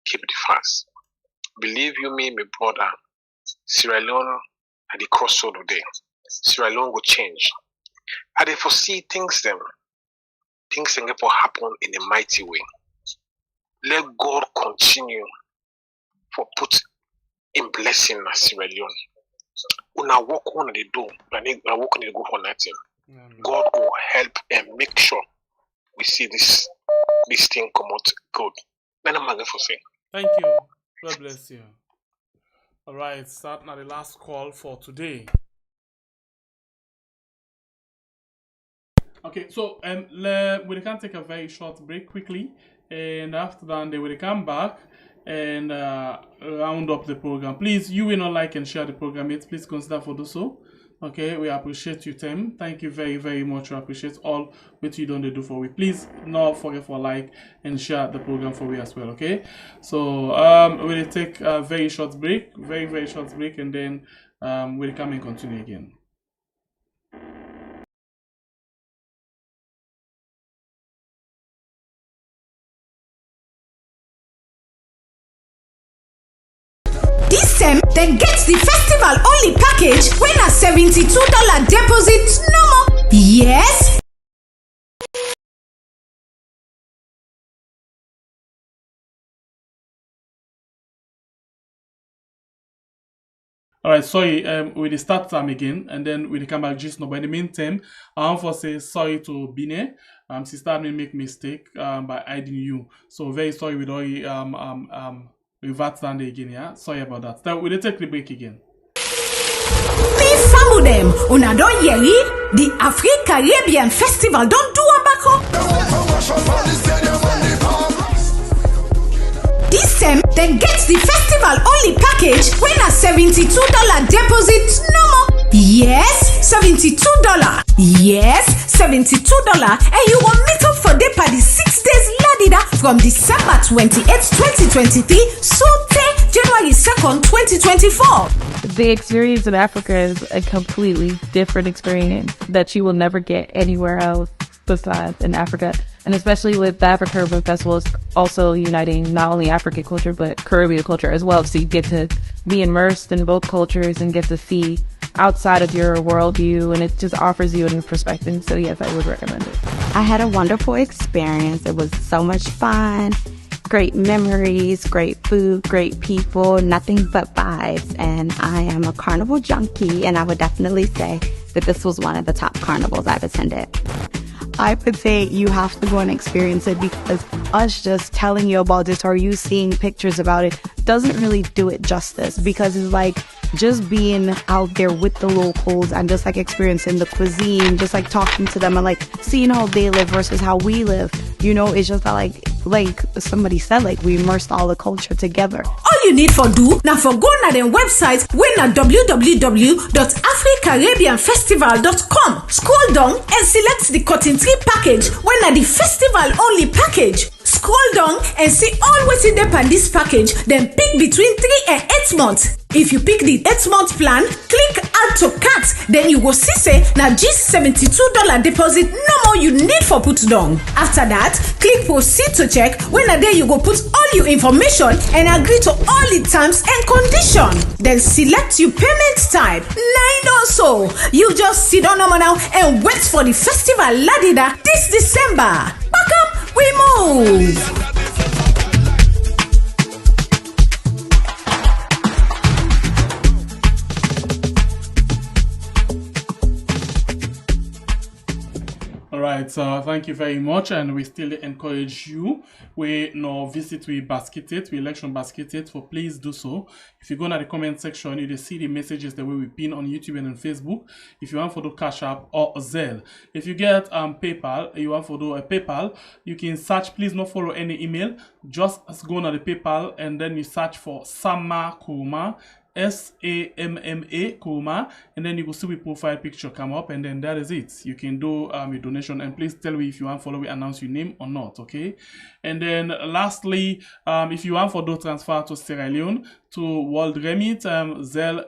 [SPEAKER 3] keep the fast. Believe you me, my brother, Sierra Leone at the crossroad of day. Sierra Leone will change. And they foresee things that will happen in a mighty way. Let God continue for put in blessing na Sierra Leone. Una walk on the door, and I walk on the go for nothing. God will help and make sure we see this thing come out good. Then I'm going for saying.
[SPEAKER 2] Thank you. God bless you. All right, start now the last call for today. Okay, so we can take a very short break quickly, and after that they will come back and round up the program. Please, you will not like and share the program yet. Please consider for do so. Okay, we appreciate you, Tim. Thank you very, very much. We appreciate all what you don't do for we. Please not forget for like and share the program for we as well. Okay, so we'll take a very short break, very, very short break, and then we'll come and continue again.
[SPEAKER 5] This time, then get the festival only package when a $72 deposit no more. Yes?
[SPEAKER 2] Alright, sorry, we'll start time again and then we'll come back just now. But in the meantime, I want to say sorry to Bine. Sister me make mistake by hiding you. So very sorry with all revert down again, yeah? Sorry about that. Then we'll take the break again.
[SPEAKER 5] Please follow them. Una don yeri, the Afri-Caribbean Festival don't do a bako. This time, then get the festival only package when a $72 deposit no more. Yes, $72. Yes, $72. And you will meet up for the party 6 days ladida from December 28, 2023 so January 2nd, 2024.
[SPEAKER 6] The experience in Africa is a completely different experience that you will never get anywhere else besides in Africa. And especially with the Africa Urban Festival, it's also uniting not only African culture, but Caribbean culture as well. So you get to be immersed in both cultures and get to see outside of your worldview, and it just offers you a new perspective. So yes, I would recommend it.
[SPEAKER 7] I had a wonderful experience. It was so much fun, great memories, great food, great people, nothing but vibes. And I am a carnival junkie, and I would definitely say that this was one of the top carnivals I've attended. I would say you have to go and experience it, because us just telling you about it or you seeing pictures about it doesn't really do it justice, because it's like just being out there with the locals and just like experiencing the cuisine, just like talking to them and like seeing how they live versus how we live. You know, it's just that like somebody said, like we immersed all the culture together.
[SPEAKER 5] All you need for do now for go na them website when na www.africaribbeanfestival.com. Scroll down and select the cotton tree package when na the festival only package. Scroll down and see all what's in there on this package, then pick between 3 and 8 months. If you pick the 8-month plan, click add to cart, then you go see say na just $72 deposit no more you need for put down. After that, click proceed to check. When a day you go put all your information and agree to all the terms and conditions. Then select your payment type. Nine also. You just sit down now and wait for the festival Ladida this December. Back up, we move.
[SPEAKER 2] Alright, so thank you very much, and we still encourage you. We now visit we basket it, we election basket it, so please do so. If you go to the comment section, you will see the messages that we will pin on YouTube and on Facebook. If you want to do Cash App or Zelle. If you get PayPal, you want to do a PayPal, you can search, please not follow any email, just go to the PayPal and then you search for Sama Kuma, SAMMA Kuma, and then you will see the profile picture come up, and then that is it. You can do your donation, and please tell me if you want to follow we announce your name or not, okay? And then lastly, if you want to do transfer to Sierra Leone, to World Remit, Zelle,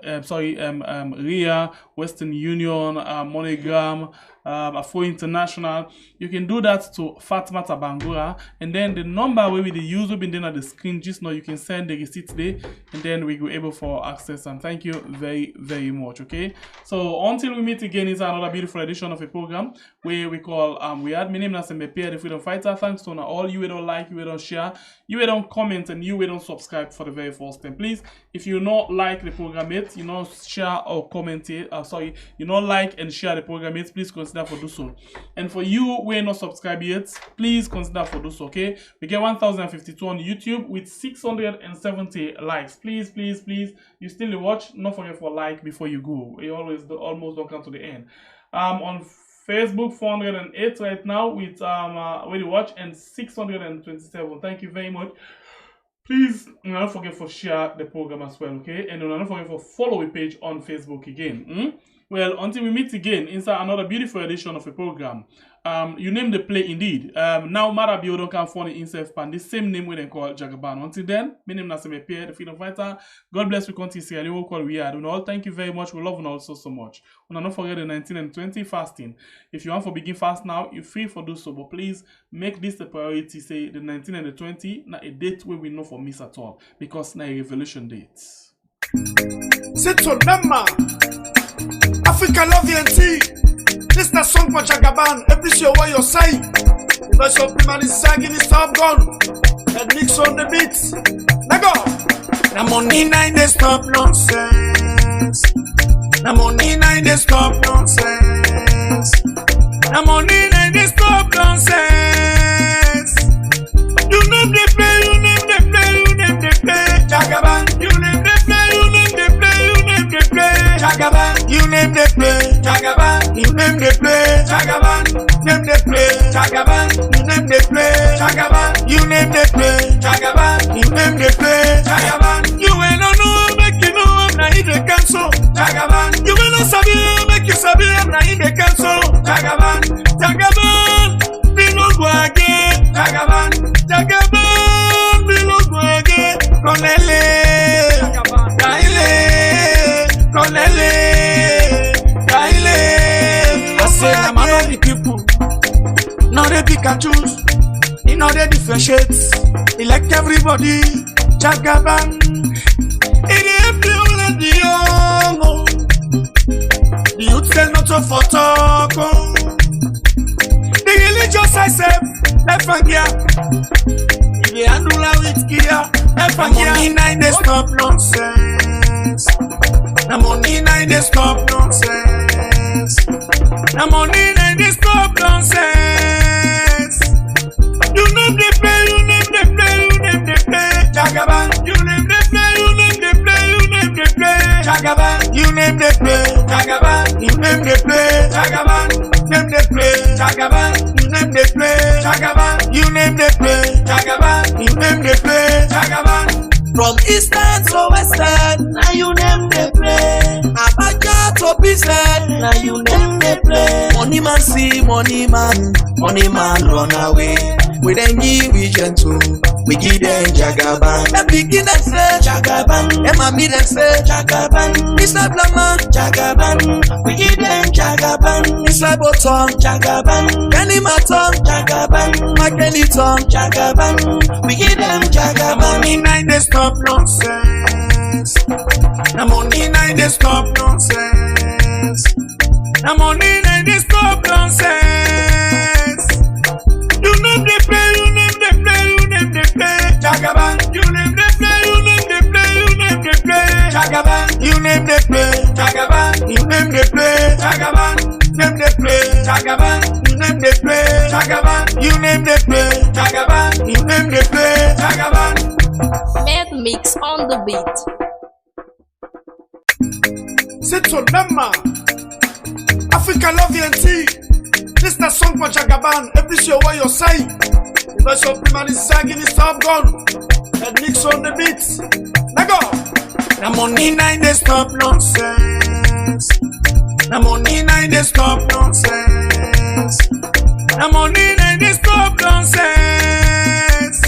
[SPEAKER 2] RIA, Western Union, MoneyGram, Afro International, you can do that to Fatma Tabangura, and then the number where we use will be then at the screen just now. You can send the receipt there, and then we will be able for access. And thank you very, very much. Okay, so until we meet again, it's another beautiful edition of a program where we call we had my name is Mbepe, the Freedom Fighter. Thanks to all you who don't like, you who don't share, you who don't comment, and you who don't subscribe for the very first time. Please, if you not like the program yet, you know, share or comment it. You not like and share the program yet, please consider for do so. And for you who are not subscribed yet, please consider for do so. Okay, we get 1052 on YouTube with 670 likes. Please, please, please, you still watch, not forget for like before you go. You always almost don't come to the end. On Facebook 408 right now with where you watch, and 627. Thank you very much. Please do not forget for share the program as well, okay? And do not forget for follow the page on Facebook again. Well, until we meet again inside another beautiful edition of a program. You name the play indeed. Now Maada don't come for the insect pan, the same name we then call Jagaban. Until then, my name is Mbepe, the Freedom Fighter. God bless, we continue Sierra Leone call we are. All thank you very much. We love you also so much. And don't forget the 19 and 20 fasting. If you want to begin fast now, you're free for do so, but please make this the priority. Say the 19 and the 20, not a date where we know for miss at all, because now a revolution date.
[SPEAKER 8] C'est ton Africa love you. This na song for Jagaban. Every show what you say. The verse of the man is singing his top gun. And mix on the beats. Now go. Na money nine they stop nonsense. Na money nine they stop nonsense. Na money nine they stop nonsense. You name the play, you name the play, you name the play. Jagaban, you name the play, you name the play, you name the play. Jagaban, you name the play. Jagaban, you name the play. Jagaban, name the play. Jagaban, you name the play. Jagaban, you name the play. Jagaban, you name the play. Jagaban, you ain't no know, make you know I'm not in the cancel. Jagaban, you ain't no sabi, make you sabi I'm not in the cancel. Jagaban, Jagaban, we no go again. Jagaban, Jagaban, we no go again. Konele, Kaile, Konele, Kaile. I say I'm not the people. Now they pick and choose. You know they differentiate. Elect everybody. Jagaban. It is people and the young. The youth say not to for talk. The religious I say, left and gear. If they handle with gear, left and gear. Money nine they stop nonsense. The money nine they stop nonsense. The money nine they stop nonsense. You name the play, you name the play, you name the play. Jagaban, you name the play, you name the play, you name the play. Jagaban, you name the play. Jagaban, you name the play. Jagaban, name the play. Jagaban, you name the play. Jagaban, you name the play. Jagaban, you name the play. Jagaban. From eastern to western, now you name the play. Abaja to Pisen, now you name the play. Money man see, money man run away. We then give we gentle. We give them Jagaban. The beginner say Jagaban. Emma me them say Jagaban. Mr. Blama Jagaban. We give them Jagaban. Mr. Bottom Jagaban. Kenny Maton Jagaban. Makeni Tom Jagaban. We give them Jagaban. Money nine they stop nonsense. The money nine they stop nonsense. The money nine they stop nonsense. You name they play, you name they play, you name they play. Jagaban, you name they play, you name they play, you name they play. Jagaban, you name they play. Jagaban, you name they play. Jagaban, name they play. Jagaban, you name they play. Jagaban, you name they play. Jagaban, you name they play. Jagaban.
[SPEAKER 4] Mad mix on the beat.
[SPEAKER 8] C'est ton Blama. Africa love you. This is the song for Jagaban. Every show what you say. The voice of the man is sagging his top gun. And mix on the beats. Let go. The money nine they stop nonsense. The money nine they stop nonsense. The money nine they stop nonsense.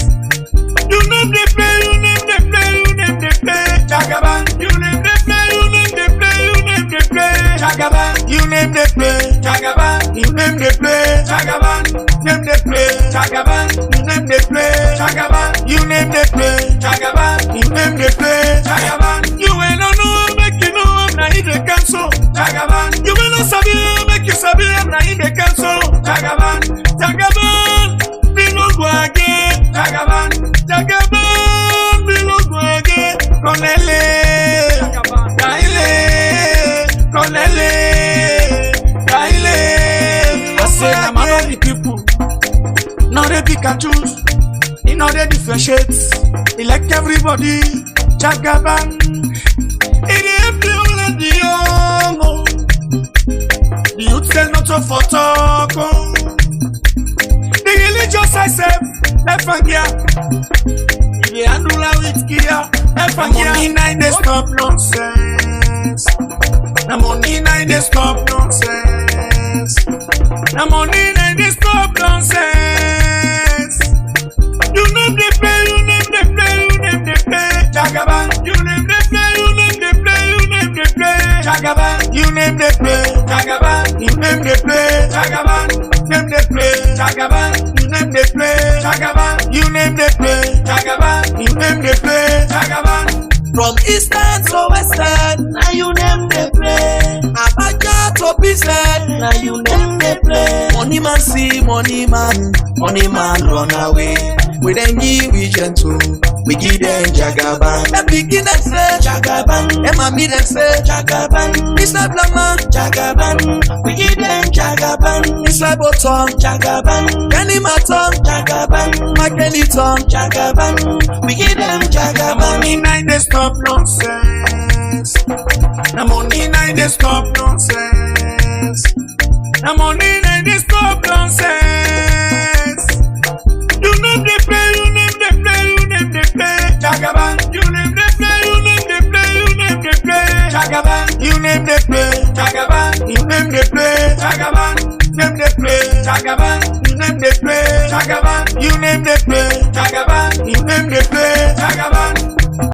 [SPEAKER 8] You name they play, you name they play, you name they play. Jagaban, you name they play, you name they play, you name they play. Jagaban, you name they play. Jagaban, you name they play. Jagaban, name they play. Jagaban, you name they play. Jagaban, you name they play. Jagaban, you name they play. Jagaban, you ain't no know, make you know I'm not in the cancel. Jagaban, you will not sabi, make you sabi I'm not in the cancel. Jagaban, Jagaban, we no go again. Jagaban, Jagaban, we no go again. Konele, Kaile, Konele, Kaile. I say I'm not the people, not the pick and choose. You know they differentiate. Elect everybody, Jagaban. It is people and the young. The youth say not to for talk. The religious I say, left and here. The handler with Kia, left and here. The money nine they stop nonsense. The money nine they stop nonsense. The money nine they stop nonsense. You name they play, you name they play, you name they play. Jagaban, you name they play, you name they play, you name they play. Jagaban, you name they play. Jagaban, you name they play. Jagaban, name they play. Jagaban, you name they play. Jagaban, you name they play. Jagaban, you name they play. Jagaban. From eastern to western, now you name they play. Abaja to Bisen, now you name they play. Money man see, money man run away. We then give we gentle, we give them Jagaban. The beginner say Jagaban, Emma me them say Jagaban. Mr. Blama Jagaban, we give them Jagaban. Mr. Bottom Jagaban, Kenny Maton Jagaban, Makeni Tom Jagaban, we give them Jagaban. Money nine they stop nonsense. The money nine they stop nonsense. The money nine they stop nonsense. You name they play, you name they play, you name they play. Jagaban, you name they play, you name they play, you name they play. Jagaban, you name they play. Jagaban, you name they play. Jagaban, name they play. Jagaban, you name they play. Jagaban, you name they play. Jagaban, you name they play. Jagaban.